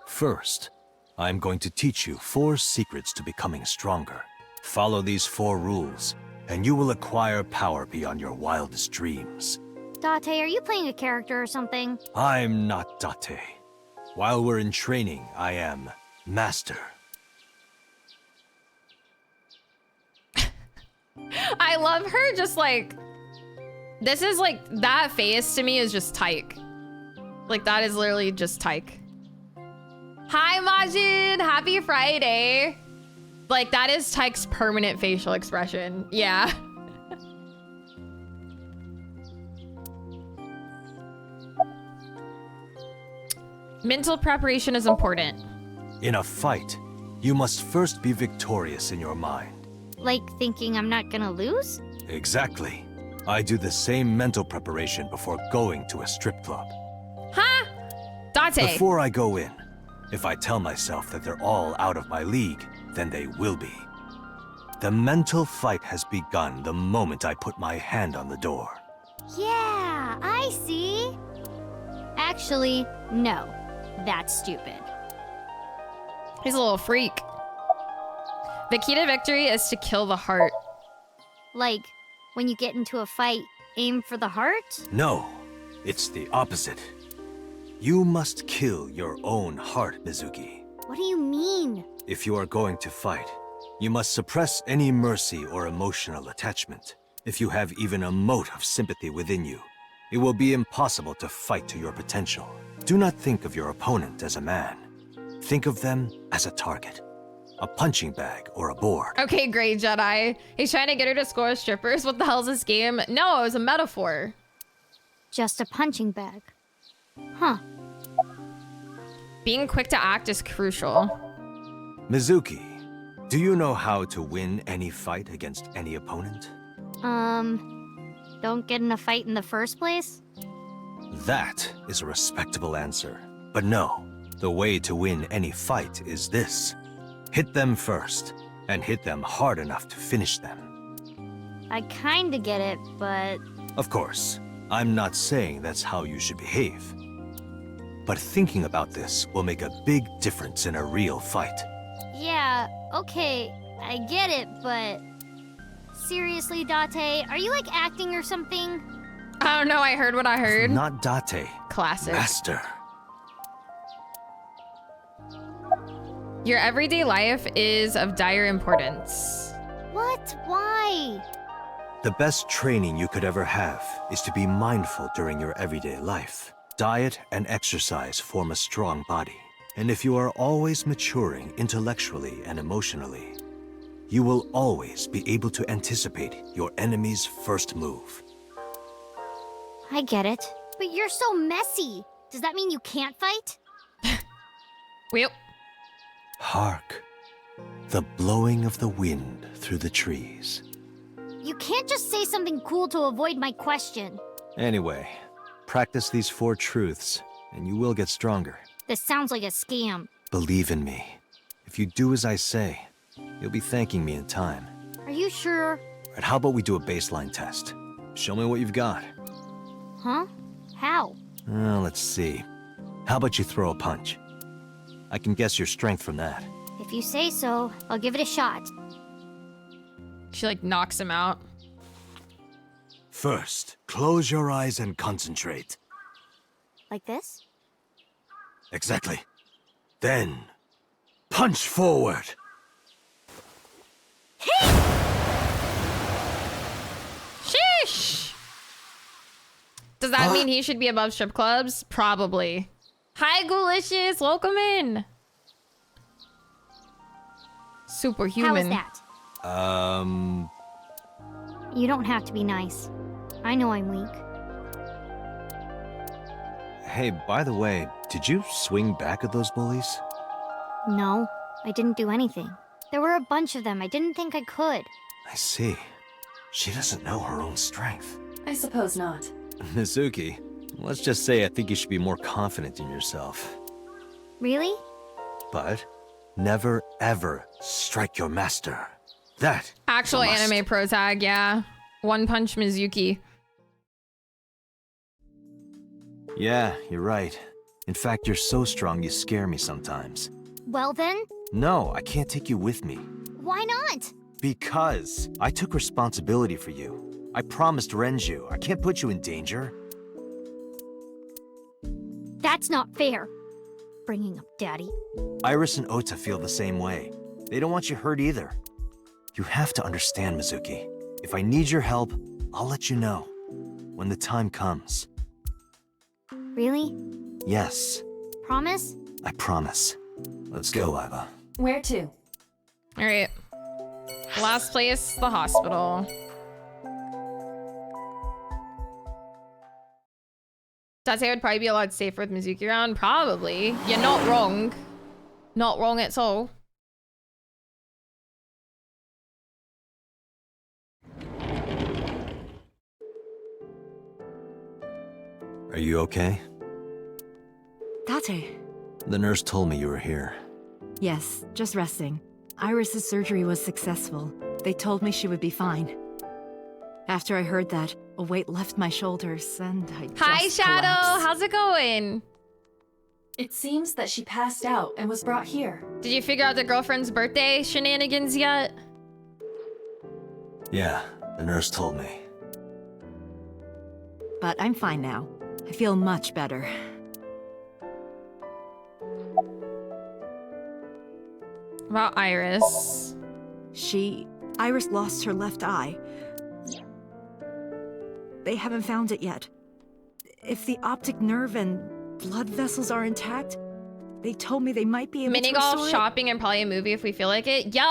First, I'm going to teach you 4 secrets to becoming stronger. Follow these 4 rules, and you will acquire power beyond your wildest dreams. Date, are you playing a character or something? I'm not Date. While we're in training, I am Master. I love her just like... This is like... That face to me is just Tyke. Like, that is literally just Tyke. Hi, Majid! Happy Friday! Like, that is Tyke's permanent facial expression. Yeah. Mental preparation is important. In a fight, you must first be victorious in your mind. Like thinking I'm not gonna lose? Exactly. I do the same mental preparation before going to a strip club. Huh? Date. Before I go in, if I tell myself that they're all out of my league, then they will be. The mental fight has begun the moment I put my hand on the door. Yeah, I see. Actually, no. That's stupid. He's a little freak. The key to victory is to kill the heart. Like, when you get into a fight, aim for the heart? No, it's the opposite. You must kill your own heart, Mizuki. What do you mean? If you are going to fight, you must suppress any mercy or emotional attachment. If you have even a mote of sympathy within you, it will be impossible to fight to your potential. Do not think of your opponent as a man. Think of them as a target. A punching bag or a board. Okay, great, Jedi. He's trying to get her to score strippers. What the hell is this game? No, it was a metaphor. Just a punching bag. Huh. Being quick to act is crucial. Mizuki, do you know how to win any fight against any opponent? Don't get in a fight in the first place? That is a respectable answer. But no, the way to win any fight is this. Hit them first, and hit them hard enough to finish them. I kinda get it, but... Of course, I'm not saying that's how you should behave. But thinking about this will make a big difference in a real fight. Yeah, okay, I get it, but... Seriously, Date, are you like acting or something? I don't know, I heard what I heard. Not Date. Classic. Master. Your everyday life is of dire importance. What? Why? The best training you could ever have is to be mindful during your everyday life. Diet and exercise form a strong body. And if you are always maturing intellectually and emotionally, you will always be able to anticipate your enemy's first move. I get it. But you're so messy. Does that mean you can't fight? Yep. Hark, the blowing of the wind through the trees. You can't just say something cool to avoid my question. Anyway, practice these 4 truths, and you will get stronger. This sounds like a scam. Believe in me. If you do as I say, you'll be thanking me in time. Are you sure? Right, how about we do a baseline test? Show me what you've got. Huh? How? Let's see. How about you throw a punch? I can guess your strength from that. If you say so, I'll give it a shot. She like knocks him out. First, close your eyes and concentrate. Like this? Exactly. Then, punch forward. Sheesh! Does that mean he should be above strip clubs? Probably. Hi, Ghoulicious! Welcome in! Superhuman. How is that? You don't have to be nice. I know I'm weak. Hey, by the way, did you swing back at those bullies? No, I didn't do anything. There were a bunch of them. I didn't think I could. I see. She doesn't know her own strength. I suppose not. Mizuki, let's just say I think you should be more confident in yourself. Really? But never ever strike your master. That Actual anime pro tag, yeah. One Punch Mizuki. Yeah, you're right. In fact, you're so strong you scare me sometimes. Well then? No, I can't take you with me. Why not? Because I took responsibility for you. I promised Renju. I can't put you in danger. That's not fair. Bringing up Daddy. Iris and Ota feel the same way. They don't want you hurt either. You have to understand, Mizuki. If I need your help, I'll let you know. When the time comes. Really? Yes. Promise? I promise. Let's go, Iva. Where to? Alright. Last place, the hospital. Date would probably be a lot safer with Mizuki around. Probably. You're not wrong. Not wrong at all. Are you okay? Date. The nurse told me you were here. Yes, just resting. Iris's surgery was successful. They told me she would be fine. After I heard that, a weight left my shoulders and I just Hi, Shadow. collapsed. How's it going? It seems that she passed out and was brought here. Did you figure out the girlfriend's birthday shenanigans yet? Yeah, the nurse told me. But I'm fine now. I feel much better. About Iris. Iris lost her left eye. They haven't found it yet. If the optic nerve and blood vessels are intact, they told me they might be able Mini to restore golf, it. shopping, and probably a movie if we feel like it. Yo,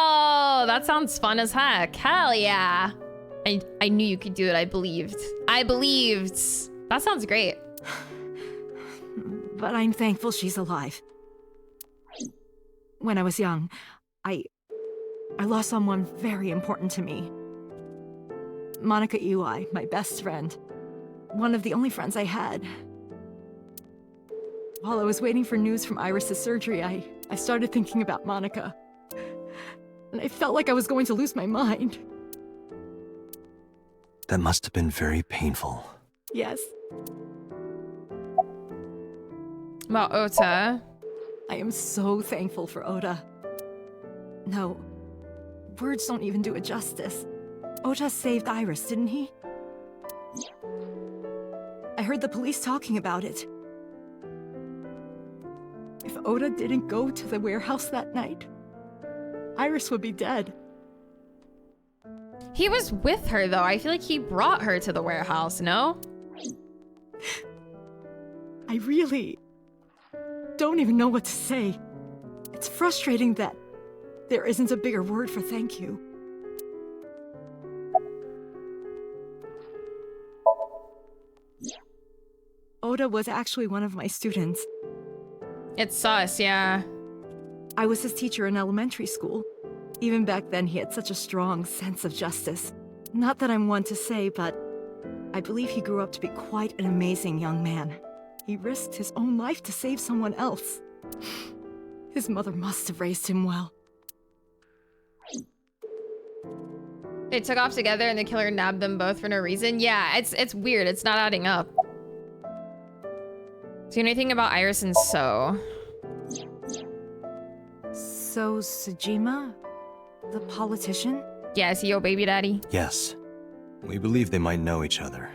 that sounds fun as heck. Hell yeah. I knew you could do it. I believed. That sounds great. But I'm thankful she's alive. When I was young, I lost someone very important to me. Monica Ui, my best friend. One of the only friends I had. While I was waiting for news from Iris' surgery, I started thinking about Monica. And I felt like I was going to lose my mind. That must have been very painful. Yes. About Ota. I am so thankful for Ota. No, words don't even do it justice. Ota saved Iris, didn't he? I heard the police talking about it. If Ota didn't go to the warehouse that night, Iris would be dead. He was with her, though. I feel like he brought her to the warehouse, no? I really don't even know what to say. It's frustrating that there isn't a bigger word for thank you. Ota was actually one of my students. It's sus, yeah. I was his teacher in elementary school. Even back then, he had such a strong sense of justice. Not that I'm one to say, but I believe he grew up to be quite an amazing young man. He risked his own life to save someone else. His mother must have raised him well. They took off together and the killer nabbed them both for no reason. Yeah, it's weird. It's not adding up. Do you know anything about Iris and So? So, Sejima? The politician? Yeah, is he your baby daddy? Yes. We believe they might know each other.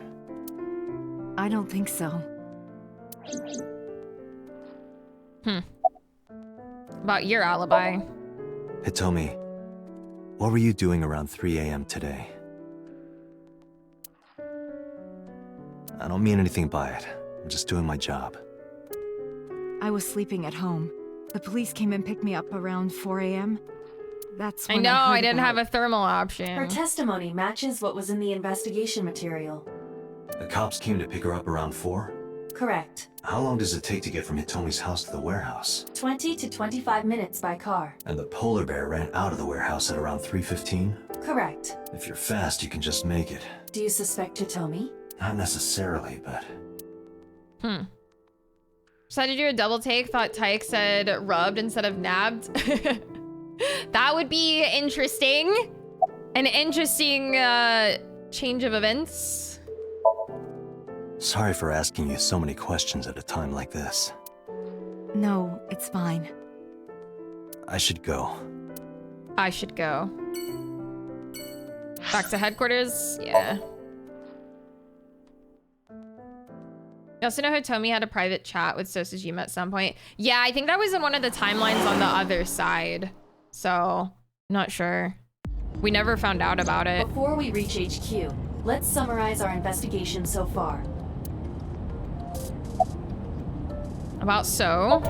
I don't think so. About your alibi. Hitomi, what were you doing around 3 a.m. today? I don't mean anything by it. I'm just doing my job. I was sleeping at home. The police came and picked me up around 4 a.m. That's when I know, I heard didn't about- have a thermal option. Her testimony matches what was in the investigation material. The cops came to pick her up around 4? Correct. How long does it take to get from Hitomi's house to the warehouse? 20 to 25 minutes by car. And the polar bear ran out of the warehouse at around 3:15? Correct. If you're fast, you can just make it. Do you suspect Hitomi? Not necessarily, but... So I had to do a double take. Thought Tyke said rubbed instead of nabbed. That would be interesting. An interesting change of events. Sorry for asking you so many questions at a time like this. No, it's fine. I should go. I should go. Back to headquarters? Yeah. You also know Hitomi had a private chat with Sosajima at some point. Yeah, I think that was in one of the timelines on the other side. So, not sure. We never found out about it. Before we reach HQ, let's summarize our investigation so far. About So.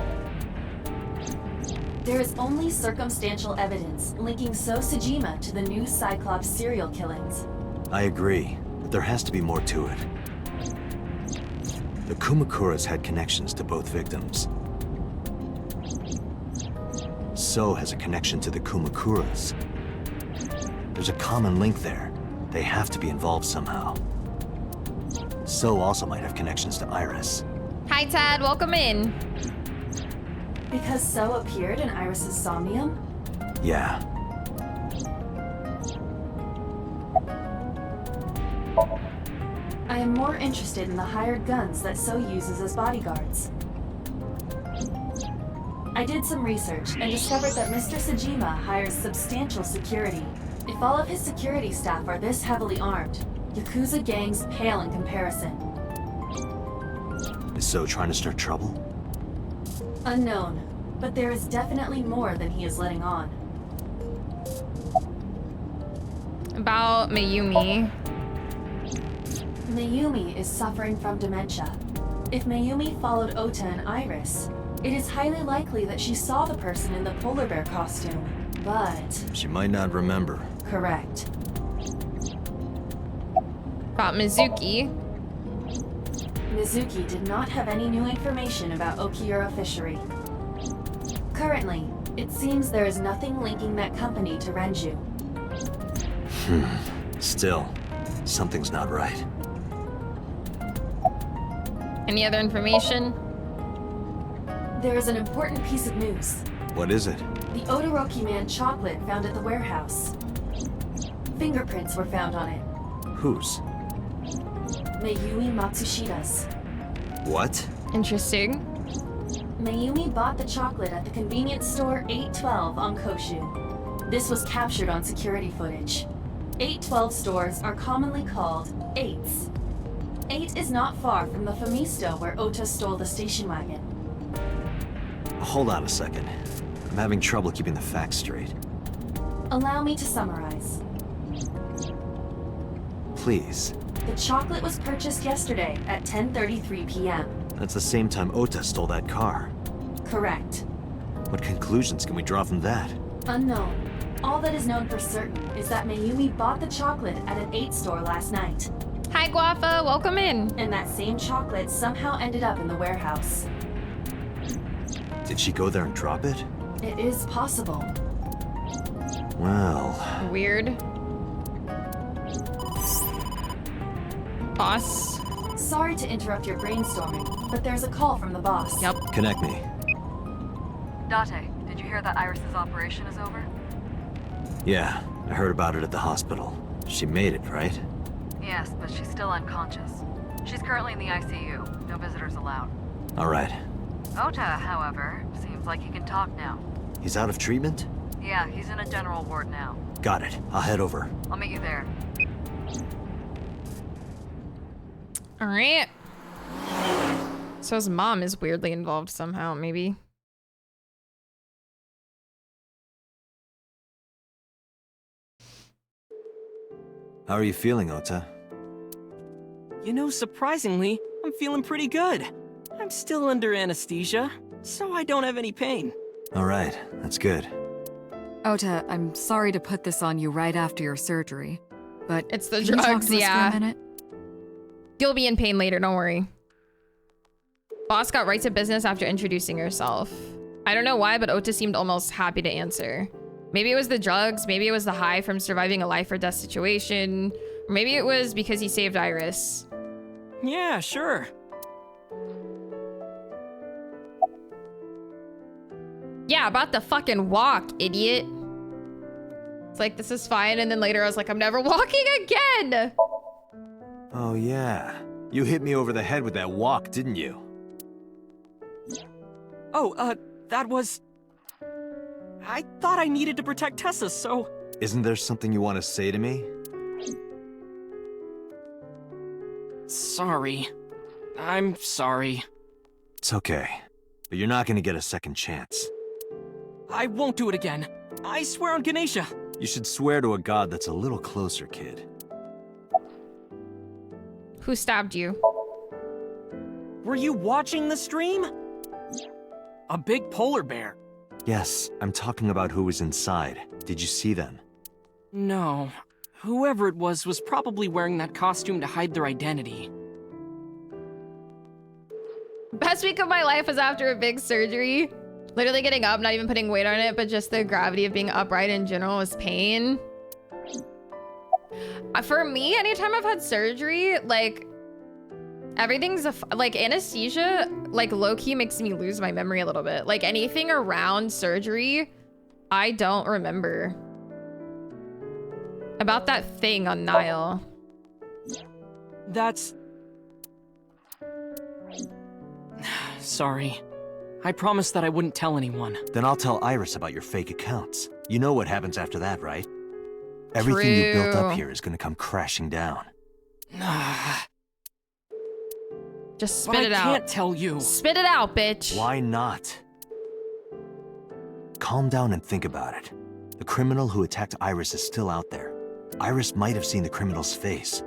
There is only circumstantial evidence linking Sosajima to the new Cyclops serial killings. I agree, but there has to be more to it. The Kumakuras had connections to both victims. So has a connection to the Kumakuras. There's a common link there. They have to be involved somehow. So also might have connections to Iris. Hi, Tad. Welcome in. Because So appeared in Iris's Somnium? Yeah. I am more interested in the hired guns that So uses as bodyguards. I did some research and discovered that Mr. Sajima hires substantial security. If all of his security staff are this heavily armed, Yakuza gangs pale in comparison. Is So trying to start trouble? Unknown, but there is definitely more than he is letting on. About Mayumi. Mayumi is suffering from dementia. If Mayumi followed Ota and Iris, it is highly likely that she saw the person in the polar bear costume, but... She might not remember. Correct. About Mizuki. Mizuki did not have any new information about Okiura Fishery. Currently, it seems there is nothing linking that company to Renju. Still, something's not right. Any other information? There is an important piece of news. What is it? The Odoroki Man chocolate found at the warehouse. Fingerprints were found on it. Whose? Mayumi Matsushida's. What? Interesting. Mayumi bought the chocolate at the convenience store 812 on Koshu. This was captured on security footage. 812 stores are commonly called 8s. 8 is not far from the Famisto where Ota stole the station wagon. Hold on a second. I'm having trouble keeping the facts straight. Allow me to summarize. Please. The chocolate was purchased yesterday at 10:33 p.m. That's the same time Ota stole that car. Correct. What conclusions can we draw from that? Unknown. All that is known for certain is that Mayumi bought the chocolate at an 8 store last night. Hi, Guafa. Welcome in. And that same chocolate somehow ended up in the warehouse. Did she go there and drop it? It is possible. Well... Weird. Boss. Sorry to interrupt your brainstorming, but there's a call from the boss. Yep. Connect me. Date, did you hear that Iris's operation is over? Yeah, I heard about it at the hospital. She made it, right? Yes, but she's still unconscious. She's currently in the ICU. No visitors allowed. All right. Ota, however, seems like he can talk now. He's out of treatment? Yeah, he's in a general ward now. Got it. I'll head over. I'll meet you there. All right. So his mom is weirdly involved somehow, maybe. How are you feeling, Ota? You know, surprisingly, I'm feeling pretty good. I'm still under anesthesia, so I don't have any pain. All right, that's good. Ota, I'm sorry to put this on you right after your surgery, but it's the can you talk drugs, to us yeah. for a minute? You'll be in pain later, don't worry. Boss got right to business after introducing herself. I don't know why, but Ota seemed almost happy to answer. Maybe it was the drugs, maybe it was the high from surviving a life or death situation, or maybe it was because he saved Iris. Yeah, sure. Yeah, about the fucking walk, idiot. It's like, this is fine, and then later I was like, I'm never walking again! Oh, yeah. You hit me over the head with that walk, didn't you? Oh, that was... I thought I needed to protect Tessa, so... Isn't there something you want to say to me? Sorry. I'm sorry. It's okay. But you're not gonna get a second chance. I won't do it again. I swear on Ganesha. You should swear to a god that's a little closer, kid. Who stabbed you? Were you watching the stream? A big polar bear. Yes, I'm talking about who was inside. Did you see them? No. Whoever it was probably wearing that costume to hide their identity. Best week of my life was after a big surgery. Literally getting up, not even putting weight on it, but just the gravity of being upright in general was pain. For me, anytime I've had surgery, like, everything's like anesthesia, like low-key makes me lose my memory a little bit. Like anything around surgery, I don't remember. About that thing on Nile. That's... Sorry. I promised that I wouldn't tell anyone. Then I'll tell Iris about your fake accounts. You know what happens after that, right? Everything you built up here is gonna come crashing down. Just spit it out. I can't tell you. Spit it out, bitch. Why not? Calm down and think about it. The criminal who attacked Iris is still out there. Iris might have seen the criminal's face.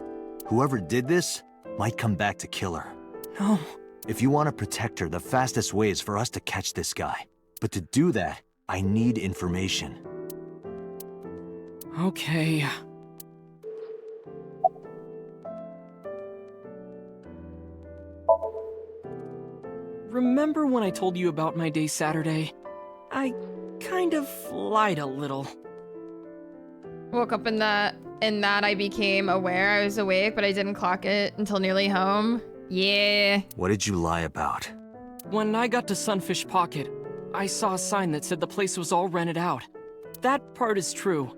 Whoever did this might come back to kill her. No. If you want to protect her, the fastest way is for us to catch this guy. But to do that, I need information. Okay. Remember when I told you about my day Saturday? I kind of lied a little. Woke up in that I became aware I was awake, but I didn't clock it until nearly home. Yeah. What did you lie about? When I got to Sunfish Pocket, I saw a sign that said the place was all rented out. That part is true.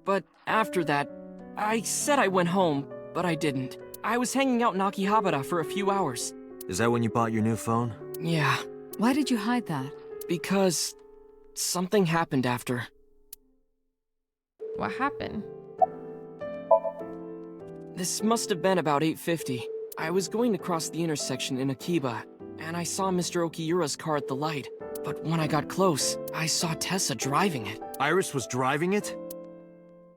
But after that, I said I went home, but I didn't. I was hanging out in Akihabara for a few hours. Is that when you bought your new phone? Yeah. Why did you hide that? Because something happened after. What happened? This must have been about 8:50. I was going to cross the intersection in Akiba, and I saw Mr. Okiura's car at the light. But when I got close, I saw Tessa driving it. Iris was driving it?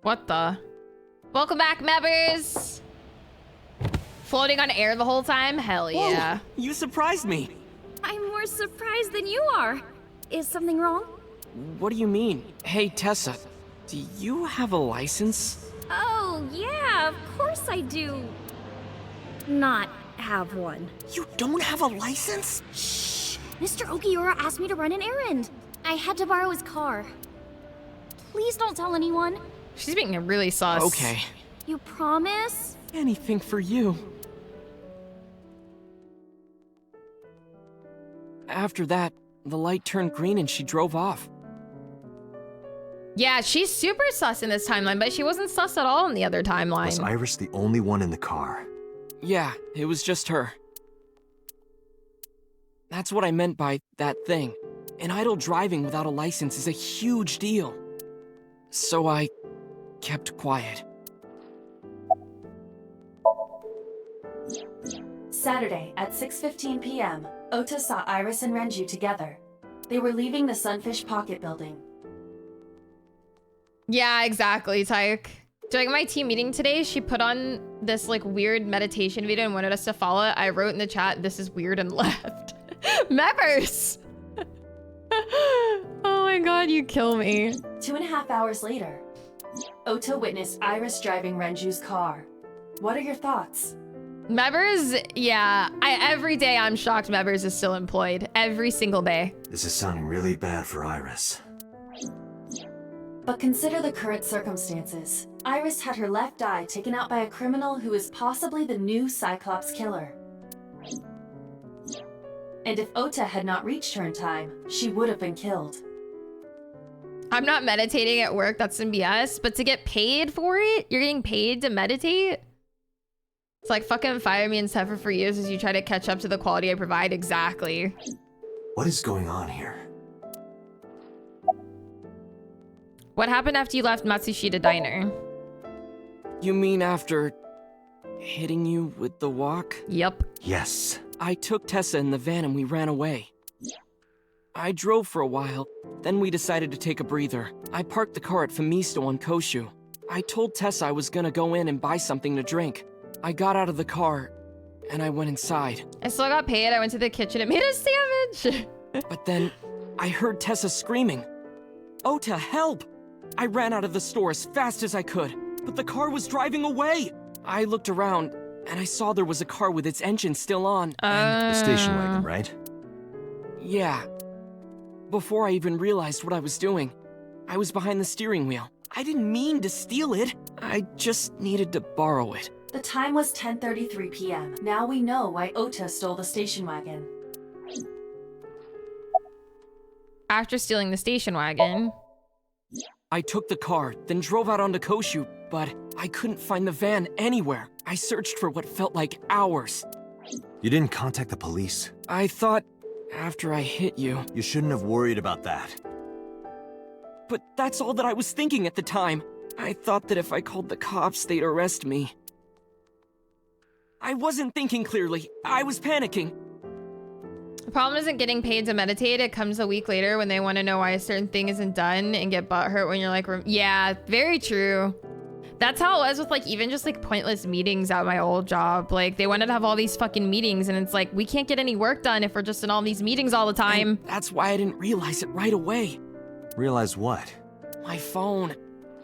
What the? Welcome back, members! Floating on air the whole time? Hell yeah. Whoa, you surprised me. I'm more surprised than you are. Is something wrong? What do you mean? Hey, Tessa, do you have a license? Oh, yeah, of course I do. Not have one. You don't have a license? Shh! Mr. Okiura asked me to run an errand. I had to borrow his car. Please don't tell anyone. She's being really sus. Okay. You promise? Anything for you. After that, the light turned green and she drove off. Yeah, she's super sus in this timeline, but she wasn't sus at all in the other timeline. Was Iris the only one in the car? Yeah, it was just her. That's what I meant by that thing. An idle driving without a license is a huge deal. So I kept quiet. Saturday at 6:15 p.m., Ota saw Iris and Renju together. They were leaving the Sunfish Pocket building. Yeah, exactly, Tyke. During my team meeting today, she put on this like weird meditation video and wanted us to follow it. I wrote in the chat, "This is weird," and left. Members! Oh my god, you kill me. 2.5 hours later, Ota witnessed Iris driving Renju's car. What are your thoughts? Members, yeah. Every day I'm shocked Members is still employed. Every single day. This is sounding really bad for Iris. But consider the current circumstances. Iris had her left eye taken out by a criminal who is possibly the new Cyclops killer. And if Ota had not reached her in time, she would have been killed. I'm not meditating at work, that's some BS, but to get paid for it? You're getting paid to meditate? It's like fucking fire me and suffer for years as you try to catch up to the quality I provide. Exactly. What is going on here? What happened after you left Matsushita Diner? You mean after hitting you with the walk? Yep. Yes. I took Tessa in the van and we ran away. I drove for a while, then we decided to take a breather. I parked the car at Famisto on Koshu. I told Tessa I was gonna go in and buy something to drink. I got out of the car, and I went inside. I still got paid. I went to the kitchen and made a sandwich. But then, I heard Tessa screaming, "Ota, help!" I ran out of the store as fast as I could, but the car was driving away. I looked around, and I saw there was a car with its engine still on. The station wagon, right? Yeah. Before I even realized what I was doing, I was behind the steering wheel. I didn't mean to steal it. I just needed to borrow it. The time was 10:33 p.m. Now we know why Ota stole the station wagon. After stealing the station wagon. I took the car, then drove out onto Koshu, but I couldn't find the van anywhere. I searched for what felt like hours. You didn't contact the police? I thought after I hit you. You shouldn't have worried about that. But that's all that I was thinking at the time. I thought that if I called the cops, they'd arrest me. I wasn't thinking clearly. I was panicking. The problem isn't getting paid to meditate. It comes a week later when they want to know why a certain thing isn't done and get butthurt when you're like, yeah, very true. That's how it was with like even just like pointless meetings at my old job. Like they wanted to have all these fucking meetings and it's like, we can't get any work done if we're just in all these meetings all the time. And that's why I didn't realize it right away. Realize what? My phone.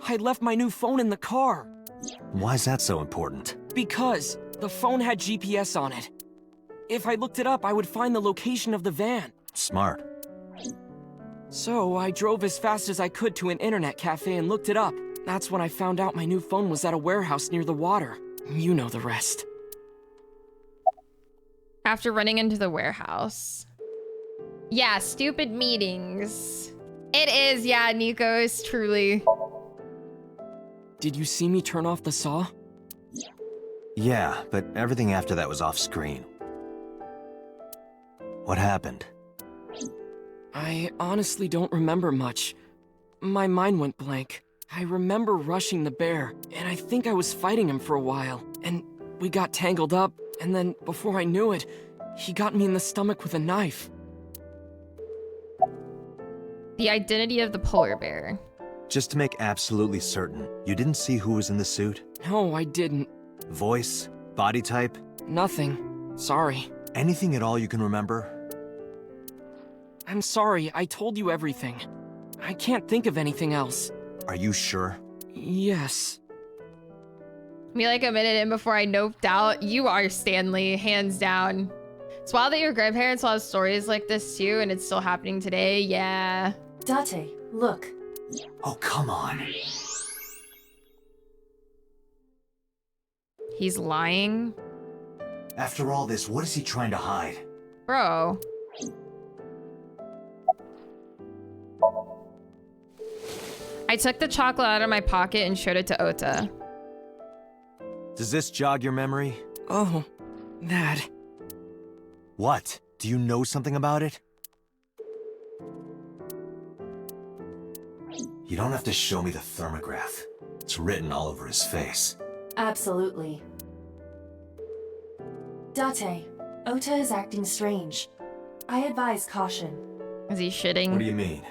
I left my new phone in the car. Why's that so important? Because the phone had GPS on it. If I looked it up, I would find the location of the van. Smart. So I drove as fast as I could to an internet cafe and looked it up. That's when I found out my new phone was at a warehouse near the water. You know the rest. After running into the warehouse. Yeah, stupid meetings. It is, yeah, Nikos, truly. Did you see me turn off the saw? Yeah, but everything after that was off screen. What happened? I honestly don't remember much. My mind went blank. I remember rushing the bear, and I think I was fighting him for a while. And we got tangled up, and then before I knew it, he got me in the stomach with a knife. The identity of the polar bear. Just to make absolutely certain, you didn't see who was in the suit? No, I didn't. Voice? Body type? Nothing. Sorry. Anything at all you can remember? I'm sorry, I told you everything. I can't think of anything else. Are you sure? Yes. Me like a minute in before I noped out. You are Stanley, hands down. It's wild that your grandparents will have stories like this too, and it's still happening today, yeah. Date, look. Oh, come on. He's lying? After all this, what is he trying to hide? Bro. I took the chocolate out of my pocket and showed it to Ota. Does this jog your memory? Oh, that. What? Do you know something about it? You don't have to show me the thermograph. It's written all over his face. Absolutely. Date, Ota is acting strange. I advise caution. Is he shitting? What do you mean?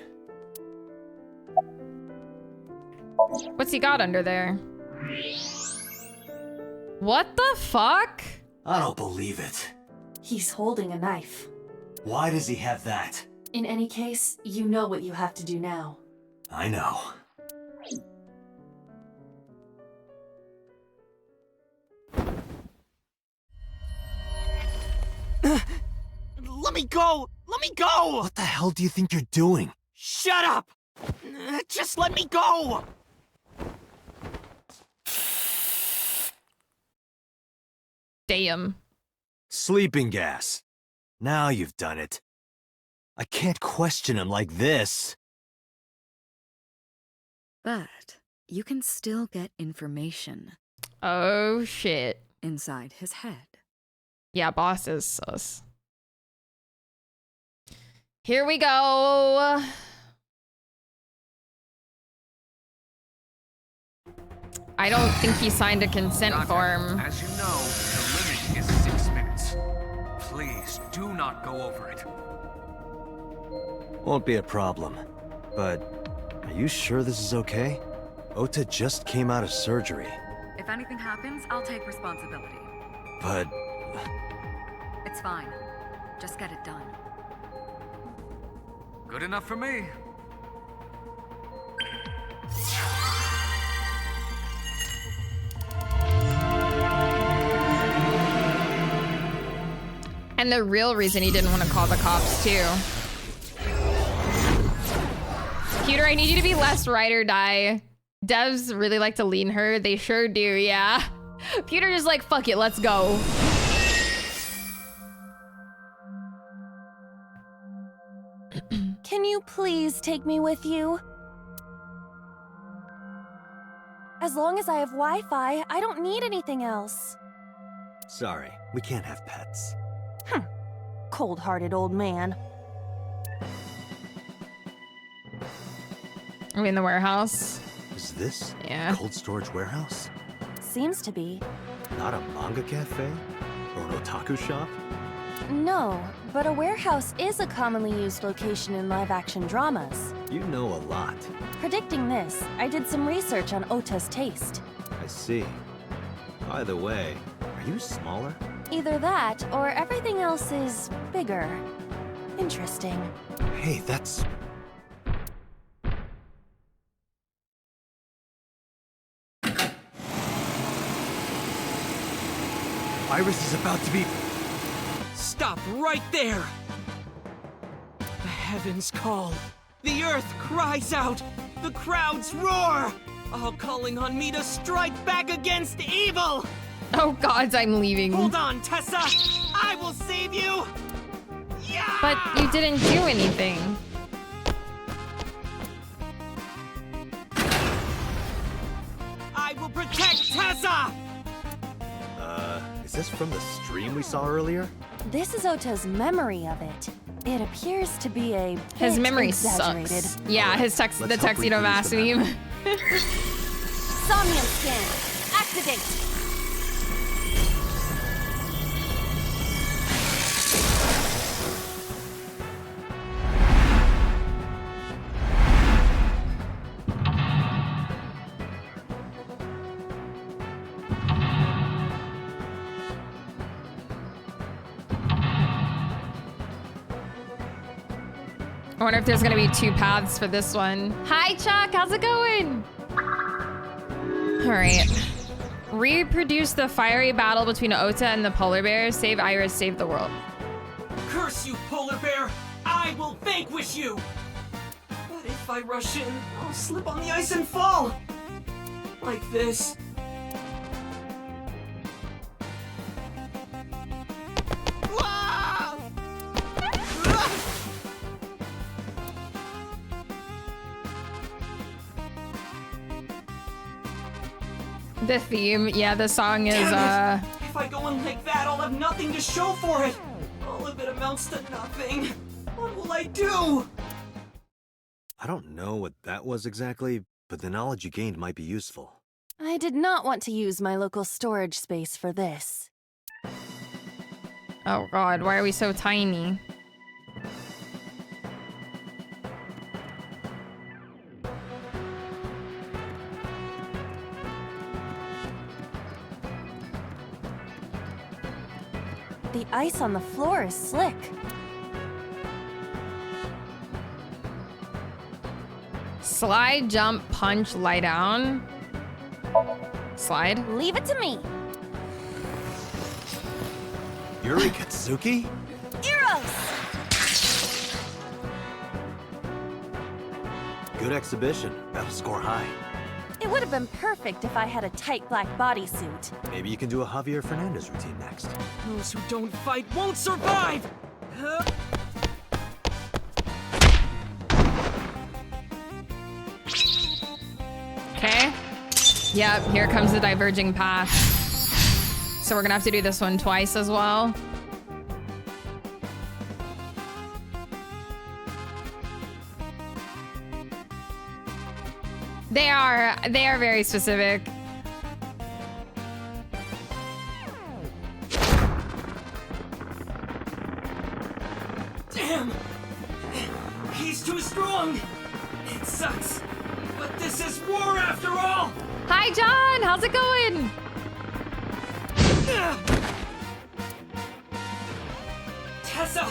What's he got under there? What the fuck? I don't believe it. He's holding a knife. Why does he have that? In any case, you know what you have to do now. I know. Let me go! Let me go! What the hell do you think you're doing? Shut up! Just let me go! Damn. Sleeping gas. Now you've done it. I can't question him like this. But you can still get information. Oh, shit. Inside his head. Yeah, boss is sus. Here we go. I don't think he signed a consent form. As you know, the limit is 6 minutes. Please, do not go over it. Won't be a problem. But, are you sure this is okay? Ota just came out of surgery. If anything happens, I'll take responsibility. But... It's fine. Just get it done. Good enough for me. And the real reason he didn't want to call the cops, too. Pewter, I need you to be less ride or die. Devs really like to lean her. They sure do, yeah. Pewter just like, fuck it, let's go. Can you please take me with you? As long as I have Wi-Fi, I don't need anything else. Sorry, we can't have pets. cold-hearted old man. Are we in the warehouse? Is this Yeah. cold storage warehouse? Seems to be. Not a manga cafe? Or an otaku shop? No, but a warehouse is a commonly used location in live-action dramas. You know a lot. Predicting this, I did some research on Ota's taste. I see. By the way, are you smaller? Either that, or everything else is bigger. Interesting. Hey, that's... Iris is about to be... Stop right there! The heavens call. The earth cries out. The crowds roar. All calling on me to strike back against evil! Oh gods, I'm leaving. Hold on, Tessa! I will save you! Yeah! But you didn't do anything. I will protect Tessa! Is this from the stream we saw earlier? This is Ota's memory of it. It appears to be a His bit memory exaggerated. sucks. Yeah, his Let's the help tuxedo mask reproduce meme. Somnium scan. Activate. I wonder if there's gonna be 2 paths for this one. Hi Chuck, how's it going? All right. Reproduce the fiery battle between Ota and the polar bear. Save Iris, save the world. Curse you, polar bear! I will vanquish you! But if I rush in, I'll slip on the ice and fall! Like this. The theme, yeah, the song is Damn it! If I go in like that, I'll have nothing to show for it! All of it amounts to nothing. What will I do? I don't know what that was exactly, but the knowledge you gained might be useful. I did not want to use my local storage space for this. Oh god, why are we so tiny? The ice on the floor is slick. Slide, jump, punch, lie down. Slide. Leave it to me. Yuri Katsuki? Eros! Good exhibition. That'll score high. It would have been perfect if I had a tight black bodysuit. Maybe you can do a Javier Fernandez routine next. Those who don't fight won't survive! Okay. Yep, here comes the diverging path. So we're gonna have to do this one twice as well. They are very specific. Damn! He's too strong! It sucks, but this is war after all! Hi, John! How's it going? Tessa!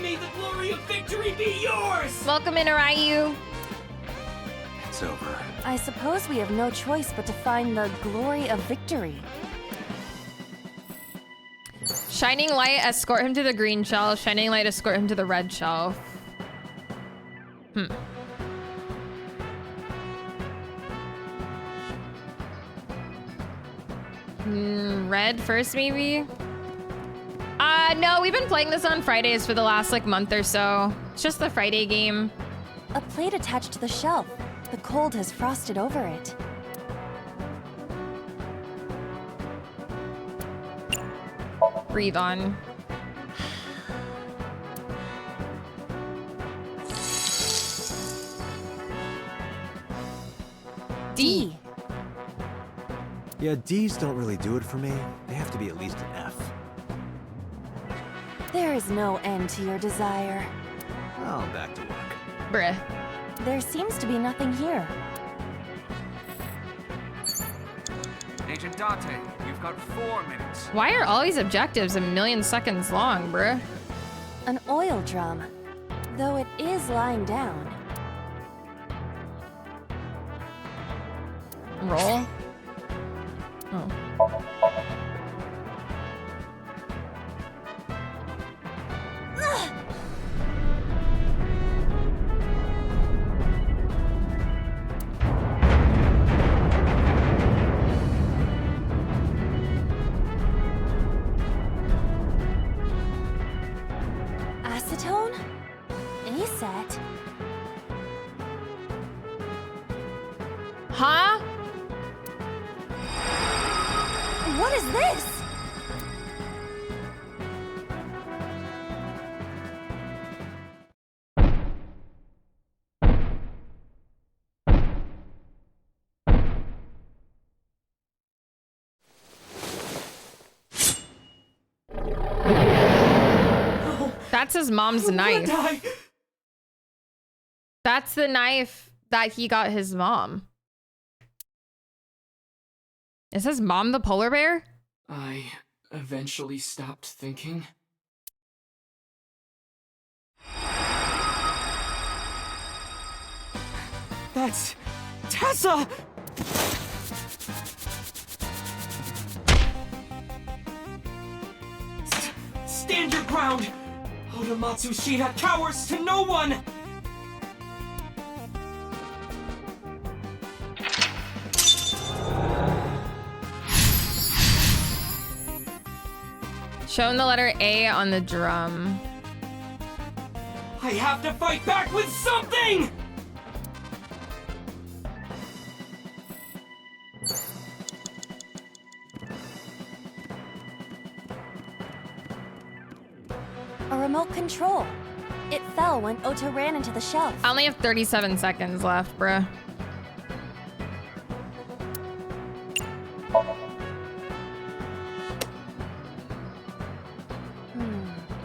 May the glory of victory be yours! Welcome in, Arayu. It's over. I suppose we have no choice but to find the glory of victory. Shining light, escort him to the green shelf. Shining light, escort him to the red shelf. Red first, maybe? No, we've been playing this on Fridays for the last, like, month or so. It's just the Friday game. A plate attached to the shelf. The cold has frosted over it. Breathe on. D. Yeah, D's don't really do it for me. They have to be at least an F. There is no end to your desire. Oh, back to work. Bruh. There seems to be nothing here. Agent Date, you've got 4 minutes. Why are all these objectives a million seconds long, bruh? An oil drum, though it is lying down. Roll. Oh. Acetone? ASAT? Huh? What is this? That's his mom's knife. That's the knife that he got his mom. Is his mom the polar bear? I eventually stopped thinking. That's Tessa! Stand your ground! Oda Matsushita cowers to no one! Show him the letter A on the drum. I have to fight back with something! A remote control. It fell when Ota ran into the shelf. I only have 37 seconds left, bruh.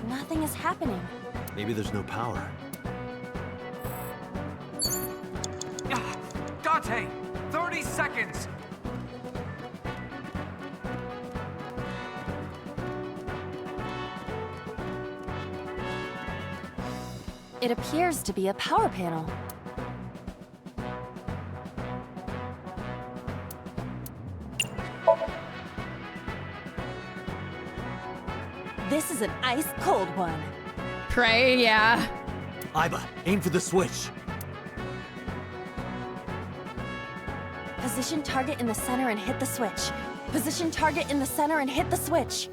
Nothing is happening. Maybe there's no power. Date, 30 seconds. It appears to be a power panel. This is an ice-cold one. Pray, yeah. Iba, aim for the switch. Position target in the center and hit the switch. Position target in the center and hit the switch.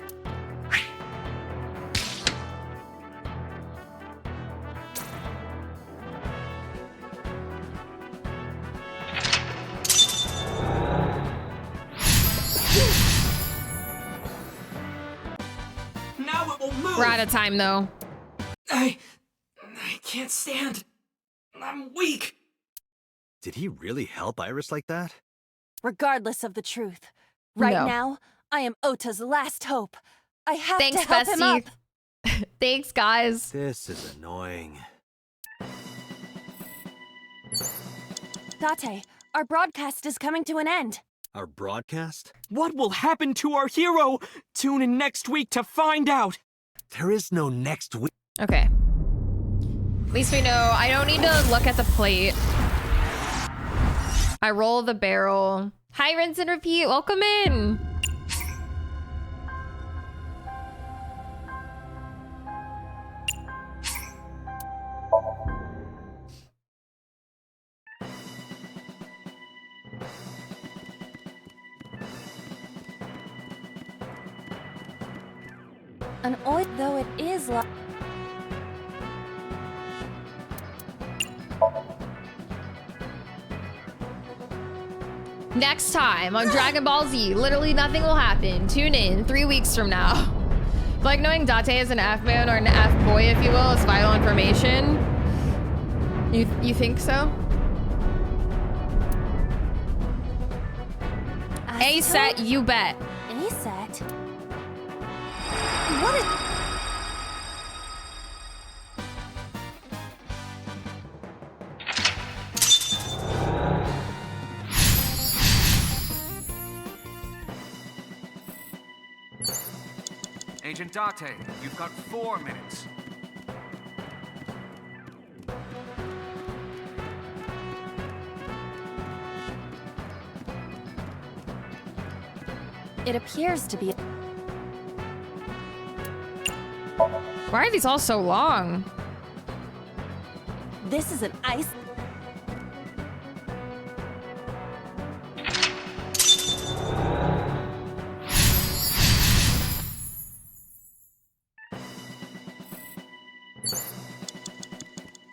Now it will move! We're out of time, though. I can't stand. I'm weak. Did he really help Iris like that? Regardless of the truth, right No. now, I am Ota's last hope. I have Thanks, to help him up. bestie. Thanks, guys. This is annoying. Date, our broadcast is coming to an end. Our broadcast? What will happen to our hero? Tune in next week to find out. There is no next week. Okay. At least we know I don't need to look at the plate. I roll the barrel. Hi, rinse and repeat. Welcome in. An oil, though it is Next time on Dragon Ball Z, literally nothing will happen. Tune in 3 weeks from now. Like knowing Date is an F-man or an F-boy, if you will, is vital information. You think so? A set, you bet. A set? What is... Agent Date, you've got 4 minutes. It appears to be... Why are these all so long? This is an ice...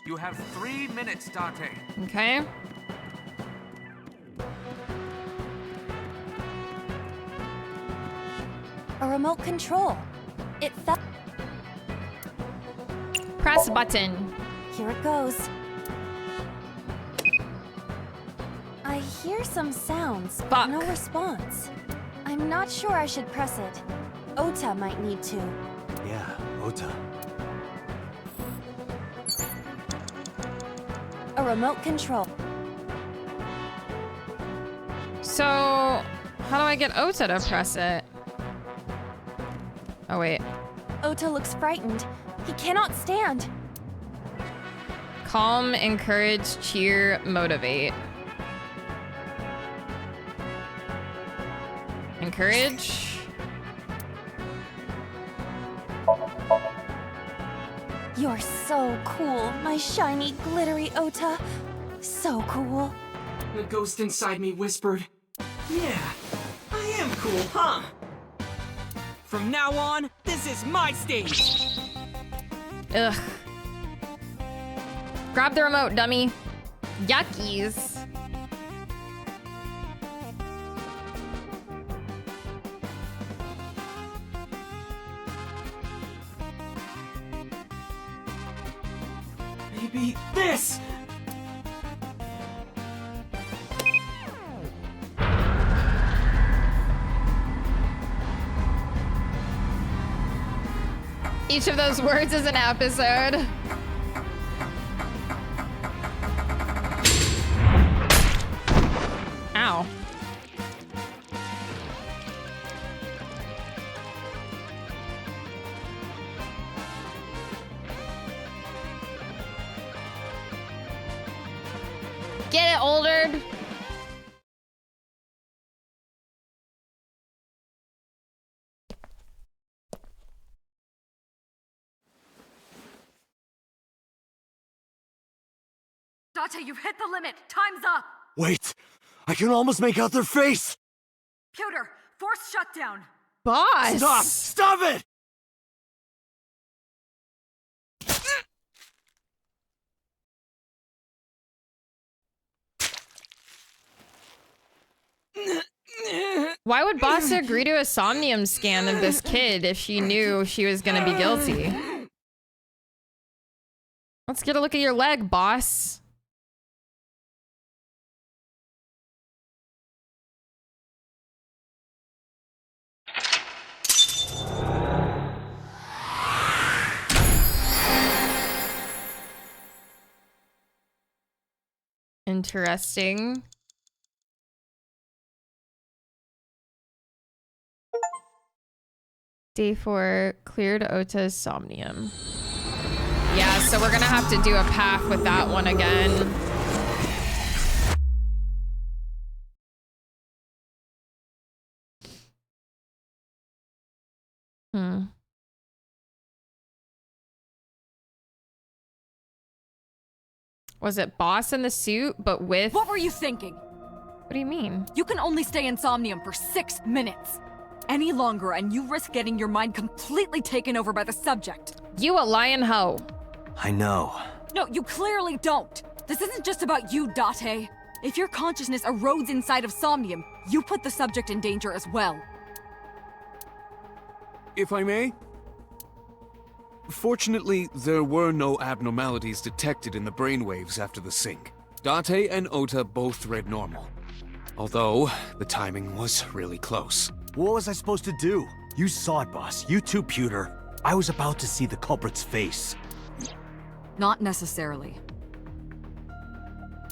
You have 3 minutes, Date. Okay. A remote control. It fell... Press button. Here it goes. I hear some sounds, but no response. I'm not sure I should press it. Ota might need to. Yeah, Ota. A remote control. So, how do I get Ota to press it? Oh, wait. Ota looks frightened. He cannot stand. Calm, encourage, cheer, motivate. Encourage. You're so cool, my shiny, glittery Ota. So cool. The ghost inside me whispered, "Yeah, I am cool, huh? From now on, this is my stage." Ugh. Grab the remote, dummy. Yuckies. Maybe this! Each of those words is an episode. Ow. Get it, Older. Date, you've hit the limit. Time's up. Wait! I can almost make out their face! Pewter, force shutdown. Boss! Stop! Stop it! Why would Boss agree to a Somnium scan of this kid if she knew she was gonna be guilty? Let's get a look at your leg, boss. Interesting. Day 4, cleared Ota's Somnium. Yeah, so we're gonna have to do a path with that one again. Was it Boss in the suit, but with... What were you thinking? What do you mean? You can only stay in Somnium for 6 minutes. Any longer and you risk getting your mind completely taken over by the subject. You a lion hoe. I know. No, you clearly don't. This isn't just about you, Date. If your consciousness erodes inside of Somnium, you put the subject in danger as well. If I may? Fortunately, there were no abnormalities detected in the brainwaves after the sync. Date and Ota both read normal. Although, the timing was really close. What was I supposed to do? You saw it, boss. You too, Pewter. I was about to see the culprit's face. Not necessarily.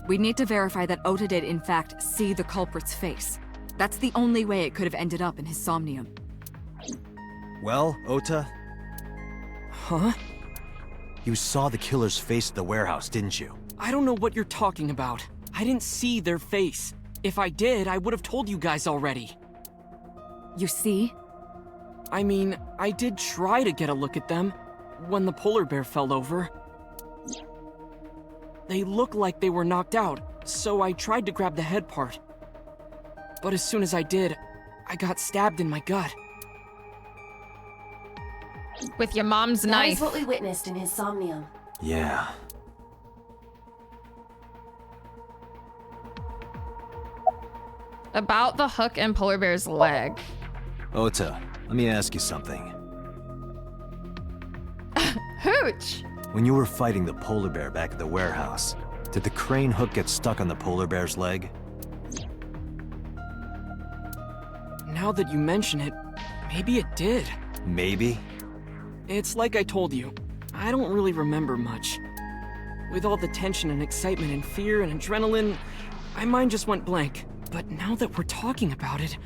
We need to verify that Ota did in fact see the culprit's face. That's the only way it could have ended up in his Somnium. Well, Ota? Huh? You saw the killer's face at the warehouse, didn't you? I don't know what you're talking about. I didn't see their face. If I did, I would have told you guys already. You see? I mean, I did try to get a look at them when the polar bear fell over. They looked like they were knocked out, so I tried to grab the head part. But as soon as I did, I got stabbed in my gut. With your mom's That knife. is what we witnessed in his Somnium. Yeah. About the hook and polar bear's leg. Ota, let me ask you something. Hooch! When you were fighting the polar bear back at the warehouse, did the crane hook get stuck on the polar bear's leg? Now that you mention it, maybe it did. Maybe? It's like I told you, I don't really remember much. With all the tension and excitement and fear and adrenaline, my mind just went blank. But now that we're talking about it,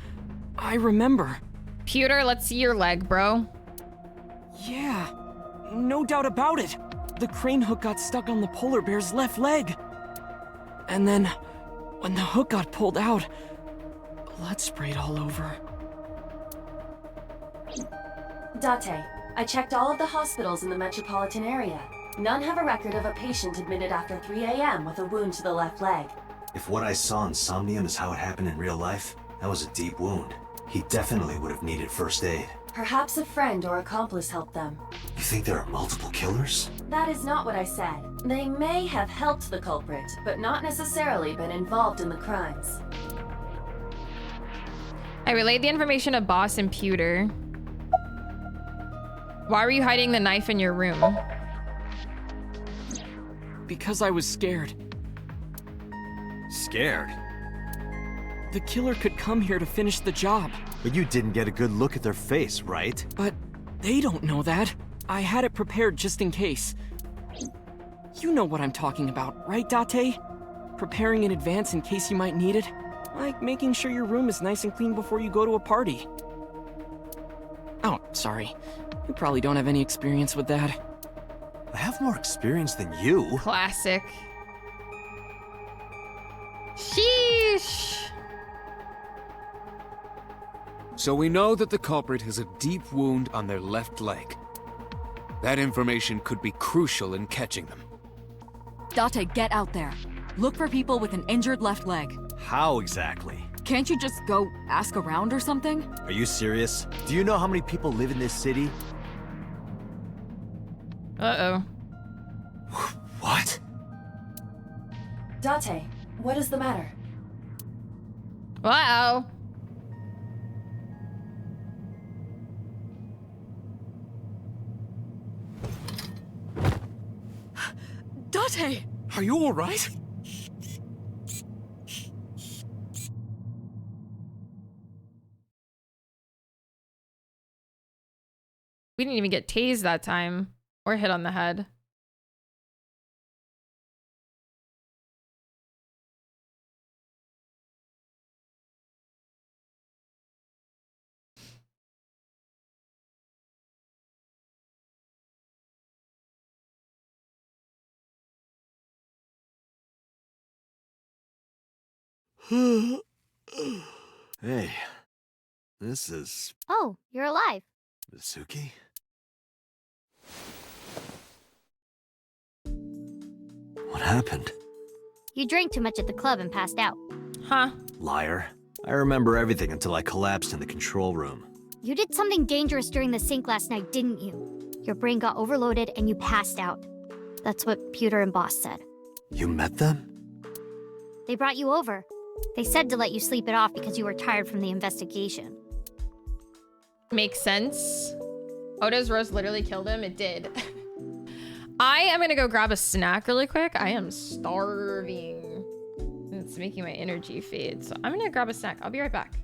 I remember. Pewter, let's see your leg, bro. Yeah, no doubt about it. The crane hook got stuck on the polar bear's left leg. And then, when the hook got pulled out, blood sprayed all over. Date, I checked all of the hospitals in the metropolitan area. None have a record of a patient admitted after 3 a.m. with a wound to the left leg. If what I saw in Somnium is how it happened in real life, that was a deep wound. He definitely would have needed first aid. Perhaps a friend or accomplice helped them. You think there are multiple killers? That is not what I said. They may have helped the culprit, but not necessarily been involved in the crimes. I relayed the information to Boss and Pewter. Why were you hiding the knife in your room? Because I was scared. Scared? The killer could come here to finish the job. But you didn't get a good look at their face, right? But they don't know that. I had it prepared just in case. You know what I'm talking about, right, Date? Preparing in advance in case you might need it. Like making sure your room is nice and clean before you go to a party. Oh, sorry. You probably don't have any experience with that. I have more experience than you. Classic. Sheesh. So we know that the culprit has a deep wound on their left leg. That information could be crucial in catching them. Date, get out there. Look for people with an injured left leg. How exactly? Can't you just go ask around or something? Are you serious? Do you know how many people live in this city? Uh-oh. What? Date, what is the matter? Uh-oh. Date! Are you all right? We didn't even get tased that time. Or hit on the head. Hey, this is Oh, you're alive. Mitsuki? What happened? You drank too much at the club and passed out. Huh? Liar. I remember everything until I collapsed in the control room. You did something dangerous during the sink last night, didn't you? Your brain got overloaded and you passed out. That's what Pewter and Boss said. You met them? They brought you over. They said to let you sleep it off because you were tired from the investigation. Makes sense. Ota's roast literally killed him. It did. I am gonna go grab a snack really quick. I am starving. It's It's making my energy fade. So I'm gonna grab a snack. I'll be right back.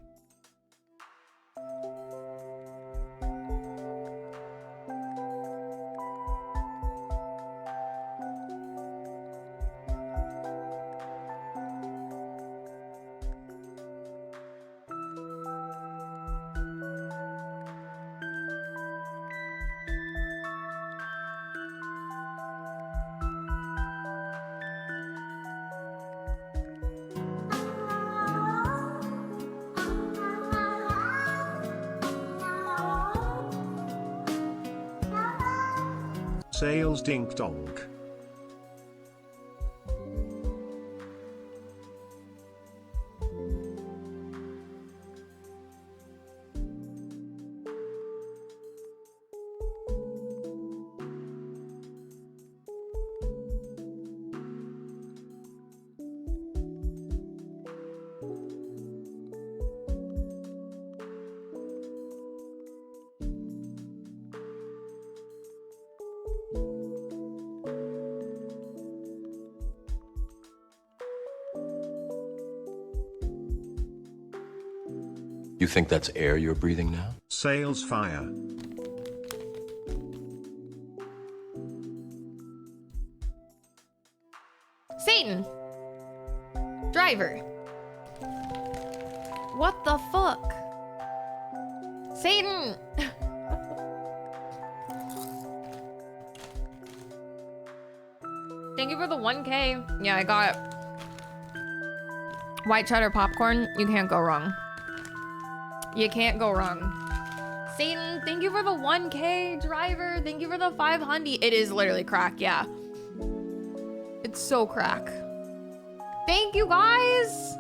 Sales dink donk. You think that's air you're breathing now? Sales fire. Satan! Driver! What the fuck? Satan! Thank you for the 1K. Yeah, I got white cheddar popcorn. You can't go wrong. You can't go wrong. Satan, thank you for the 1K. Driver, thank you for the 500. It is literally crack, yeah. It's so crack. Thank you, guys.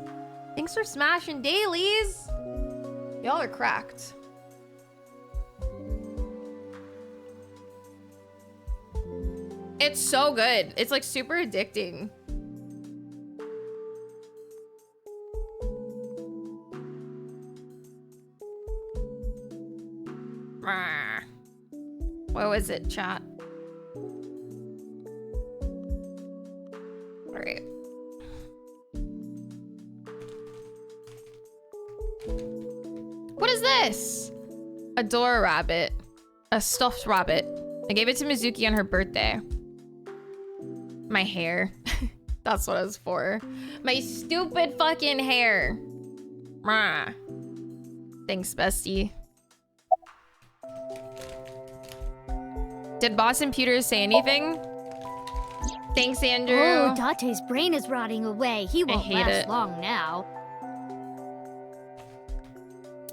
Thanks for smashing dailies. Y'all are cracked. It's so good. It's like super addicting. What was it, chat? All right. What is this? A Dora rabbit. A stuffed rabbit. I gave it to Mizuki on her birthday. My hair. That's what it was for. My stupid fucking hair. Thanks, bestie. Did Boston Peters say anything? Thanks, Andrew. Oh, Date's brain is rotting away. He won't last long now.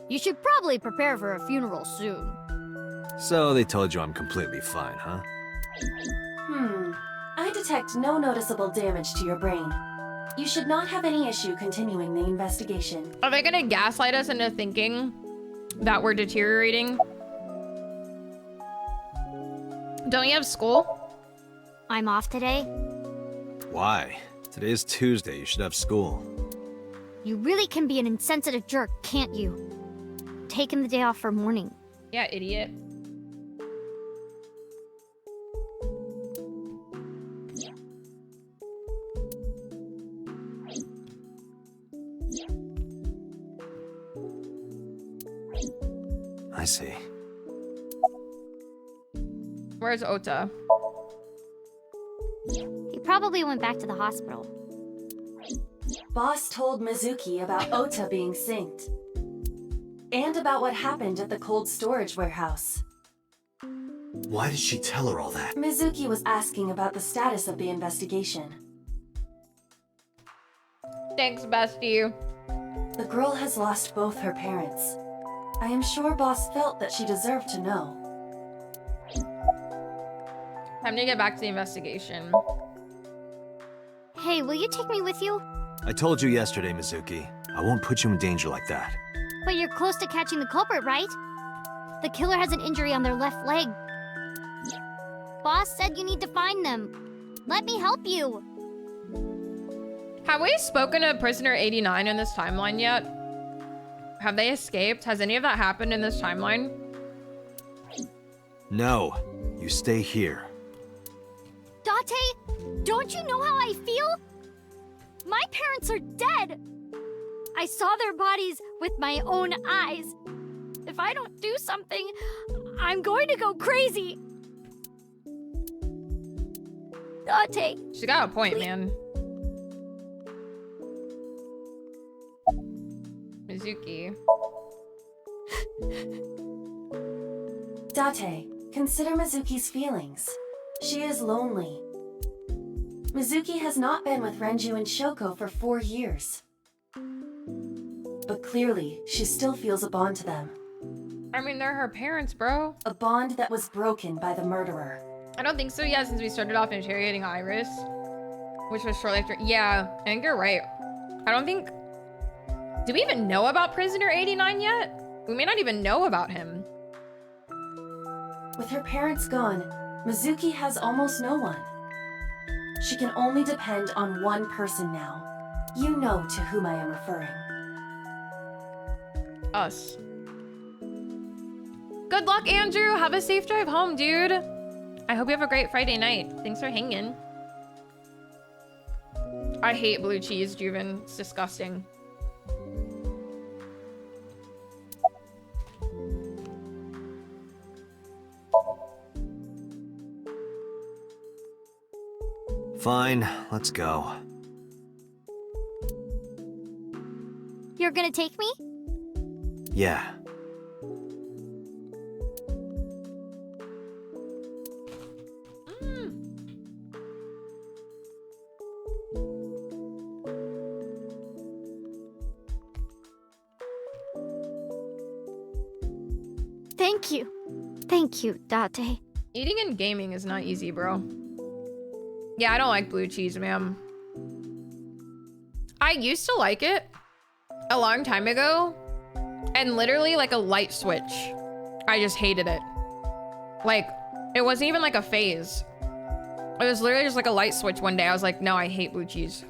You should probably prepare for a funeral soon. So they told you I'm completely fine, huh? I detect no noticeable damage to your brain. You should not have any issue continuing the investigation. Are they gonna gaslight us into thinking that we're deteriorating? Don't you have school? I'm off today. Why? Today's Tuesday. You should have school. You really can be an insensitive jerk, can't you? Taking the day off for mourning. Yeah, idiot. I see. Where's Ota? He probably went back to the hospital. Boss told Mizuki about Ota being synced. And about what happened at the cold storage warehouse. Why did she tell her all that? Mizuki was asking about the status of the investigation. Thanks, bestie. The girl has lost both her parents. I am sure Boss felt that she deserved to know. Time to get back to the investigation. Hey, will you take me with you? I told you yesterday, Mizuki. I won't put you in danger like that. But you're close to catching the culprit, right? The killer has an injury on their left leg. Boss said you need to find them. Let me help you. Have we spoken to Prisoner 89 in this timeline yet? Have they escaped? Has any of that happened in this timeline? No, you stay here. Date, don't you know how I feel? My parents are dead! I saw their bodies with my own eyes. If I don't do something, I'm going to go crazy. Date. She got a point, man. Mizuki. Date, consider Mizuki's feelings. She is lonely. Mizuki has not been with Renju and Shoko for 4 years. But clearly, she still feels a bond to them. I mean, they're her parents, bro. A bond that was broken by the murderer. I don't think so, yeah, since we started off interrogating Iris. Which was shortly after. Yeah, I think you're right. I don't think... Do we even know about Prisoner 89 yet? We may not even know about him. With her parents gone, Mizuki has almost no one. She can only depend on one person now. You know to whom I am referring. Us. Good luck, Andrew. Have a safe drive home, dude. I hope you have a great Friday night. Thanks for hanging. I hate blue cheese, Juven. It's disgusting. Fine, let's go. You're gonna take me? Yeah. Thank you. Thank you, Date. Eating and gaming is not easy, bro. Yeah, I don't like blue cheese, ma'am. I used to like it a long time ago, and literally like a light switch, I just hated it. Like, it wasn't even like a phase. It was literally just like a light switch one day. I was like, no, I hate blue cheese.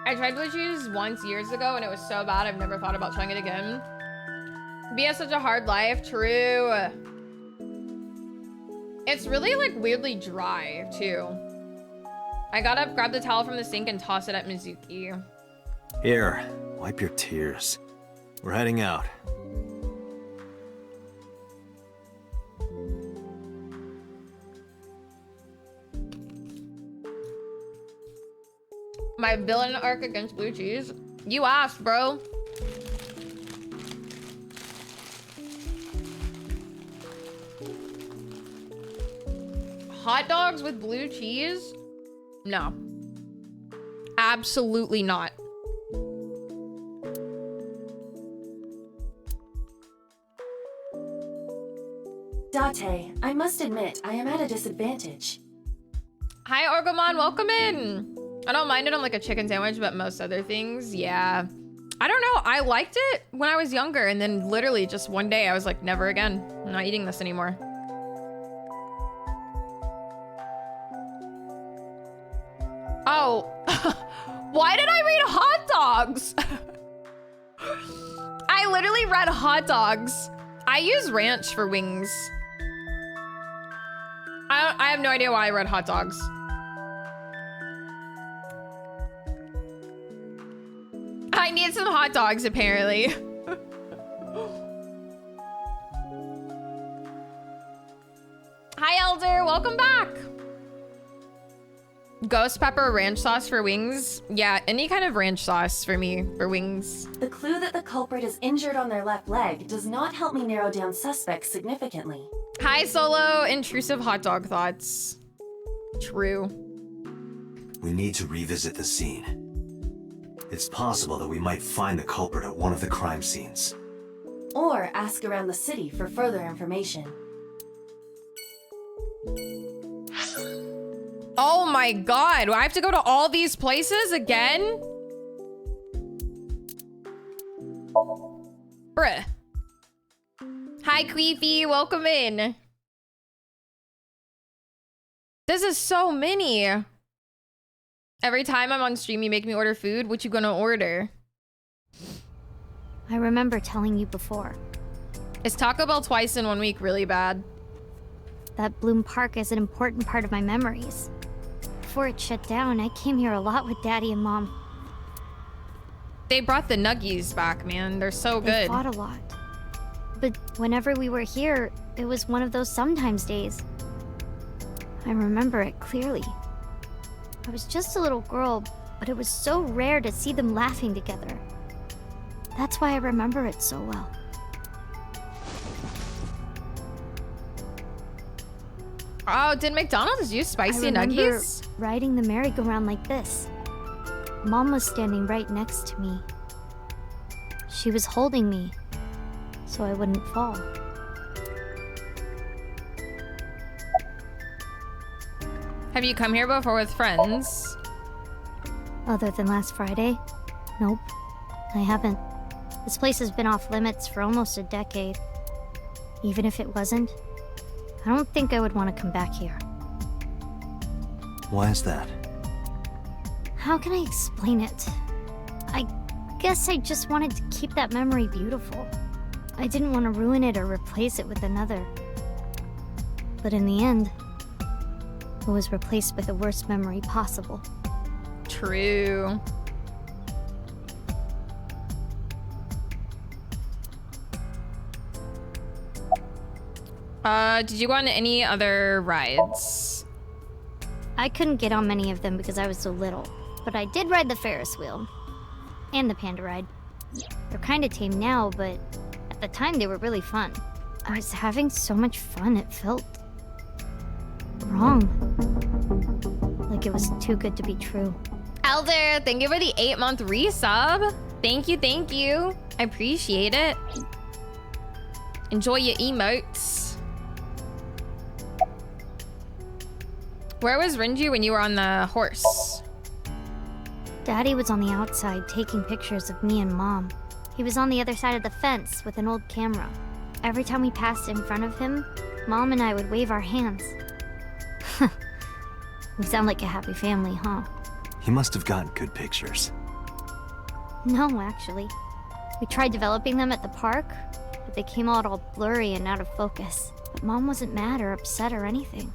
I tried blue cheese once years ago and it was so bad I've never thought about trying it again. B has such a hard life, true. It's really like weirdly dry too. I got up, grabbed the towel from the sink and tossed it at Mizuki. Here, wipe your tears. We're heading out. My villain arc against blue cheese? You asked, bro. Hot dogs with blue cheese? No. Absolutely not. Date, I must admit, I am at a disadvantage. Hi, Orgomon, welcome in. I don't mind it on like a chicken sandwich, but most other things, yeah. I don't know, I liked it when I was younger, and then literally just one day I was like, never again. I'm not eating this anymore. Oh, why did I read hot dogs? I literally read hot dogs. I use ranch for wings. I have no idea why I read hot dogs. I need some hot dogs, apparently. Hi, Elder. Welcome back. Ghost pepper ranch sauce for wings? Yeah, any kind of ranch sauce for me, for wings. The clue that the culprit is injured on their left leg does not help me narrow down suspects significantly. Hi, Solo. Intrusive hot dog thoughts. True. We need to revisit the scene. It's possible that we might find the culprit at one of the crime scenes. Or ask around the city for further information. Oh my god, do I have to go to all these places again? Bruh. Hi, Queefy, welcome in. This is so many. Every time I'm on stream, you make me order food. What you gonna order? I remember telling you before. Is Taco Bell twice in 1 week really bad? that Bloom Park is an important part of my memories. Before it shut down, I came here a lot with Daddy and Mom. They brought the Nuggies back, man. They're so good. They fought a lot. But whenever we were here, it was one of those sometimes days. I remember it clearly. I was just a little girl, but it was so rare to see them laughing together. That's why I remember it so well. Oh, did McDonald's use spicy nuggies? Riding the merry-go-round like this. Mom was standing right next to me. She was holding me, so I wouldn't fall. Have you come here before with friends? Other than last Friday? Nope, I haven't. This place has been off limits for almost a decade. Even if it wasn't, I don't think I would want to come back here. Why is that? How can I explain it? I guess I just wanted to keep that memory beautiful. I didn't want to ruin it or replace it with another. But in the end, it was replaced with the worst memory possible. True. Did you go on any other rides? I couldn't get on many of them because I was so little, but I did ride the Ferris wheel. And the panda ride. They're kind of tame now, but at the time they were really fun. I was having so much fun, it felt wrong. Like it was too good to be true. Elder, thank you for the 8-month resub. Thank you, thank you. I appreciate it. Enjoy your emotes. Where was Renju when you were on the horse? Daddy was on the outside taking pictures of me and Mom. He was on the other side of the fence with an old camera. Every time we passed in front of him, Mom and I would wave our hands. We sound like a happy family, huh? He must have gotten good pictures. No, actually. We tried developing them at the park, but they came out all blurry and out of focus. But Mom wasn't mad or upset or anything.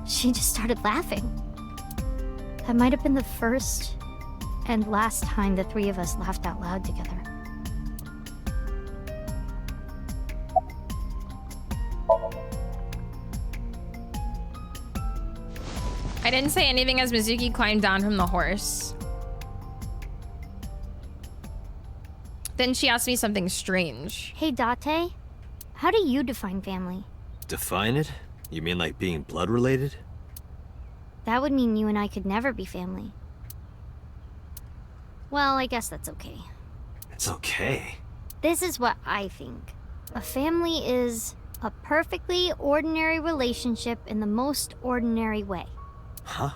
She just started laughing. That might have been the first and last time the three of us laughed out loud together. I didn't say anything as Mizuki climbed down from the horse. Then she asked me something strange. Hey, Date, how do you define family? Define it? You mean like being blood related? That would mean you and I could never be family. Well, I guess that's okay. It's okay. This is what I think. A family is a perfectly ordinary relationship in the most ordinary way. Huh?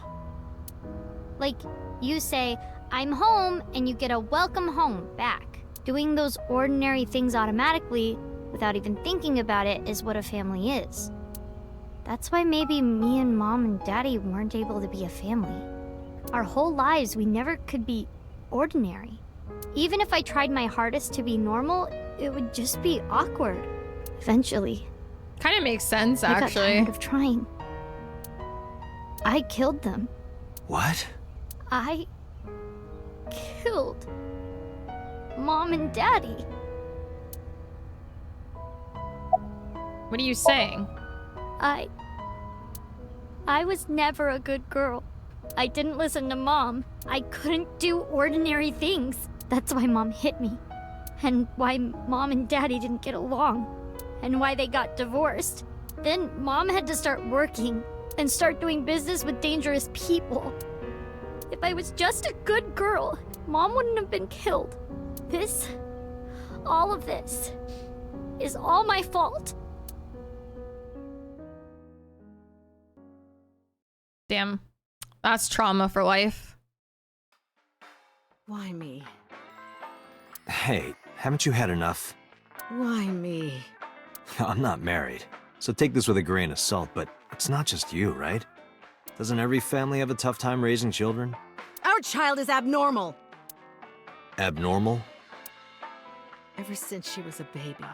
Like, you say, I'm home, and you get a welcome home back. Doing those ordinary things automatically, without even thinking about it, is what a family is. That's why maybe me and Mom and Daddy weren't able to be a family. Our whole lives, we never could be ordinary. Even if I tried my hardest to be normal, it would just be awkward. Eventually. Kind of makes sense, I actually. got tired of trying. I killed them. What? I killed Mom and Daddy. What are you saying? I was never a good girl. I didn't listen to Mom. I couldn't do ordinary things. That's why Mom hit me. And why Mom and Daddy didn't get along. And why they got divorced. Then Mom had to start working and start doing business with dangerous people. If I was just a good girl, Mom wouldn't have been killed. All of this, is all my fault. Damn. That's trauma for life. Why me? Hey, haven't you had enough? Why me? I'm not married, so take this with a grain of salt, but it's not just you, right? Doesn't every family have a tough time raising children? Our child is abnormal. Abnormal? Ever since she was a baby,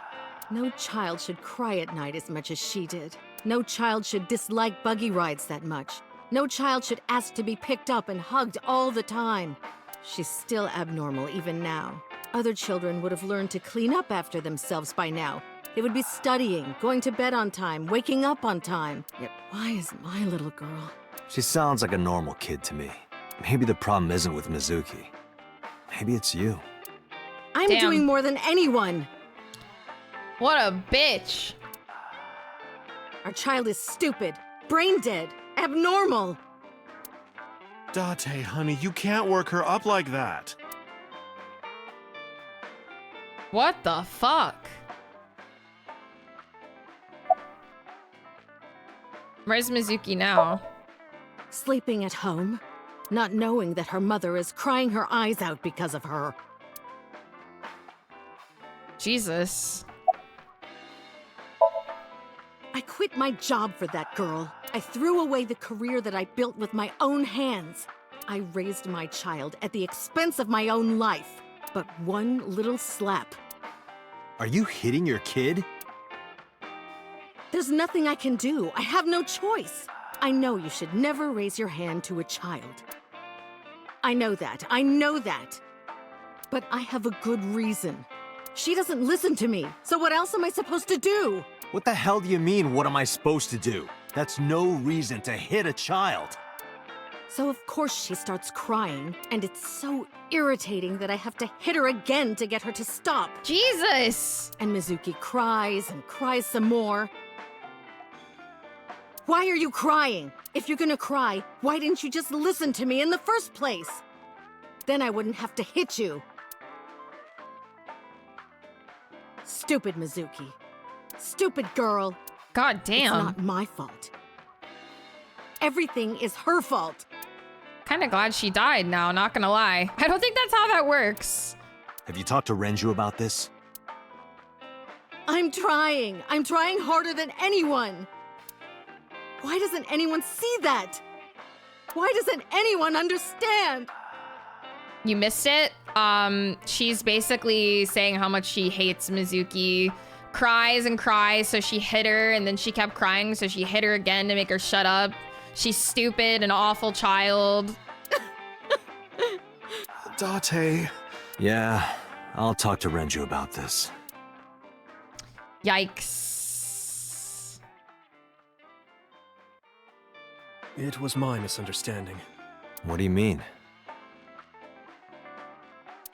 no child should cry at night as much as she did. No child should dislike buggy rides that much. No child should ask to be picked up and hugged all the time. She's still abnormal even now. Other children would have learned to clean up after themselves by now. They would be studying, going to bed on time, waking up on time. Yet why is my little girl? She sounds like a normal kid to me. Maybe the problem isn't with Mizuki. Maybe it's you. I'm doing more than anyone. What a bitch. Our child is stupid, brain dead, abnormal. Date, honey, you can't work her up like that. What the fuck? Where's Mizuki now? Sleeping at home, not knowing that her mother is crying her eyes out because of her. Jesus. I quit my job for that girl. I threw away the career that I built with my own hands. I raised my child at the expense of my own life. But one little slap. Are you hitting your kid? There's nothing I can do. I have no choice. I know you should never raise your hand to a child. I know that. I know that. But I have a good reason. She doesn't listen to me, so what else am I supposed to do? What the hell do you mean, what am I supposed to do? That's no reason to hit a child. So of course she starts crying, and it's so irritating that I have to hit her again to get her to stop. Jesus! And Mizuki cries and cries some more. Why are you crying? If you're gonna cry, why didn't you just listen to me in the first place? Then I wouldn't have to hit you. Stupid Mizuki. Stupid girl. God damn. It's not my fault. Everything is her fault. Kinda glad she died now, not gonna lie. I don't think that's how that works. Have you talked to Renju about this? I'm trying. I'm trying harder than anyone. Why doesn't anyone see that? Why doesn't anyone understand? You missed it. She's basically saying how much she hates Mizuki. Cries and cries, so she hit her, and then she kept crying, so she hit her again to make her shut up. She's stupid, an awful child. Date. Yeah, I'll talk to Renju about this. Yikes. It was my misunderstanding. What do you mean?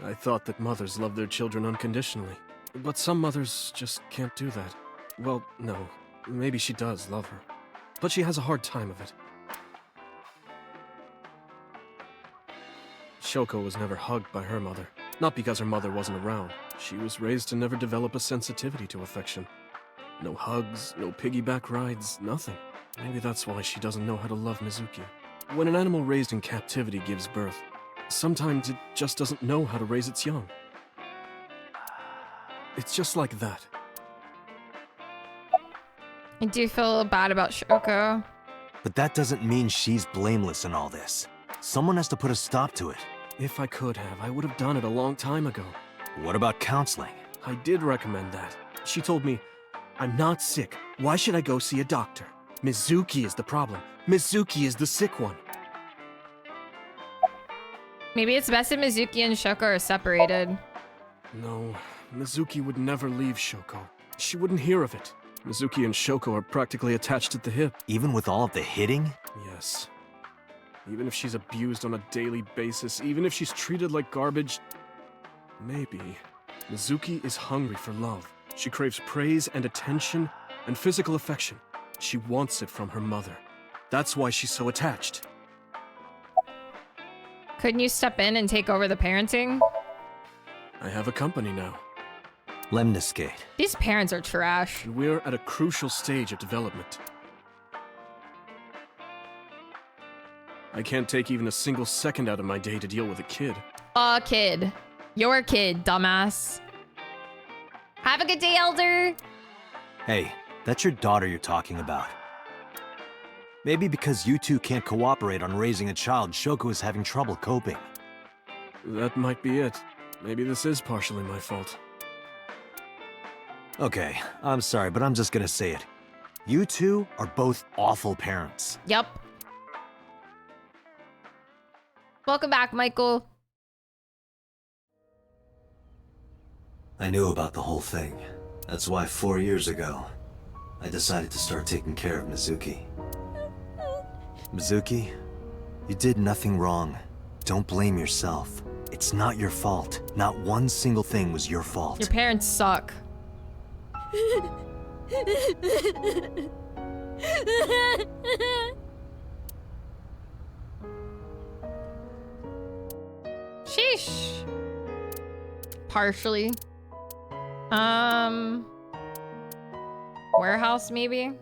I thought that mothers love their children unconditionally. But some mothers just can't do that. Well, no. Maybe she does love her. But she has a hard time of it. Shoko was never hugged by her mother. Not because her mother wasn't around. She was raised to never develop a sensitivity to affection. No hugs, no piggyback rides, nothing. Maybe that's why she doesn't know how to love Mizuki. When an animal raised in captivity gives birth, sometimes it just doesn't know how to raise its young. It's just like that. I do feel bad about Shoko. But that doesn't mean she's blameless in all this. Someone has to put a stop to it. If I could have, I would have done it a long time ago. What about counseling? I did recommend that. She told me, I'm not sick. Why should I go see a doctor? Mizuki is the problem. Mizuki is the sick one. Maybe it's best if Mizuki and Shoko are separated. No, Mizuki would never leave Shoko. She wouldn't hear of it. Mizuki and Shoko are practically attached at the hip. Even with all of the hitting? Yes. Even if she's abused on a daily basis, even if she's treated like garbage, maybe. Mizuki is hungry for love. She craves praise and attention and physical affection. She wants it from her mother. That's why she's so attached. Couldn't you step in and take over the parenting? I have a company now. Lemniscate. These parents are trash. And we're at a crucial stage of development. I can't take even a single second out of my day to deal with a kid. A kid. Your kid, dumbass. Have a good day, Elder. Hey, that's your daughter you're talking about. Maybe because you two can't cooperate on raising a child, Shoko is having trouble coping. That might be it. Maybe this is partially my fault. Okay, I'm sorry, but I'm just gonna say it. You two are both awful parents. Yep. Welcome back, Michael. I knew about the whole thing. That's why 4 years ago, I decided to start taking care of Mizuki. Mizuki, you did nothing wrong. Don't blame yourself. It's not your fault. Not one single thing was your fault. Your parents suck. Sheesh. Partially. Warehouse maybe?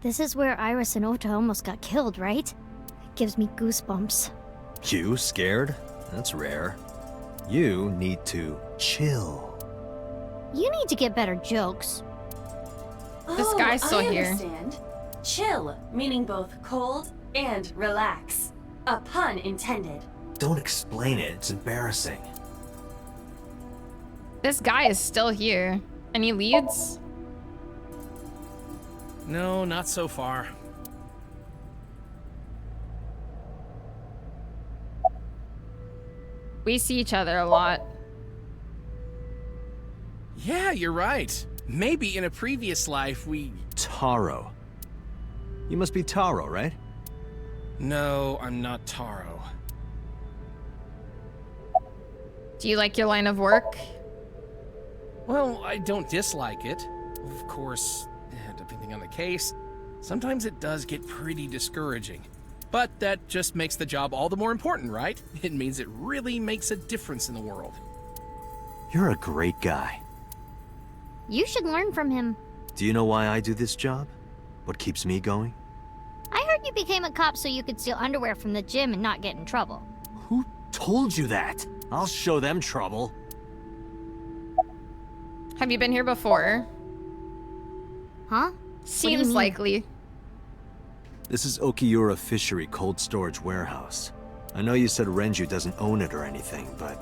This is where Iris and Ota almost got killed, right? It gives me goosebumps. You scared? That's rare. You need to chill. You need to get better jokes. This guy's still I here. Understand. Chill, meaning both cold and relax. A pun intended. Don't explain it, it's embarrassing. This guy is still here. Any leads? No, not so far. We see each other a lot. Yeah, you're right. Maybe in a previous life we... Taro. You must be Taro, right? No, I'm not Taro. Do you like your line of work? Well, I don't dislike it. Of course, depending on the case, sometimes it does get pretty discouraging. But that just makes the job all the more important, right? It means it really makes a difference in the world. You're a great guy. You should learn from him. Do you know why I do this job? What keeps me going? I heard you became a cop so you could steal underwear from the gym and not get in trouble. Who told you that? I'll show them trouble. Have you been here before? Huh? Seems likely. This is Okiura Fishery Cold Storage Warehouse. I know you said Renju doesn't own it or anything, but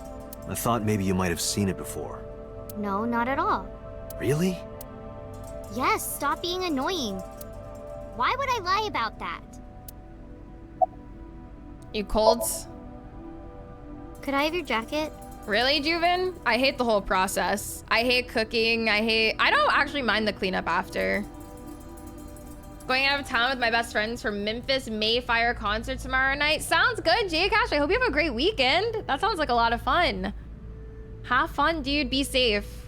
I thought maybe you might have seen it before. No, not at all. Really? Yes, stop being annoying. Why would I lie about that? You cold? Could I have your jacket? Really, Juven? I hate the whole process. I hate cooking. I don't actually mind the cleanup after. Going out of town with my best friends for Memphis Mayfire concert tomorrow night. Sounds good, J-Cash. I hope you have a great weekend. That sounds like a lot of fun. Have fun, dude. Be safe.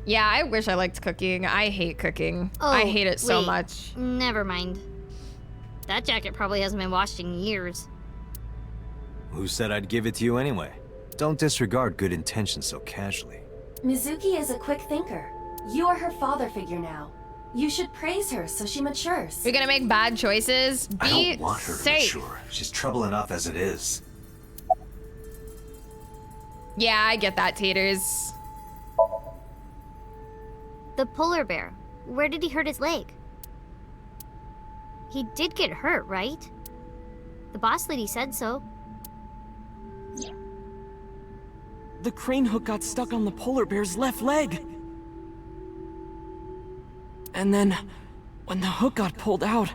Yeah, I wish I liked cooking. I hate cooking. Oh, I hate it so wait. much. Never mind. That jacket probably hasn't been washed in years. Who said I'd give it to you anyway? Don't disregard good intentions so casually. Mizuki is a quick thinker. You are her father figure now. You should praise her so she matures. You're gonna make bad choices. I Be don't want her to safe. mature. She's trouble enough as it is. Yeah, I get that, Taters. The polar bear. Where did he hurt his leg? He did get hurt, right? The boss lady said so. The crane hook got stuck on the polar bear's left leg. And then, when the hook got pulled out,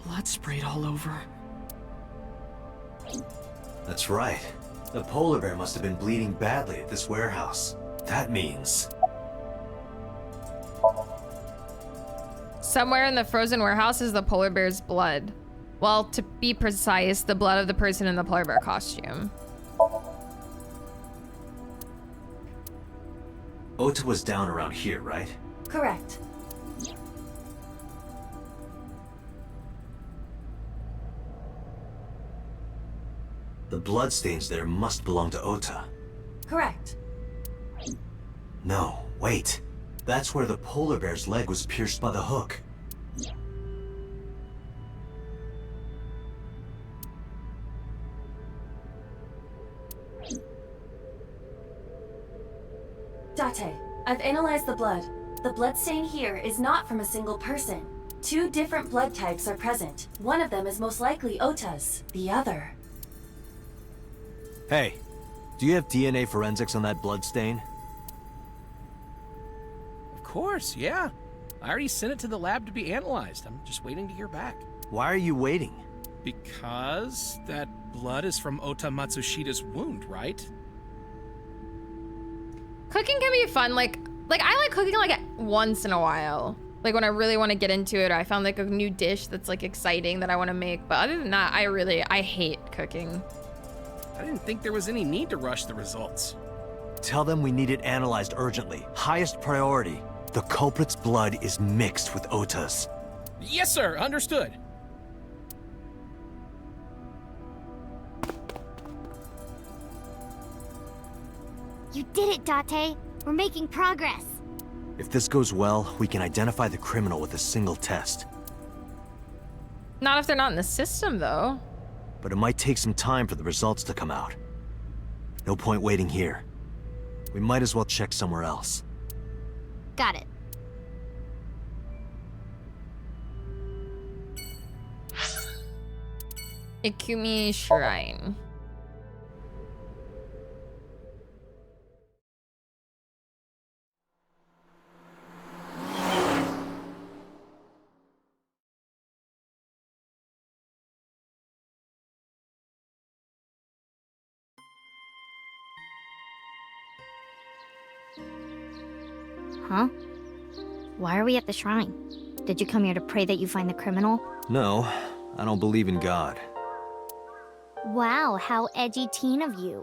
blood sprayed all over. That's right. The polar bear must have been bleeding badly at this warehouse. That means... Somewhere in the frozen warehouse is the polar bear's blood. Well, to be precise, the blood of the person in the polar bear costume. Ota was down around here, right? Correct. The bloodstains there must belong to Ota. Correct. No, wait. That's where the polar bear's leg was pierced by the hook. Date, I've analyzed the blood. The bloodstain here is not from a single person. 2 different blood types are present. One of them is most likely Ota's, the other. Hey, do you have DNA forensics on that bloodstain? Of course, yeah. I already sent it to the lab to be analyzed. I'm just waiting to hear back. Why are you waiting? Because that blood is from Ota Matsushida's wound, right? Cooking can be fun. Like I like cooking like once in a while. Like when I really want to get into it, or I found like a new dish that's like exciting that I want to make. But other than that, I hate cooking. I didn't think there was any need to rush the results. Tell them we need it analyzed urgently. Highest priority. The culprit's blood is mixed with Ota's. Yes, sir. Understood. You did it, Date. We're making progress. If this goes well, we can identify the criminal with a single test. Not if they're not in the system, though. But it might take some time for the results to come out. No point waiting here. We might as well check somewhere else. Got it. Ikumi Shrine. Huh? Why are we at the shrine? Did you come here to pray that you find the criminal? No, I don't believe in God. Wow, how edgy teen of you.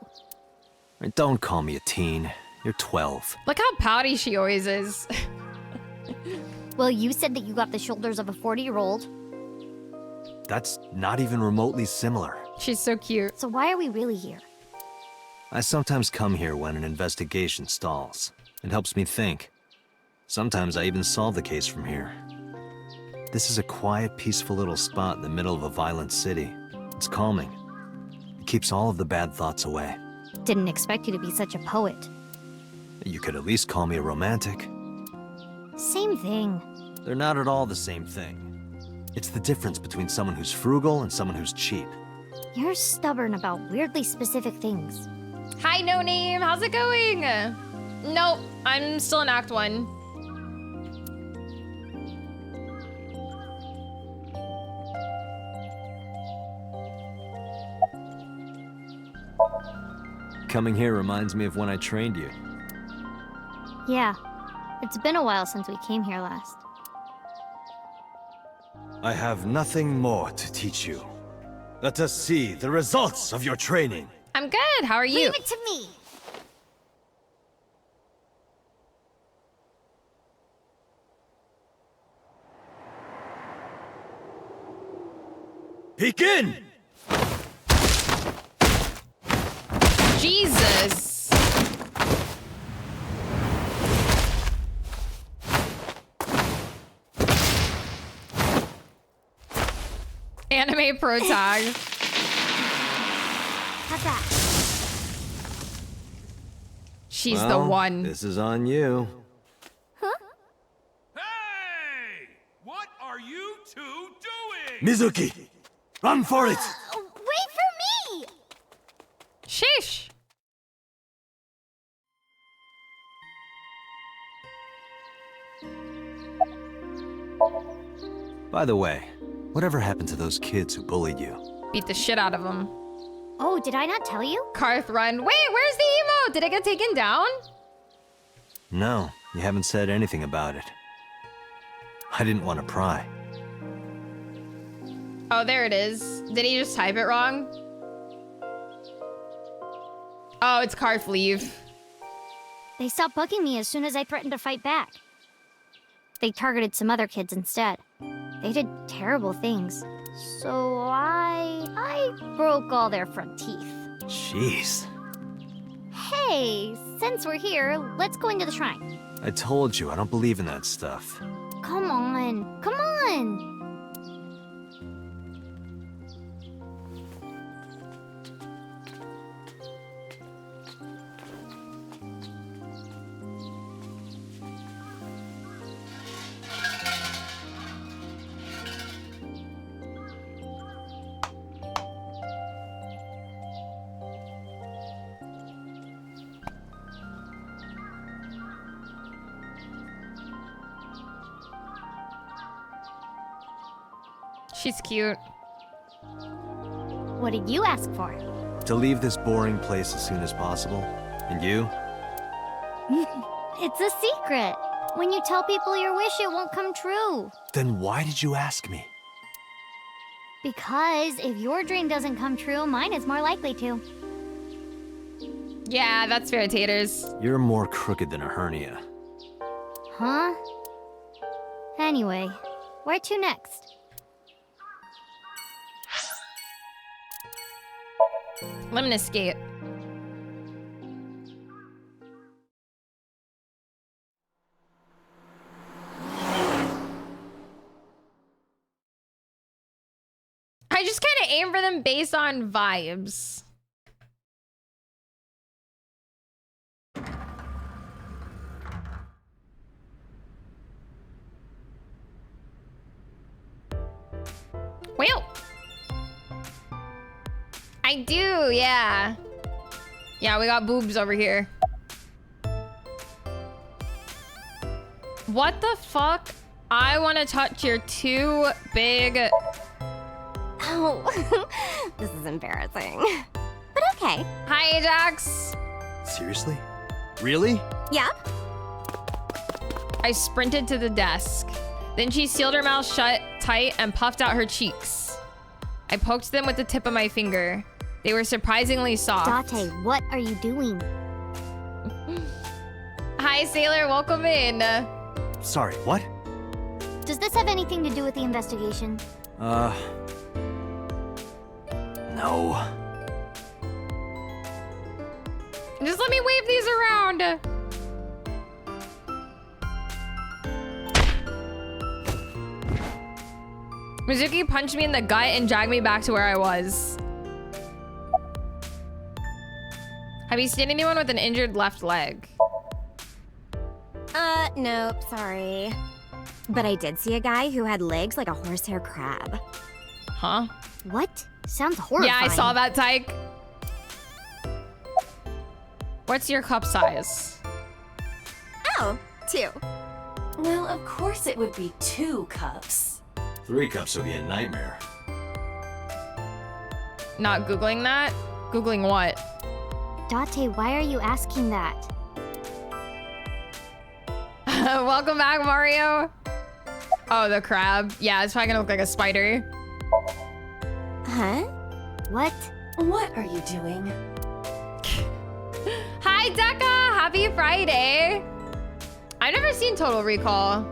Don't call me a teen. You're 12. Look how pouty she always is. Well, you said that you got the shoulders of a 40-year-old. That's not even remotely similar. She's so cute. So why are we really here? I sometimes come here when an investigation stalls. It helps me think. Sometimes I even solve the case from here. This is a quiet, peaceful little spot in the middle of a violent city. It's calming. It keeps all of the bad thoughts away. Didn't expect you to be such a poet. You could at least call me a romantic. Same thing. They're not at all the same thing. It's the difference between someone who's frugal and someone who's cheap. You're stubborn about weirdly specific things. Hi, No Name. How's it going? Nope, I'm still in Act 1. Coming here reminds me of when I trained you. Yeah, it's been a while since we came here last. I have nothing more to teach you. Let us see the results of your training. I'm good. How are you? Leave it to me. Begin! Jesus. Anime pro tag. How's that? She's Well, the one. This is on you. Huh? Hey! What are you two doing? Mizuki! Run for it! Wait for me! Sheesh. By the way, whatever happened to those kids who bullied you? Beat the shit out of him. Oh, did I not tell you? Karth, run. Wait, where's the emo? Did it get taken down? No, you haven't said anything about it. I didn't want to pry. Oh, there it is. Did he just type it wrong? Oh, it's Karth leave. They stopped bugging me as soon as I threatened to fight back. They targeted some other kids instead. They did terrible things. So I broke all their front teeth. Jeez. Hey, since we're here, let's go into the shrine. I told you, I don't believe in that stuff. Come on, come on! She's cute. What did you ask for? To leave this boring place as soon as possible. And you? It's a secret. When you tell people your wish, it won't come true. Then why did you ask me? Because if your dream doesn't come true, mine is more likely to. Yeah, that's fair, Taters. You're more crooked than a hernia. Huh? Anyway, where to next? Lemon escape. I just kind of aim for them based on vibes. Well, I do, yeah. Yeah, we got boobs over here. What the fuck? I want to touch your two big... Oh, this is embarrassing. But okay. Hi, Ajax. Seriously? Really? Yep. I sprinted to the desk. Then she sealed her mouth shut tight and puffed out her cheeks. I poked them with the tip of my finger. They were surprisingly soft. Date, what are you doing? Hi, Sailor. Welcome in. Sorry, what? Does this have anything to do with the investigation? No. Just let me wave these around. Mizuki punched me in the gut and dragged me back to where I was. Have you seen anyone with an injured left leg? Nope, sorry. But I did see a guy who had legs like a horsehair crab. Huh? What? Sounds horrifying. Yeah, I saw that, Tyke. What's your cup size? Oh, 2. Well, of course it would be 2 cups. 3 cups would be a nightmare. Not Googling that? Googling what? Date, why are you asking that? Welcome back, Mario. Oh, the crab. Yeah, it's probably gonna look like a spider. Huh? What? What are you doing? Hi, Deca! Happy Friday! I've never seen Total Recall.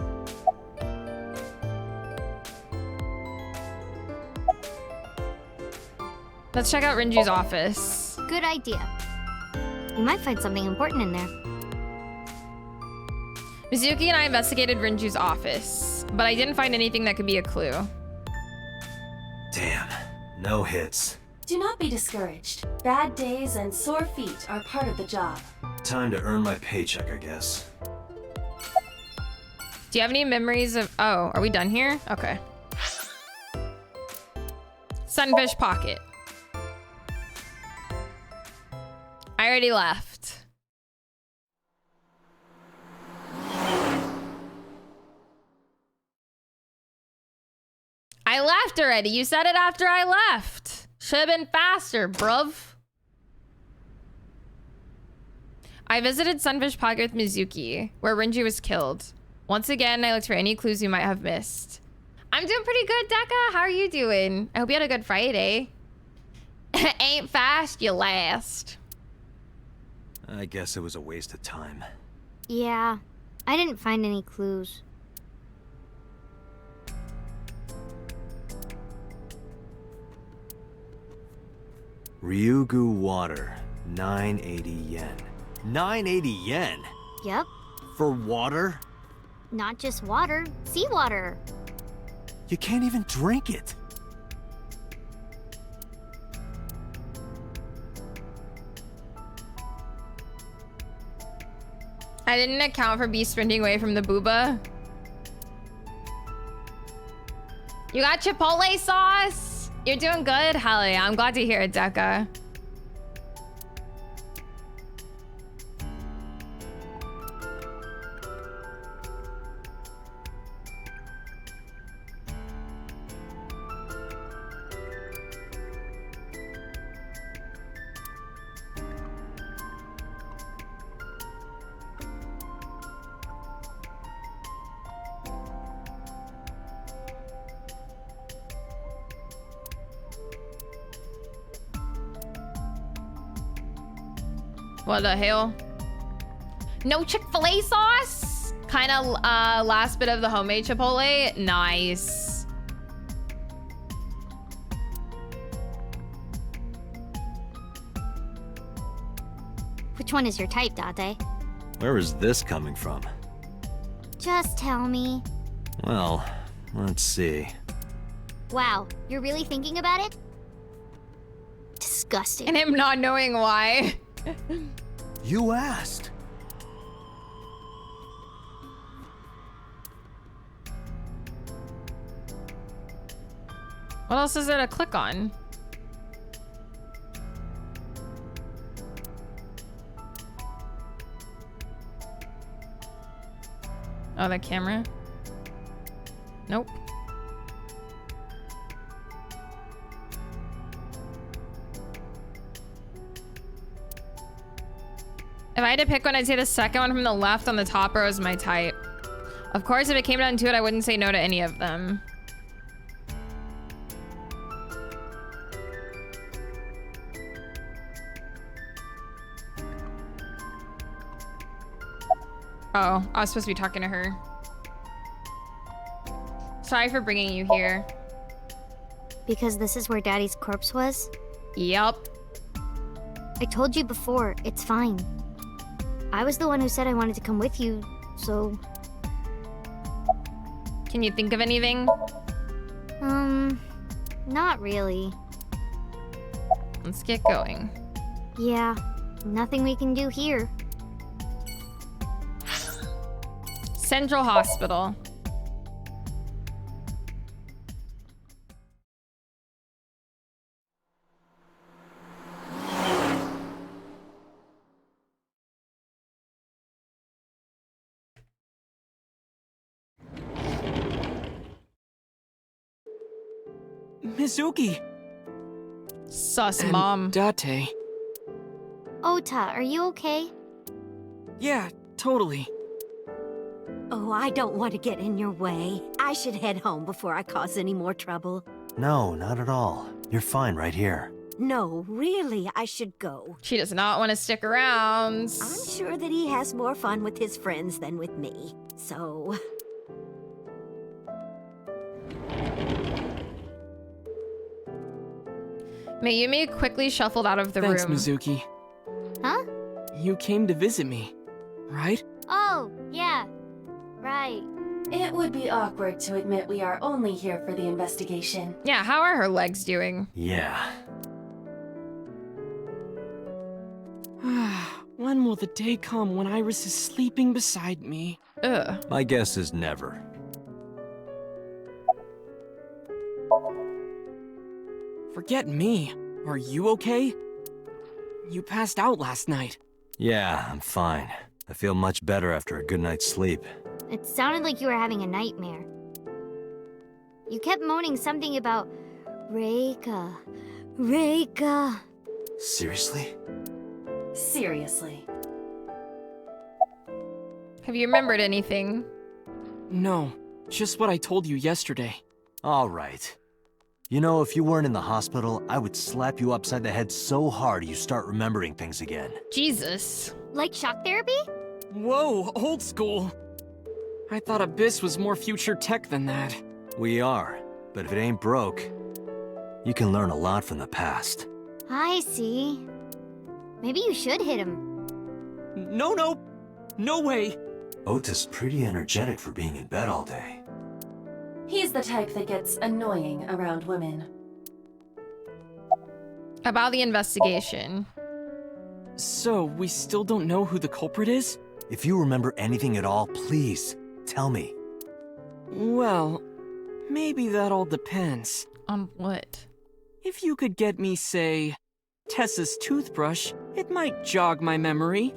Let's check out Renju's office. Good idea. You might find something important in there. Mizuki and I investigated Renju's office, but I didn't find anything that could be a clue. Damn, no hits. Do not be discouraged. Bad days and sore feet are part of the job. Time to earn my paycheck, I guess. Do you have any memories of... Oh, are we done here? Okay. Sunfish pocket. I already left. I left already. You said it after I left. Should have been faster, bruv. I visited Sunfish Pocket with Mizuki, where Renju was killed. Once again, I looked for any clues you might have missed. I'm doing pretty good, Deca. How are you doing? I hope you had a good Friday. Ain't fast, you last. I guess it was a waste of time. Yeah, I didn't find any clues. Ryugu water, 980 yen. 980 yen? Yep. For water? Not just water, seawater. You can't even drink it. I didn't account for Bee sprinting away from the booba. You got Chipotle sauce? You're doing good? Hell yeah, I'm glad to hear it, Deca. What the hell? No Chick-fil-A sauce? Kind of last bit of the homemade Chipotle. Nice. Which one is your type, Date? Where is this coming from? Just tell me. Well, let's see. Wow, you're really thinking about it? Disgusting. And him not knowing why. You asked. What else is there to click on? Oh, the camera? Nope. If I had to pick one, I'd say the second one from the left on the top row is my type. Of course, if it came down to it, I wouldn't say no to any of them. Oh, I was supposed to be talking to her. Sorry for bringing you here. Because this is where Daddy's corpse was? Yup. I told you before, it's fine. I was the one who said I wanted to come with you, so... Can you think of anything? Not really. Let's get going. Yeah, nothing we can do here. Central Hospital. Mizuki! Sus, Mom. Date. Ota, are you okay? Yeah, totally. Oh, I don't want to get in your way. I should head home before I cause any more trouble. No, not at all. You're fine right here. No, really, I should go. She does not want to stick around. I'm sure that he has more fun with his friends than with me, so... Mayumi quickly shuffled out of the Thanks, room. Mizuki. Huh? You came to visit me, right? Oh, yeah. Right. It would be awkward to admit we are only here for the investigation. Yeah, how are her legs doing? Yeah. When will the day come when Iris is sleeping beside me? Ugh. My guess is never. Forget me. Are you okay? You passed out last night. Yeah, I'm fine. I feel much better after a good night's sleep. It sounded like you were having a nightmare. You kept moaning something about Reika. Reika. Seriously? Seriously. Have you remembered anything? No, just what I told you yesterday. All right. You know, if you weren't in the hospital, I would slap you upside the head so hard you start remembering things again. Jesus. Like shock therapy? Whoa, old school. I thought Abyss was more future tech than that. We are, but if it ain't broke, you can learn a lot from the past. I see. Maybe you should hit him. No way. Ota's pretty energetic for being in bed all day. He's the type that gets annoying around women. About the investigation. So, we still don't know who the culprit is? If you remember anything at all, please, tell me. Well, maybe that all depends. On what? If you could get me, say, Tessa's toothbrush, it might jog my memory.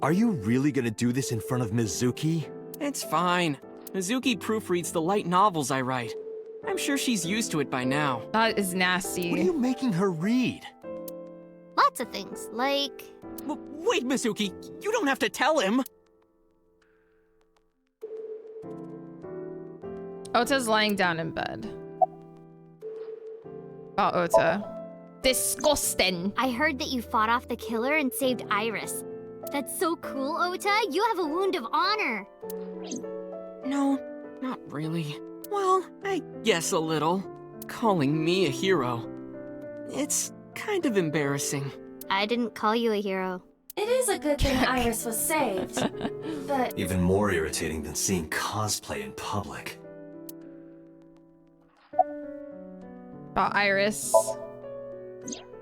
Are you really gonna do this in front of Mizuki? It's fine. Mizuki proofreads the light novels I write. I'm sure she's used to it by now. That is nasty. What are you making her read? Lots of things, like... Wait, Mizuki, you don't have to tell him! Ota's lying down in bed. Oh, Ota. Disgusting. I heard that you fought off the killer and saved Iris. That's so cool, Ota. You have a wound of honor. No, not really. Well, I guess a little. Calling me a hero. It's kind of embarrassing. I didn't call you a hero. It is a good thing Iris was saved, but... Even more irritating than seeing cosplay in public. About Iris.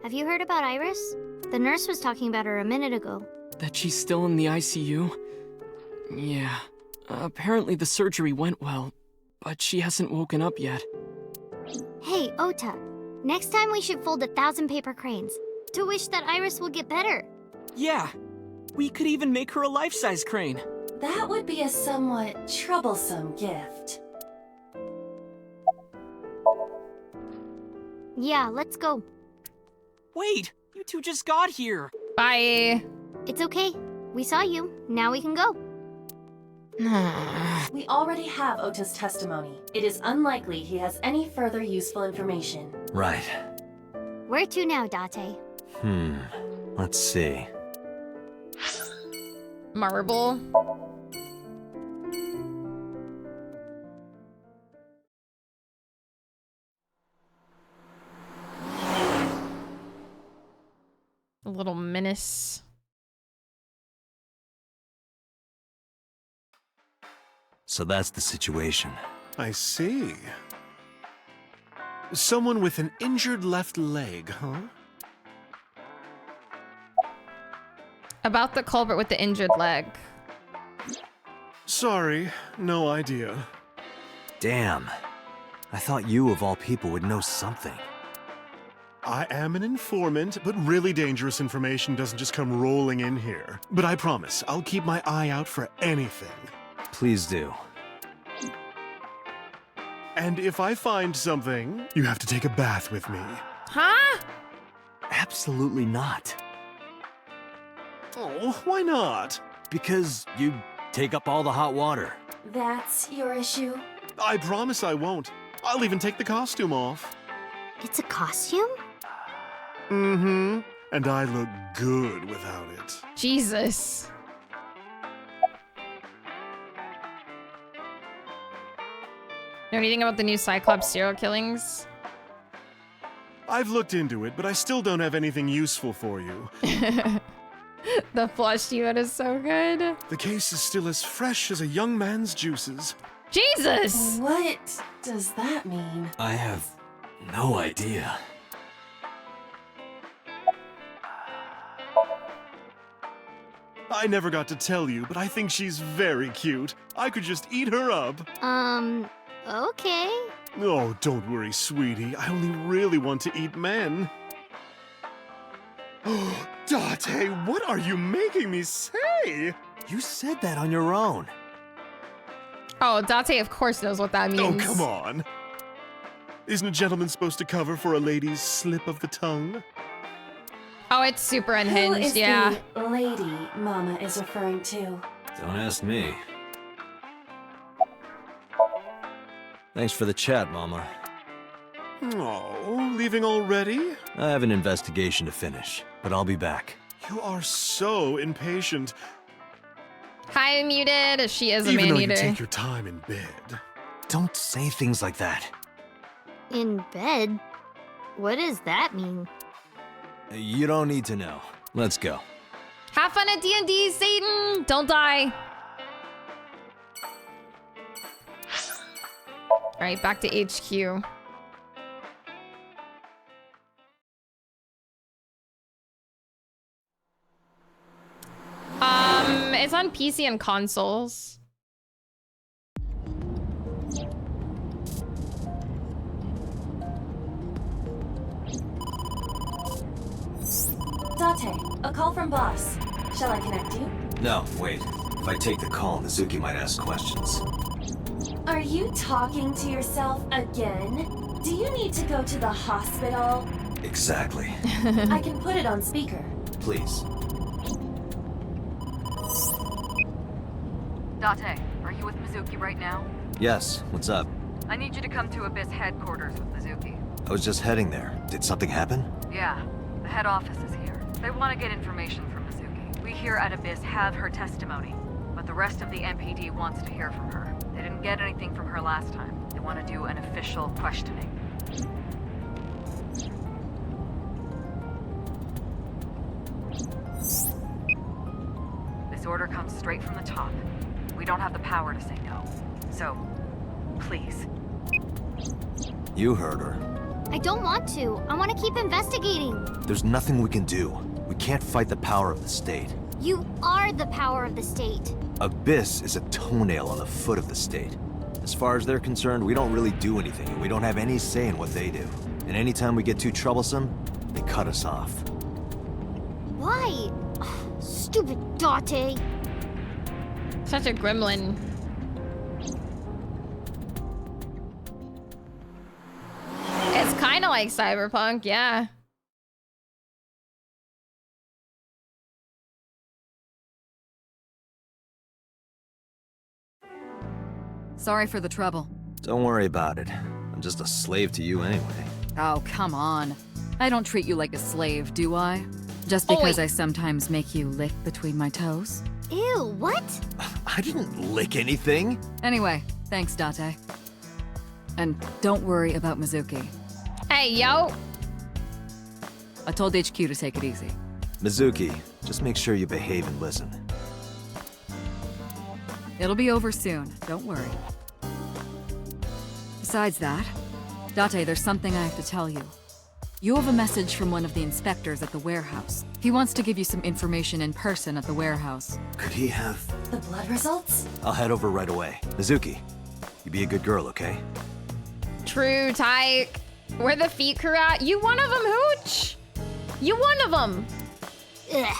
Have you heard about Iris? The nurse was talking about her a minute ago. That she's still in the ICU? Yeah. Apparently the surgery went well, but she hasn't woken up yet. Hey, Ota. Next time we should fold 1,000 paper cranes to wish that Iris will get better. Yeah. We could even make her a life-size crane. That would be a somewhat troublesome gift. Yeah, let's go. Wait! You two just got here! Bye! It's okay. We saw you. Now we can go. We already have Ota's testimony. It is unlikely he has any further useful information. Right. Where to now, Date? Let's see. Marble. A little menace. So that's the situation. I see. Someone with an injured left leg, huh? About the culprit with the injured leg. Sorry, no idea. Damn. I thought you, of all people, would know something. I am an informant, but really dangerous information doesn't just come rolling in here. But I promise, I'll keep my eye out for anything. Please do. And if I find something, you have to take a bath with me. Huh? Absolutely not. Oh, why not? Because you take up all the hot water. That's your issue? I promise I won't. I'll even take the costume off. It's a costume? Mm-hmm. And I look good without it. Jesus. Know anything about the new Cyclops serial killings? I've looked into it, but I still don't have anything useful for you. The flush unit is so good. The case is still as fresh as a young man's juices. Jesus! What does that mean? I have no idea. I never got to tell you, but I think she's very cute. I could just eat her up. Okay. Oh, don't worry, sweetie. I only really want to eat men. Oh, Date, what are you making me say? You said that on your own. Oh, Date of course knows what that means. Oh, come on. Isn't a gentleman supposed to cover for a lady's slip of the tongue? Oh, it's super unhinged, Who is yeah. the lady Mama is referring to? Don't ask me. Thanks for the chat, Mama. Oh, leaving already? I have an investigation to finish, but I'll be back. You are so impatient. Hi, muted. She is a Even though man-eater. you take your time in bed. Don't say things like that. In bed? What does that mean? You don't need to know. Let's go. Have fun at D&D, Satan! Don't die! Alright, back to HQ. It's on PC and consoles. Date, a call from boss. Shall I connect you? No, wait. If I take the call, Mizuki might ask questions. Are you talking to yourself again? Do you need to go to the hospital? Exactly. I can put it on speaker. Please. Date, are you with Mizuki right now? Yes, what's up? I need you to come to Abyss headquarters with Mizuki. I was just heading there. Did something happen? Yeah, the head office is here. They want to get information from Mizuki. We here at Abyss have her testimony, but the rest of the MPD wants to hear from her. They didn't get anything from her last time. They want to do an official questioning. This order comes straight from the top. We don't have the power to say no. So, please. You heard her. I don't want to. I want to keep investigating. There's nothing we can do. We can't fight the power of the state. You are the power of the state. Abyss is a toenail on the foot of the state. As far as they're concerned, we don't really do anything, and we don't have any say in what they do. And anytime we get too troublesome, they cut us off. Why? Ugh, stupid Date. Such a gremlin. It's kind of like Cyberpunk, yeah. Sorry for the trouble. Don't worry about it. I'm just a slave to you anyway. Oh, come on. I don't treat you like a slave, do I? Just because I sometimes make you lick between my toes? Ew, what? I didn't lick anything. Anyway, thanks, Date. And don't worry about Mizuki. Hey, yo! I told HQ to take it easy. Mizuki, just make sure you behave and listen. It'll be over soon, don't worry. Besides that, Date, there's something I have to tell you. You have a message from one of the inspectors at the warehouse. He wants to give you some information in person at the warehouse. Could he have... The blood results? I'll head over right away. Mizuki, you be a good girl, okay? True, Tyke. Where the feet crew at? You one of them, Hooch! You one of them! Ugh.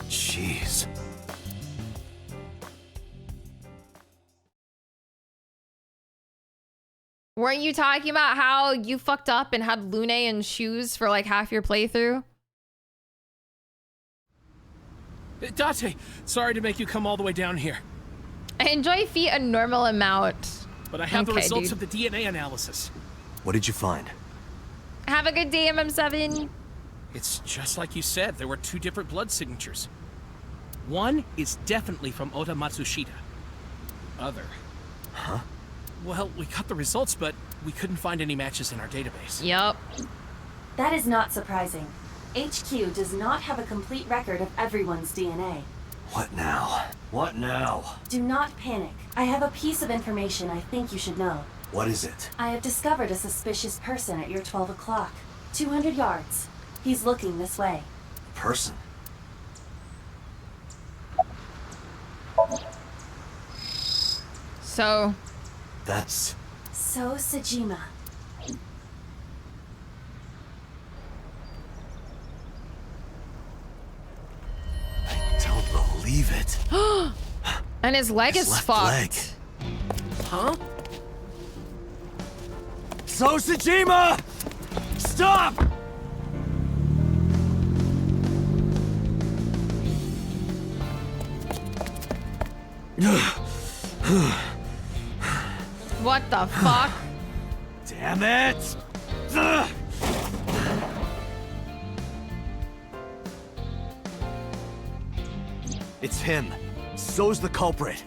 Jeez. Weren't you talking about how you fucked up and had Lune in shoes for like half your playthrough? Date, sorry to make you come all the way down here. I enjoy feet a normal amount. But I have the results dude. of the DNA analysis. What did you find? Have a good day, MM7. It's just like you said, there were 2 different blood signatures. One is definitely from Ota Matsushita. Other. Huh? Well, we got the results, but we couldn't find any matches in our database. Yup. That is not surprising. HQ does not have a complete record of everyone's DNA. What now? What now? Do not panic. I have a piece of information I think you should know. What is it? I have discovered a suspicious person at your 12 o'clock. 200 yards. He's looking this way. Person? So... That's... So Sejima. I don't believe it. And his leg is fucked. Leg. Huh? So Sejima! Stop! What the fuck? Damn it! It's him. So's the culprit.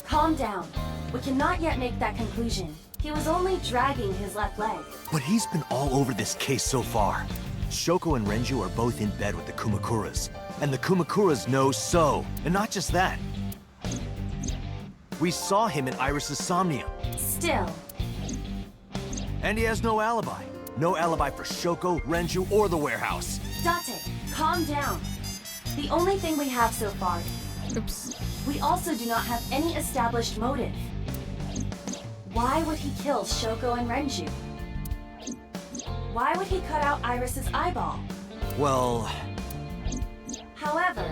Calm down. We cannot yet make that conclusion. He was only dragging his left leg. But he's been all over this case so far. Shoko and Renju are both in bed with the Kumakuras. And the Kumakuras know So. And not just that. We saw him in Iris's Somnium. Still. And he has no alibi. No alibi for Shoko, Renju, or the warehouse. Date, calm down. The only thing we have so far. Oops. We also do not have any established motive. Why would he kill Shoko and Renju? Why would he cut out Iris's eyeball? Well... However,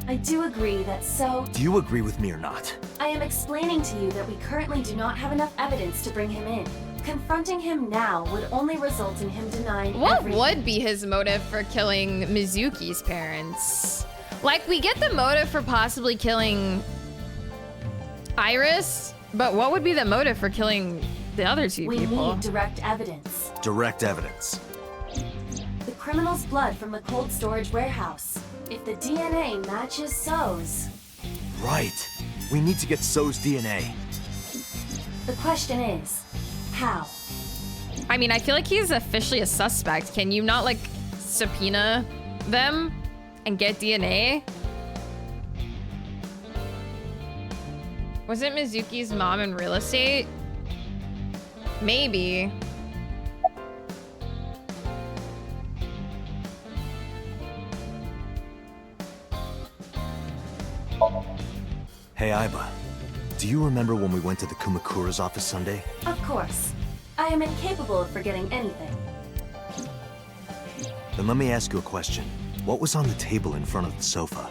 I do agree that So... Do you agree with me or not? I am explaining to you that we currently do not have enough evidence to bring him in. Confronting him now would only result in him denying What everything. would be his motive for killing Mizuki's parents? Like, we get the motive for possibly killing Iris, but what would be the motive for killing the other 2 We people? need direct evidence. Direct evidence. The criminal's blood from the cold storage warehouse. If the DNA matches So's... Right. We need to get So's DNA. The question is, how? I mean, I feel like he's officially a suspect. Can you not, like, subpoena them and get DNA? Wasn't Mizuki's mom in real estate? Maybe. Hey, Aiba. Do you remember when we went to the Kumakura's office Sunday? Of course. I am incapable of forgetting anything. Then let me ask you a question. What was on the table in front of the sofa?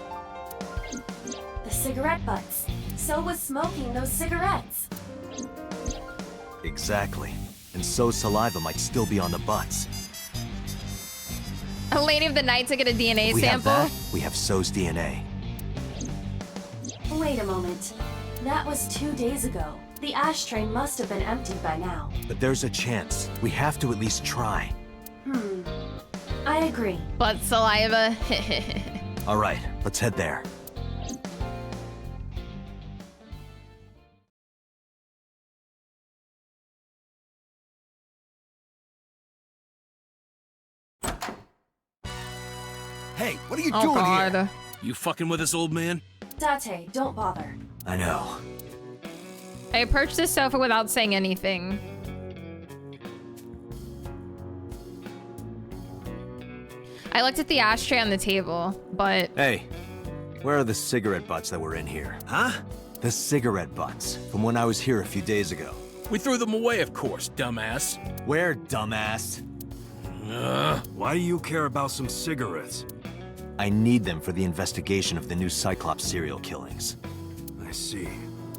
The cigarette butts. So was smoking those cigarettes. Exactly. And So's saliva might still be on the butts. A lady of the night to get a DNA We have sample. that, we have So's DNA. Wait a moment. That was 2 days ago. The ashtray must have been emptied by now. But there's a chance. We have to at least try. I agree. Butt saliva. All right, let's head there. Hey, what are you Oh, doing God. here? You fucking with us, old man? Date, don't bother. I know. I approached the sofa without saying anything. I looked at the ashtray on the table, but... Hey, where are the cigarette butts that were in here? Huh? The cigarette butts, from when I was here a few days ago. We threw them away, of course, dumbass. Where, dumbass? Why do you care about some cigarettes? I need them for the investigation of the new Cyclops serial killings. I see.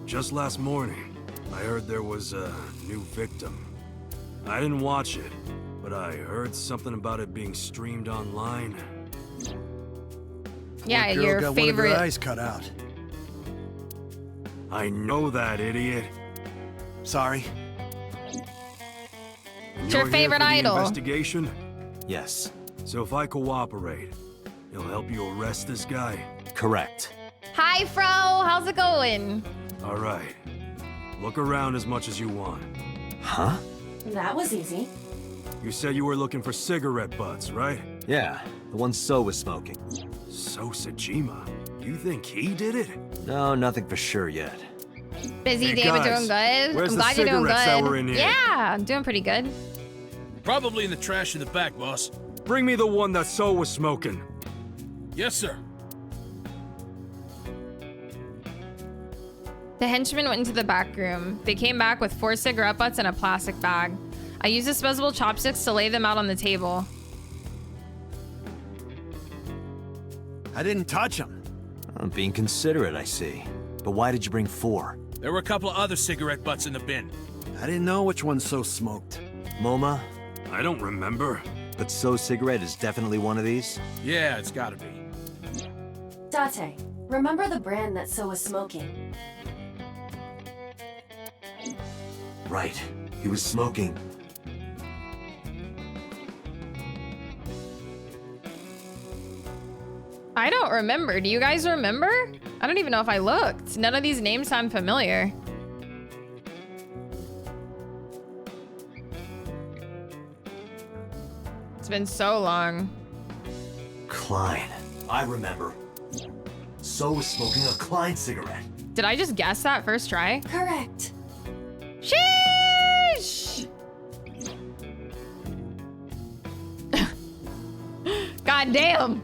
Just last morning, I heard there was a new victim. I didn't watch it, but I heard something about it being streamed online. Yeah, Girl your got favorite... one of her eyes cut out. I know that, idiot. Sorry. It's your favorite idol. Investigation? Yes. So if I cooperate, you'll help you arrest this guy? Correct. Hi, Fro. How's it going? All right. Look around as much as you want. Huh? That was easy. You said you were looking for cigarette butts, right? Yeah, the one So was smoking. So Sajima, you think he did it? No, nothing for sure yet. Busy Hey, day, but guys, doing good. where's I'm the glad you're doing cigarettes that good. were in here? Yeah, I'm doing pretty good. Probably in the trash in the back, boss. Bring me the one that So was smoking. Yes, sir. The henchmen went into the back room. They came back with 4 cigarette butts and a plastic bag. I used disposable chopsticks to lay them out on the table. I didn't touch him. I'm being considerate, I see. But why did you bring 4? There were a couple of other cigarette butts in the bin. I didn't know which one So smoked. MoMA? I don't remember. But So's cigarette is definitely one of these? Yeah, it's gotta be. Date, remember the brand that So was smoking? Right. He was smoking. I don't remember. Do you guys remember? I don't even know if I looked. None of these names sound familiar. It's been so long. Klein. I remember. So was smoking a Klein cigarette. Did I just guess that first try? Correct. Sheesh! God damn.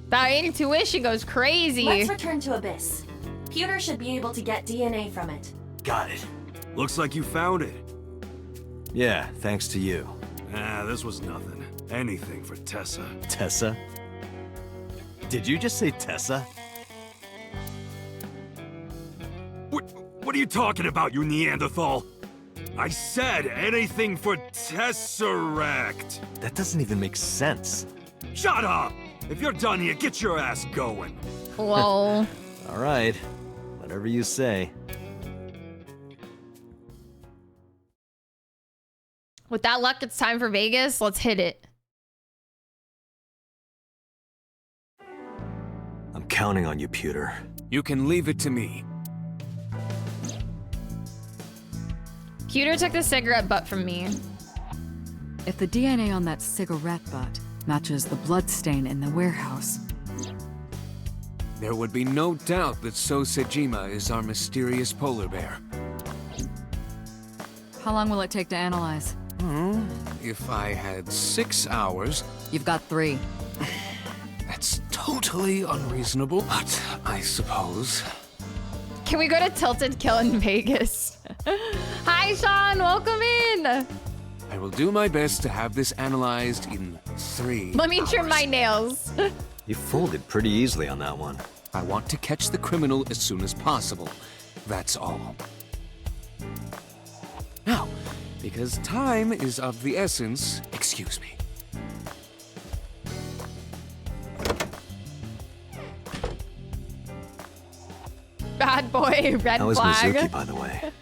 That intuition goes crazy. Let's return to Abyss. Pewter should be able to get DNA from it. Got it. Looks like you found it. Yeah, thanks to you. Ah, this was nothing. Anything for Tessa. Tessa? Did you just say Tessa? What are you talking about, you Neanderthal? I said anything for Tesseract. That doesn't even make sense. Shut up! If you're done here, get your ass going. Lol. All right. Whatever you say. With that luck, it's time for Vegas. Let's hit it. I'm counting on you, Pewter. You can leave it to me. Pewter took the cigarette butt from me. If the DNA on that cigarette butt matches the bloodstain in the warehouse, there would be no doubt that So Sejima is our mysterious polar bear. how long will it take to analyze? If I had 6 hours... You've got 3. That's totally unreasonable, but I suppose... Can we go to Tilted Kill in Vegas? Hi, Sean. Welcome in. I will do my best to have this analyzed in 3 Let me hours. trim my nails. You folded pretty easily on that one. I want to catch the criminal as soon as possible. That's all. Now, because time is of the essence, excuse me. Bad boy, red How is flag. Mizuki, by the way?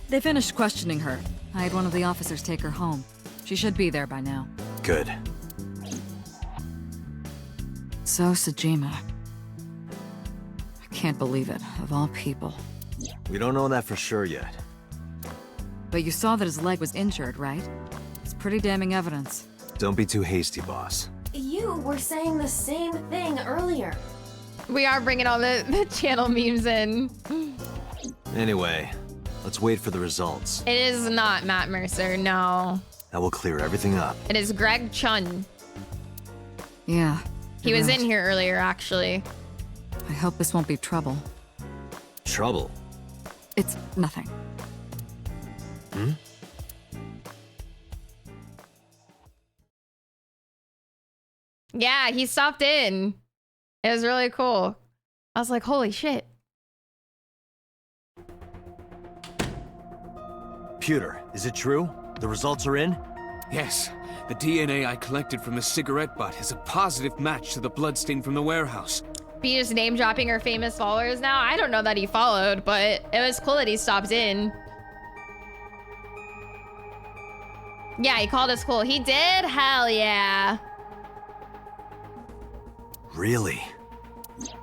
They finished questioning her. I had one of the officers take her home. She should be there by now. Good. So Sejima. I can't believe it, of all people. We don't know that for sure yet. But you saw that his leg was injured, right? It's pretty damning evidence. Don't be too hasty, boss. You were saying the same thing earlier. We are bringing all the channel memes in. Anyway, let's wait for the results. It is not Matt Mercer, no. That will clear everything up. It is Greg Chun. Yeah. He was right. in here earlier, actually. I hope this won't be trouble. Trouble? It's nothing. Hmm? Yeah, he stopped in. It was really cool. I was like, holy shit. Pewter, is it true? The results are in? Yes, the DNA I collected from the cigarette butt is a positive match to the bloodstain from the warehouse. Be just name dropping her famous followers now. I don't know that he followed, but it was cool that he stopped in. Yeah, he called us cool. He did? Hell yeah. Really?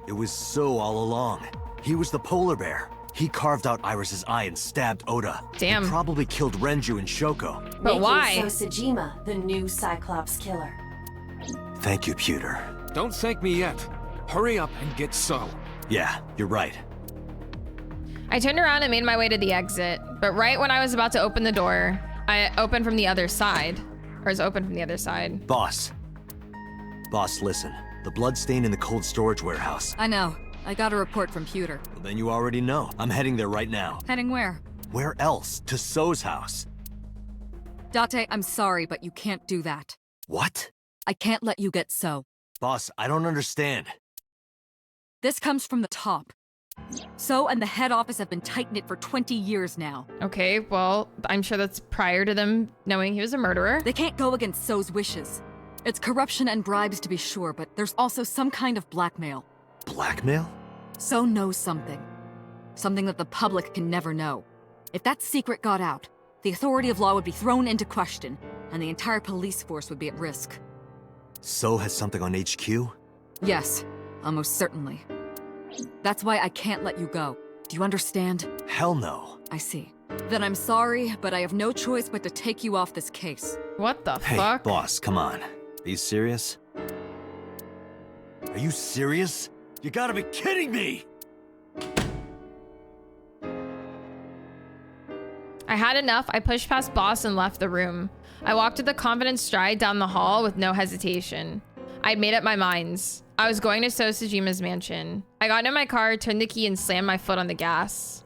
It was So all along. He was the polar bear. He carved out Iris's eye and stabbed Oda. Damn. He probably killed Renju and Shoko. But Making why? So Sejima the new Cyclops killer. Thank you, Pewter. Don't thank me yet. Hurry up and get So. Yeah, you're right. I turned around and made my way to the exit, but right when I was about to open the door, I opened from the other side. Or is open from the other side. Boss. Boss, listen. The bloodstain in the cold storage warehouse. I know. I got a report from Pewter. Well, then you already know. I'm heading there right now. Heading where? Where else? To So's house. Date, I'm sorry, but you can't do that. What? I can't let you get So. Boss, I don't understand. This comes from the top. So and the head office have been tight-knit for 20 years now. Okay, well, I'm sure that's prior to them knowing he was a murderer. They can't go against So's wishes. It's corruption and bribes to be sure, but there's also some kind of blackmail. Blackmail? So knows something. Something that the public can never know. If that secret got out, the authority of law would be thrown into question, and the entire police force would be at risk. So has something on HQ? Yes, almost certainly. That's why I can't let you go. Do you understand? Hell no. I see. Then I'm sorry, but I have no choice but to take you off this case. What the Hey, fuck? boss, come on. Are you serious? Are you serious? You gotta be kidding me! I had enough. I pushed past boss and left the room. I walked with a confident stride down the hall with no hesitation. I'd made up my minds. I was going to So Sejima's mansion. I got into my car, turned the key, and slammed my foot on the gas.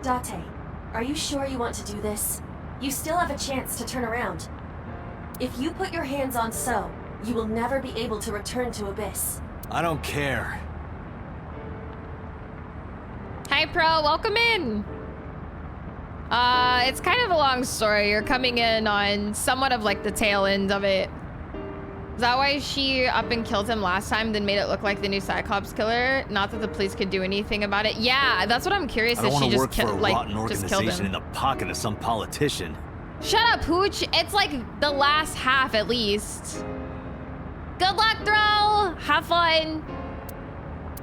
Date, are you sure you want to do this? You still have a chance to turn around. If you put your hands on So, you will never be able to return to Abyss. I don't care. Hi, Pro. Welcome in. It's kind of a long story. You're coming in on somewhat of like the tail end of it. Is that why she up and killed him last time, then made it look like the new Cyclops killer? Not that the police could do anything about it. Yeah, that's what I'm curious. I don't If she want to just work for a rotten just killed organization in him. the pocket of some politician. Shut up, Hooch. It's like the last half at least. Good luck, Throw. Have fun.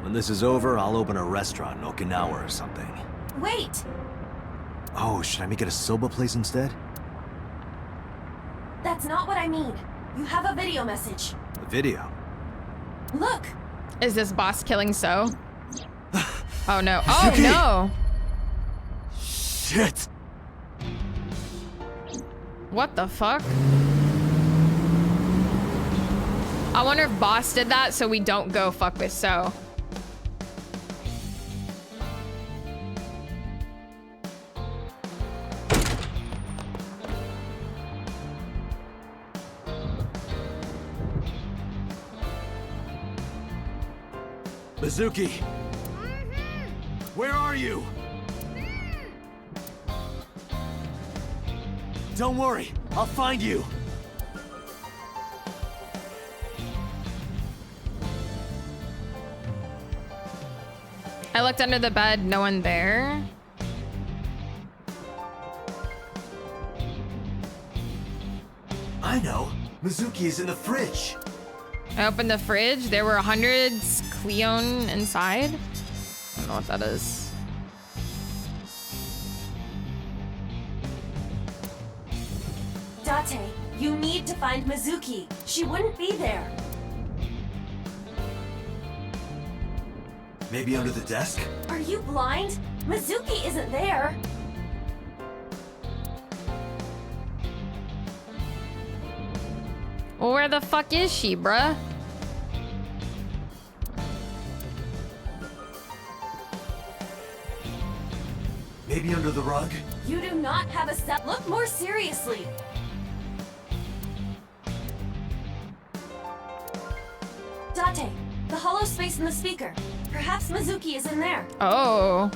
When this is over, I'll open a restaurant in Okinawa or something. Wait! Oh, should I make it a soba place instead? That's not what I mean. You have a video message. A video? Look! Is this boss killing So? Oh no. Oh no! Shit! What the fuck? I wonder if boss did that so we don't go fuck with So. Mizuki! Where are you? Don't worry, I'll find you. I looked under the bed, no one there. I know. Mizuki is in the fridge. I opened the fridge. There were hundreds Cleone inside. I don't know what that is. Date, you need to find Mizuki. She wouldn't be there. Maybe under the desk? Are you blind? Mizuki isn't there. Well, where the fuck is she, bruh? Maybe under the rug? You do not have a set. Look more seriously. Date, the hollow space in the speaker. Perhaps Mizuki is in there. Oh.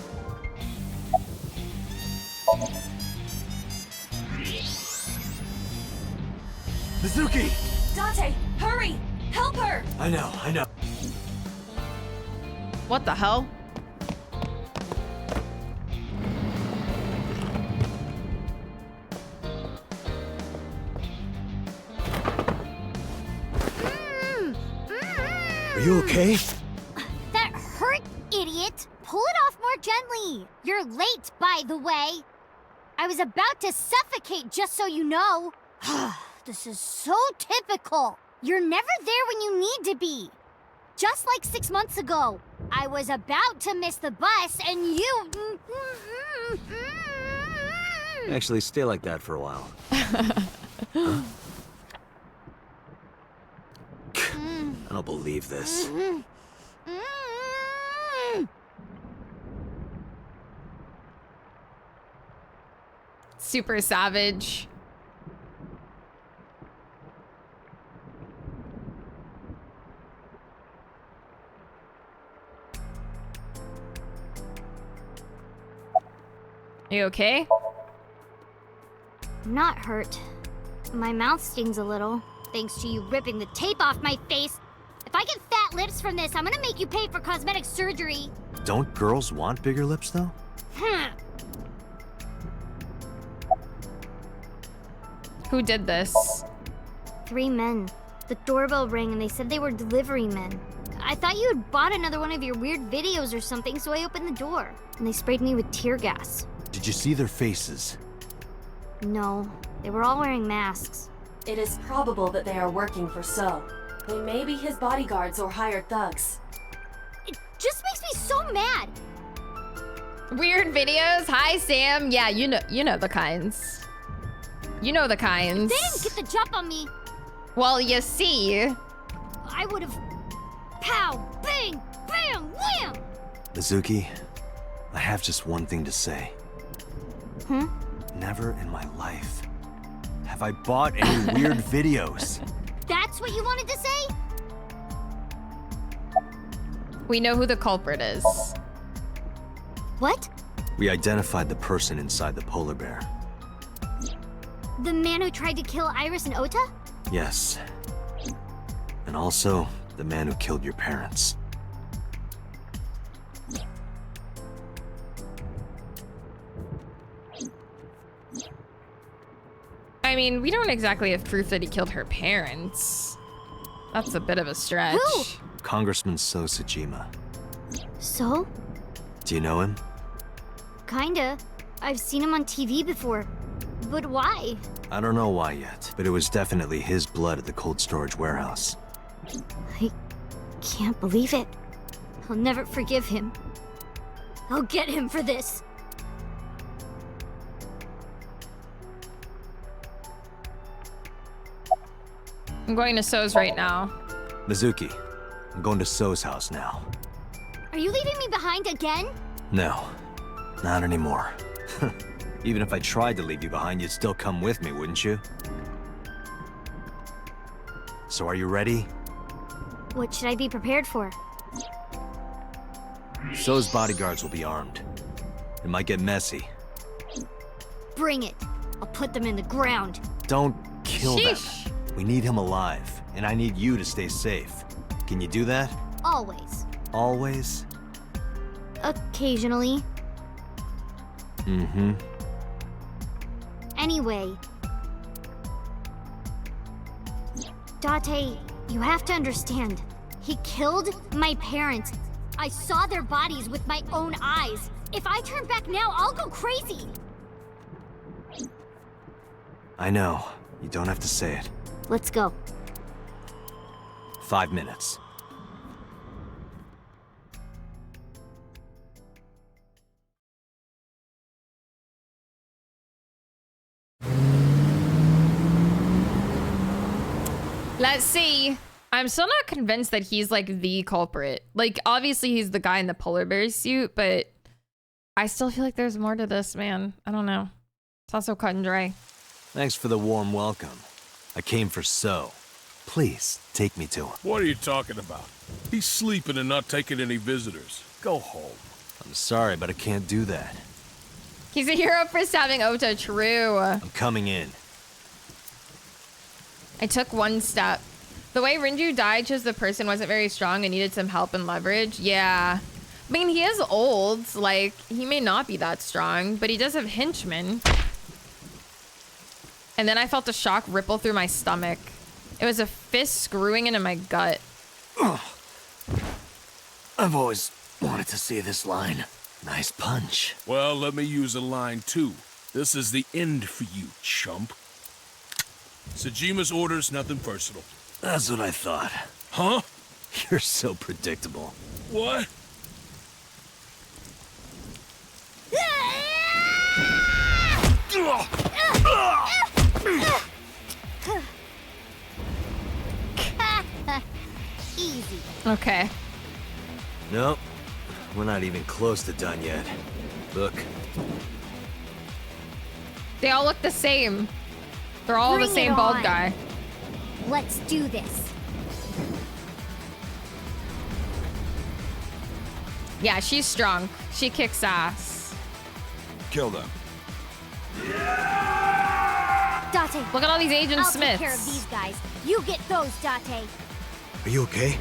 Mizuki! Date, hurry! Help her! I know. What the hell? Are you okay? That hurt, idiot! Pull it off more gently. You're late, by the way. I was about to suffocate, just so you know. This is so typical. You're never there when you need to be. Just like 6 months ago. I was about to miss the bus, and you... Actually, stay like that for a while. I don't believe this. Super savage. You okay? I'm not hurt. My mouth stings a little, thanks to you ripping the tape off my face. If I get fat lips from this, I'm gonna make you pay for cosmetic surgery. Don't girls want bigger lips, though? Who did this? 3 men. The doorbell rang and they said they were delivery men. I thought you had bought another one of your weird videos or something, so I opened the door. And they sprayed me with tear gas. Did you see their faces? No, they were all wearing masks. It is probable that they are working for So. They may be his bodyguards or hired thugs. It just makes me so mad. Weird videos? Hi, Sam. Yeah, you know the kinds. You know the kinds. If they didn't get the jump on me, well, you see. I would have... Pow! Bang! Bam! Wham! Mizuki, I have just one thing to say. Never in my life have I bought any weird videos. That's what you wanted to say? We know who the culprit is. What? We identified the person inside the polar bear. The man who tried to kill Iris and Ota? Yes. And also, the man who killed your parents. I mean, we don't exactly have proof that he killed her parents. That's a bit of a stretch. Who? Congressman So Sajima. So? Do you know him? Kinda. I've seen him on TV before. But why? I don't know why yet, but it was definitely his blood at the cold storage warehouse. I can't believe it. I'll never forgive him. I'll get him for this. I'm going to So's right now. Mizuki, I'm going to So's house now. Are you leaving me behind again? No, not anymore. Even if I tried to leave you behind, you'd still come with me, wouldn't you? So are you ready? What should I be prepared for? So's bodyguards will be armed. It might get messy. Bring it. I'll put them in the ground. Don't kill them. We need him alive, and I need you to stay safe. Can you do that? Always. Always? Occasionally. Mm-hmm. Anyway. Date, you have to understand. He killed my parents. I saw their bodies with my own eyes. If I turn back now, I'll go crazy. I know. You don't have to say it. Let's go. 5 minutes. Let's see. I'm still not convinced that he's like the culprit. Like, obviously he's the guy in the polar bear suit, but I still feel like there's more to this, man. I don't know. It's not so cut and dry. Thanks for the warm welcome. I came for So. Please, take me to him. What are you talking about? He's sleeping and not taking any visitors. Go home. I'm sorry, but I can't do that. He's a hero for stabbing Ota, true. I'm coming in. I took one step. The way Rinju died shows the person wasn't very strong and needed some help and leverage. Yeah. I mean, he is old. Like, he may not be that strong, but he does have henchmen. And then I felt a shock ripple through my stomach. It was a fist screwing into my gut. I've always wanted to see this line. Nice punch. Well, let me use a line too. This is the end for you, chump. Sajima's orders, nothing personal. That's what I thought. Huh? You're so predictable. What? Easy. Okay. Nope. We're not even close to done yet. Look. They all look the same. They're all Bring the same it bald on. guy. Let's do this. Yeah, she's strong. She kicks ass. Kill them. Date. Look at all these Agent I'll Smiths. take care of these guys. You get those, Date. Are you okay?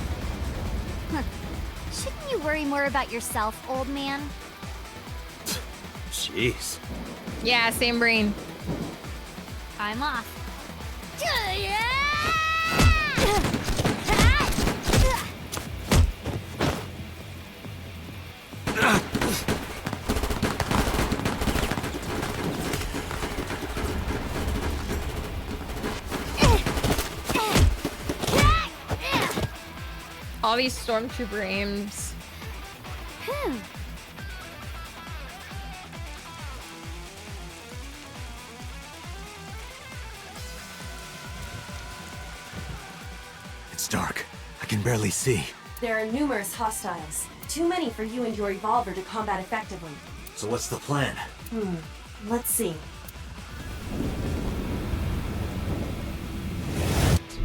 Shouldn't you worry more about yourself, old man? Jeez. Yeah, same brain. I'm off. All these stormtrooper aims. It's dark. I can barely see. There are numerous hostiles. Too many for you and your evolver to combat effectively. So what's the plan? Let's see.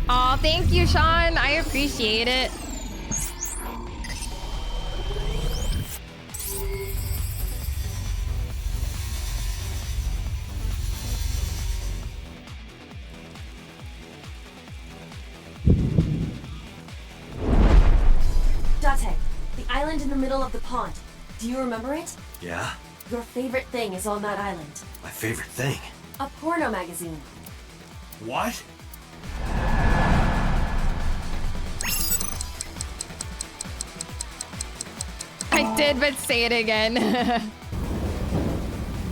Aw, thank you, Sean. I appreciate it. middle of the pond. Do you remember it? Yeah? Your favorite thing is on that island. My favorite thing. A porno magazine. What? I did, but say it again.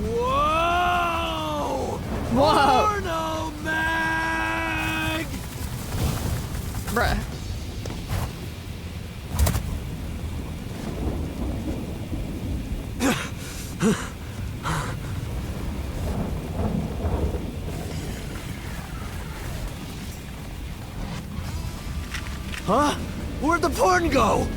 Whoa! Whoa. Porno mag! Bruh. Huh? Where'd the porn go?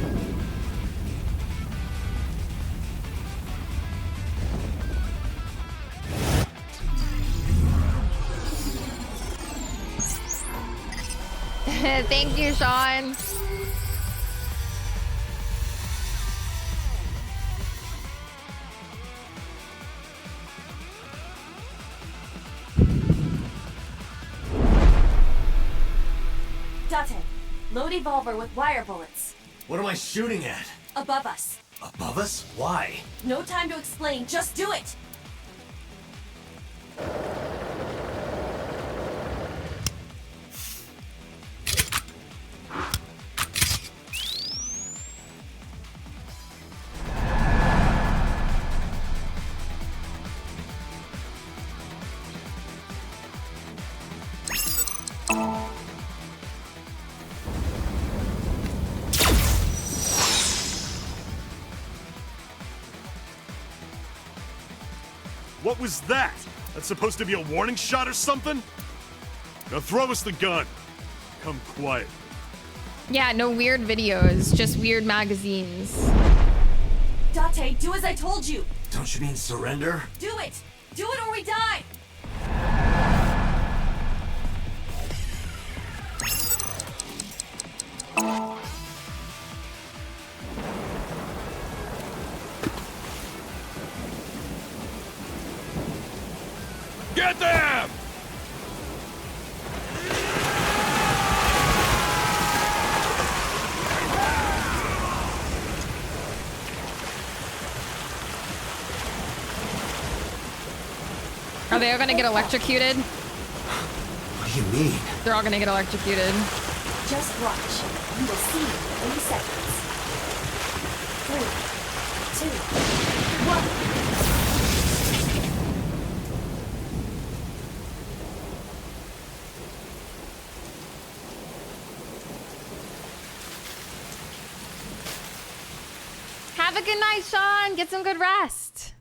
Thank you, Sean. Date, load evolver with wire bullets. What am I shooting at? Above us. Above us? Why? No time to explain, just do it! What was that? That's supposed to be a warning shot or something? Now throw us the gun. Come quiet. Yeah, no weird videos, just weird magazines. Date, do as I told you! Don't you mean surrender? Do it! Do it or we die! Get them! Are they all gonna get electrocuted? What do you mean? They're all gonna get electrocuted. Just watch. You will see in 3 seconds. 3, 2, 1. Have a good night, Sean. Get some good rest.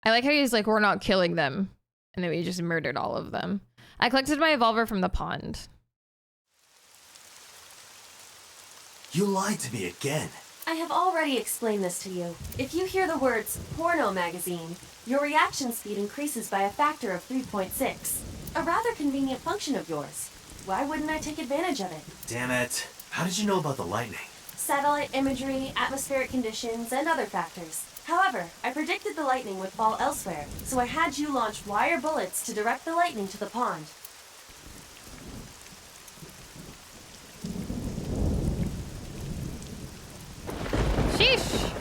I like how he's like, we're not killing them. And then we just murdered all of them. I collected my evolver from the pond. You lied to me again. I have already explained this to you. If you hear the words porno magazine, your reaction speed increases by a factor of 3.6. A rather convenient function of yours. Why wouldn't I take advantage of it? Damn it. How did you know about the lightning? Satellite imagery, atmospheric conditions, and other factors. However, I predicted the lightning would fall elsewhere, so I had you launch wire bullets to direct the lightning to the pond. Sheesh.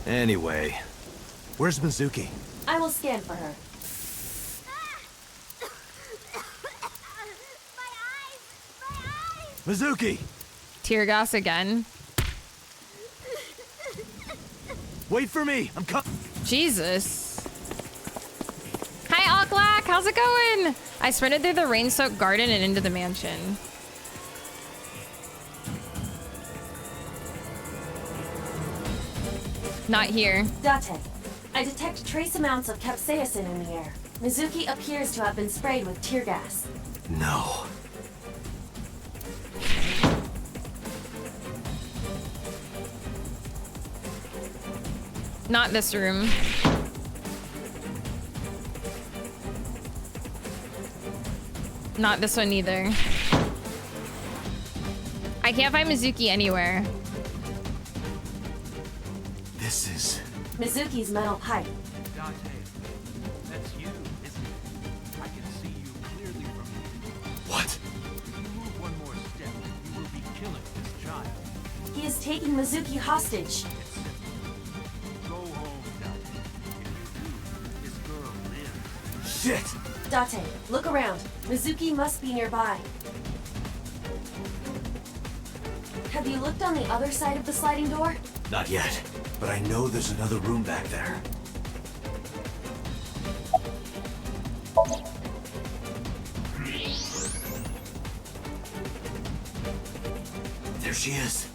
Anyway, where's Mizuki? I will scan for her. Mizuki! Tear gas again. Wait for me! I'm coming! Jesus. Hi, Oklack. How's it going? I sprinted through the rain-soaked garden and into the mansion. Not here. Date, I detect trace amounts of capsaicin in the air. Mizuki appears to have been sprayed with tear gas. No. Not this room. Not this one either. I can't find Mizuki anywhere. This is... Mizuki's metal pipe. Dante, that's you, isn't it? I can see you clearly from here. What? If you move one more step, you will be killing this child. child. He is taking Mizuki hostage. Go home, Date. If you do, this girl lives. Shit! Date, look around. Mizuki must be nearby. Have you looked on the other side of the sliding door? Not yet, but I know there's another room back there. There she is.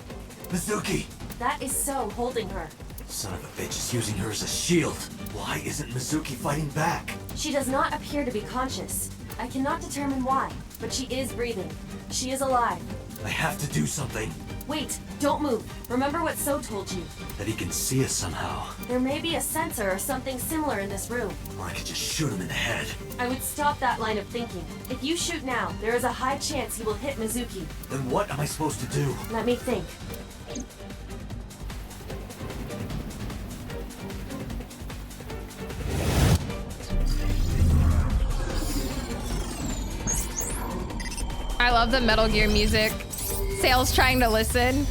Mizuki! That is So holding her. Son of a bitch is using her as a shield. Why isn't Mizuki fighting back? She does not appear to be conscious. I cannot determine why, but she is breathing. She is alive. I have to do something. Wait, don't move. Remember what So told you. That he can see us somehow. There may be a sensor or something similar in this room. Or I could just shoot him in the head. I would stop that line of thinking. If you shoot now, there is a high chance he will hit Mizuki. Then what am I supposed to do? Let me think. I love the Metal Gear music. Sail's trying to listen.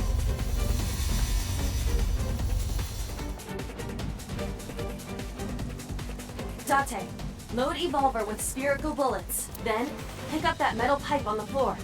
Date, load Evolver with spherical bullets. Then, pick up that metal pipe on the floor.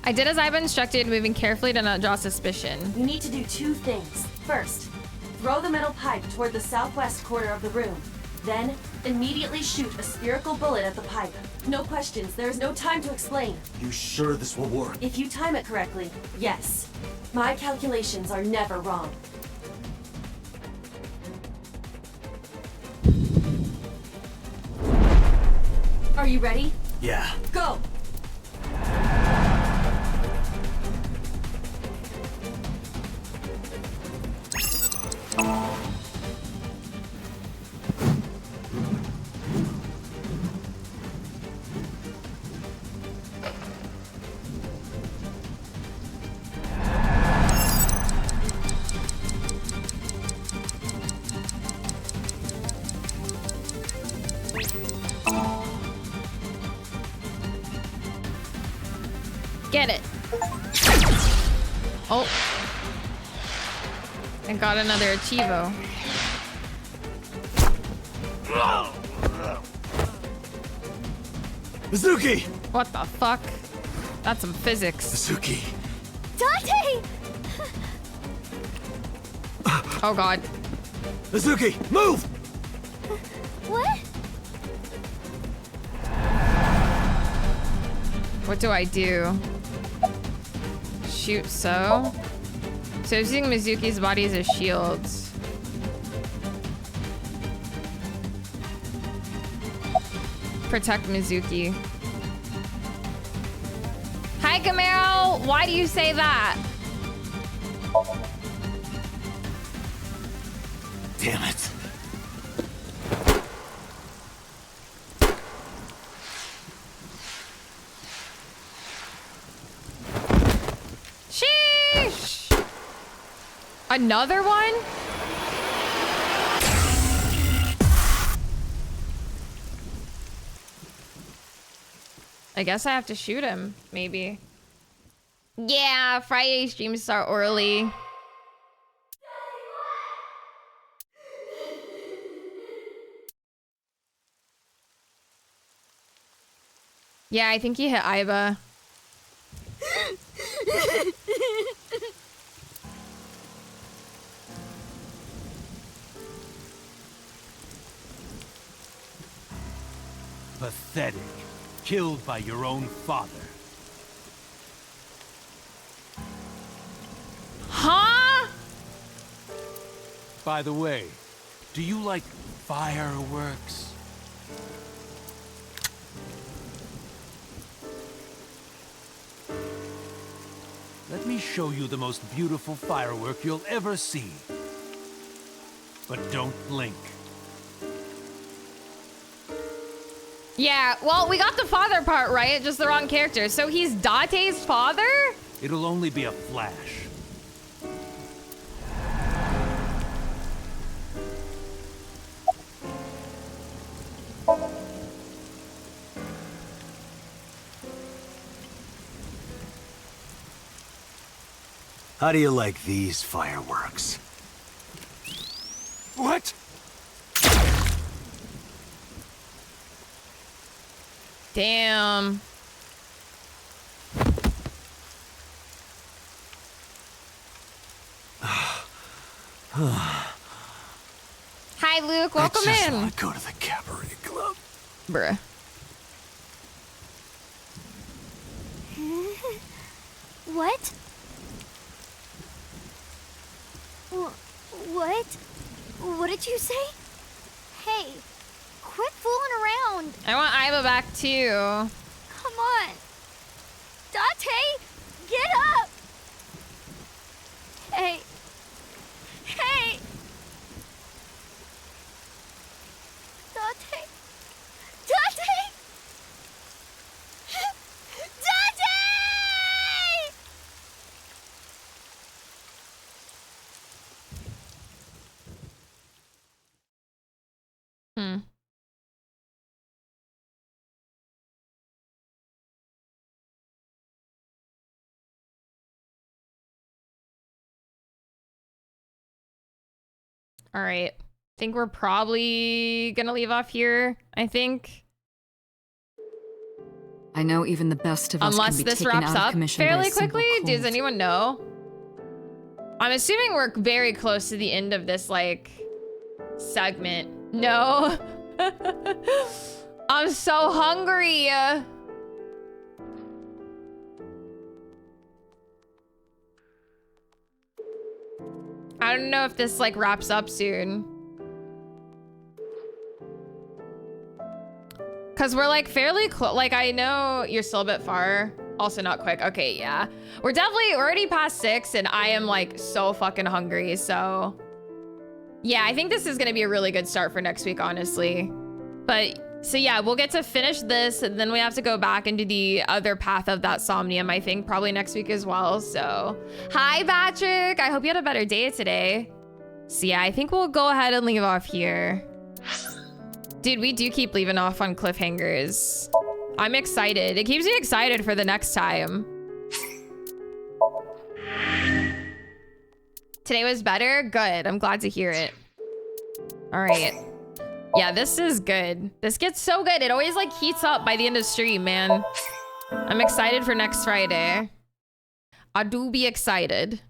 I did as I've been instructed, moving carefully to not draw suspicion. You need to do two things. First, throw the metal pipe toward the southwest corner of the room. Then, immediately shoot a spherical bullet at the pipe. No questions, there is no time to explain. You sure this will work? If you time it correctly, yes. My calculations are never wrong. Are you ready? Yeah. Go! Get it. Oh. And got another Achievo. Mizuki! What the fuck? That's some physics. Mizuki. Date! Oh god. Mizuki, move! What? What do I do? Shoot So? So using Mizuki's body as a shield. Protect Mizuki. Hi Camaro! Why do you say that? Damn it. Sheesh! Another one? I guess I have to shoot him, maybe. Yeah, Friday streams start early. Yeah, I think he hit Aiba. Pathetic. Killed by your own father. Huh? By the way, do you like fireworks? Let me show you the most beautiful firework you'll ever see. But don't blink. Yeah, well, we got the father part right, just the wrong character. So he's Date's father? It'll only be a flash. How do you like these fireworks? What? Damn. Hi, Luke. Welcome I just in. want to go to the cabaret club. Bruh. What? What? What did you say? Hey, quit fooling around. I want Iva back too. Come on. Date, get up. Hey. Hey. Date. Date. Date! Hmm. All right. Think we're probably gonna leave off here, I think. I know even the best of us Unless can be this taken wraps out of up commission by a fairly simple quickly. Does cold. anyone know? I'm assuming we're very close to the end of this, like, segment. No. I'm so hungry. I don't know if this, like, wraps up soon. Because we're, like, fairly close. Like, I know you're still a bit far. Also not quick. Okay, yeah. We're already past 6, and I am, like, so fucking hungry, so... Yeah, I think this is going to be a really good start for next week, honestly. But, so yeah, we'll get to finish this, and then we have to go back and do the other path of that Somnium, I think, probably next week as well, so... Hi, Patrick! I hope you had a better day today. So yeah, I think we'll go ahead and leave off here. Dude, we do keep leaving off on cliffhangers. I'm excited. It keeps me excited for the next time. Today was better? Good. I'm glad to hear it. All right. Yeah, this is good. This gets so good. It always like heats up by the end of stream, man. I'm excited for next Friday. I do be excited.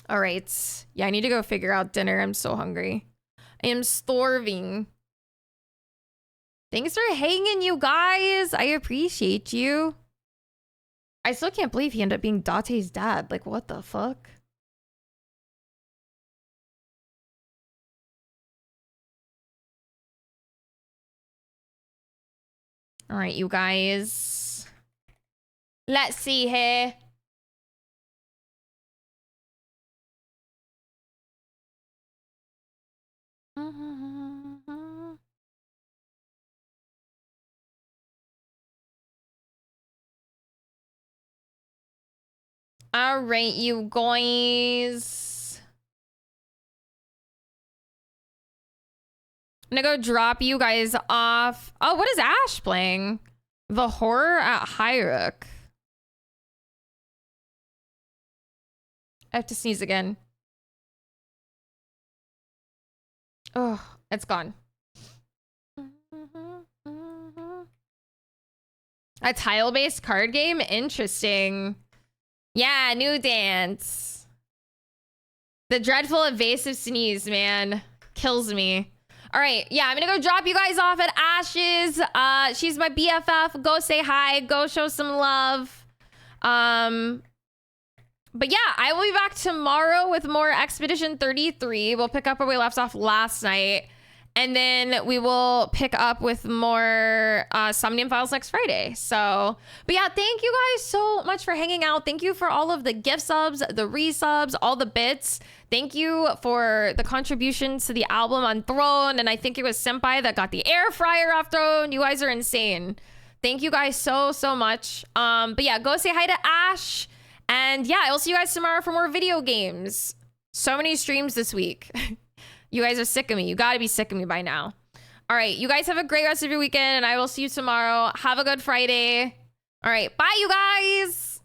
All right. Yeah, I need to go figure out dinner. I'm so hungry. I am starving. Thanks for hanging, you guys. I appreciate you. I still can't believe he ended up being Date's dad. Like, what the fuck? All right, you guys. Let's see here. All right, you guys. I'm gonna go drop you guys off. Oh, what is Ash playing? The Horror at Hyrule. I have to sneeze again. Oh, it's gone. A tile-based card game? Interesting. Yeah, new dance. The dreadful evasive sneeze, man. Kills me. All right, yeah, I'm gonna go drop you guys off at Ash's. She's my BFF. Go say hi. Go show some love. But yeah, I will be back tomorrow with more Expedition 33. We'll pick up where we left off last night. And then we will pick up with more Somnium Files next Friday. So, but yeah, thank you guys so much for hanging out. Thank you for all of the gift subs, the resubs, all the bits. Thank you for the contributions to the album on Throne. And I think it was Senpai that got the air fryer off Throne. You guys are insane. Thank you guys so, so much. But yeah, go say hi to Ash. And yeah, I will see you guys tomorrow for more video games. So many streams this week. You guys are sick of me. You gotta be sick of me by now. All right, you guys have a great rest of your weekend, and I will see you tomorrow. Have a good Friday. All right, bye, you guys.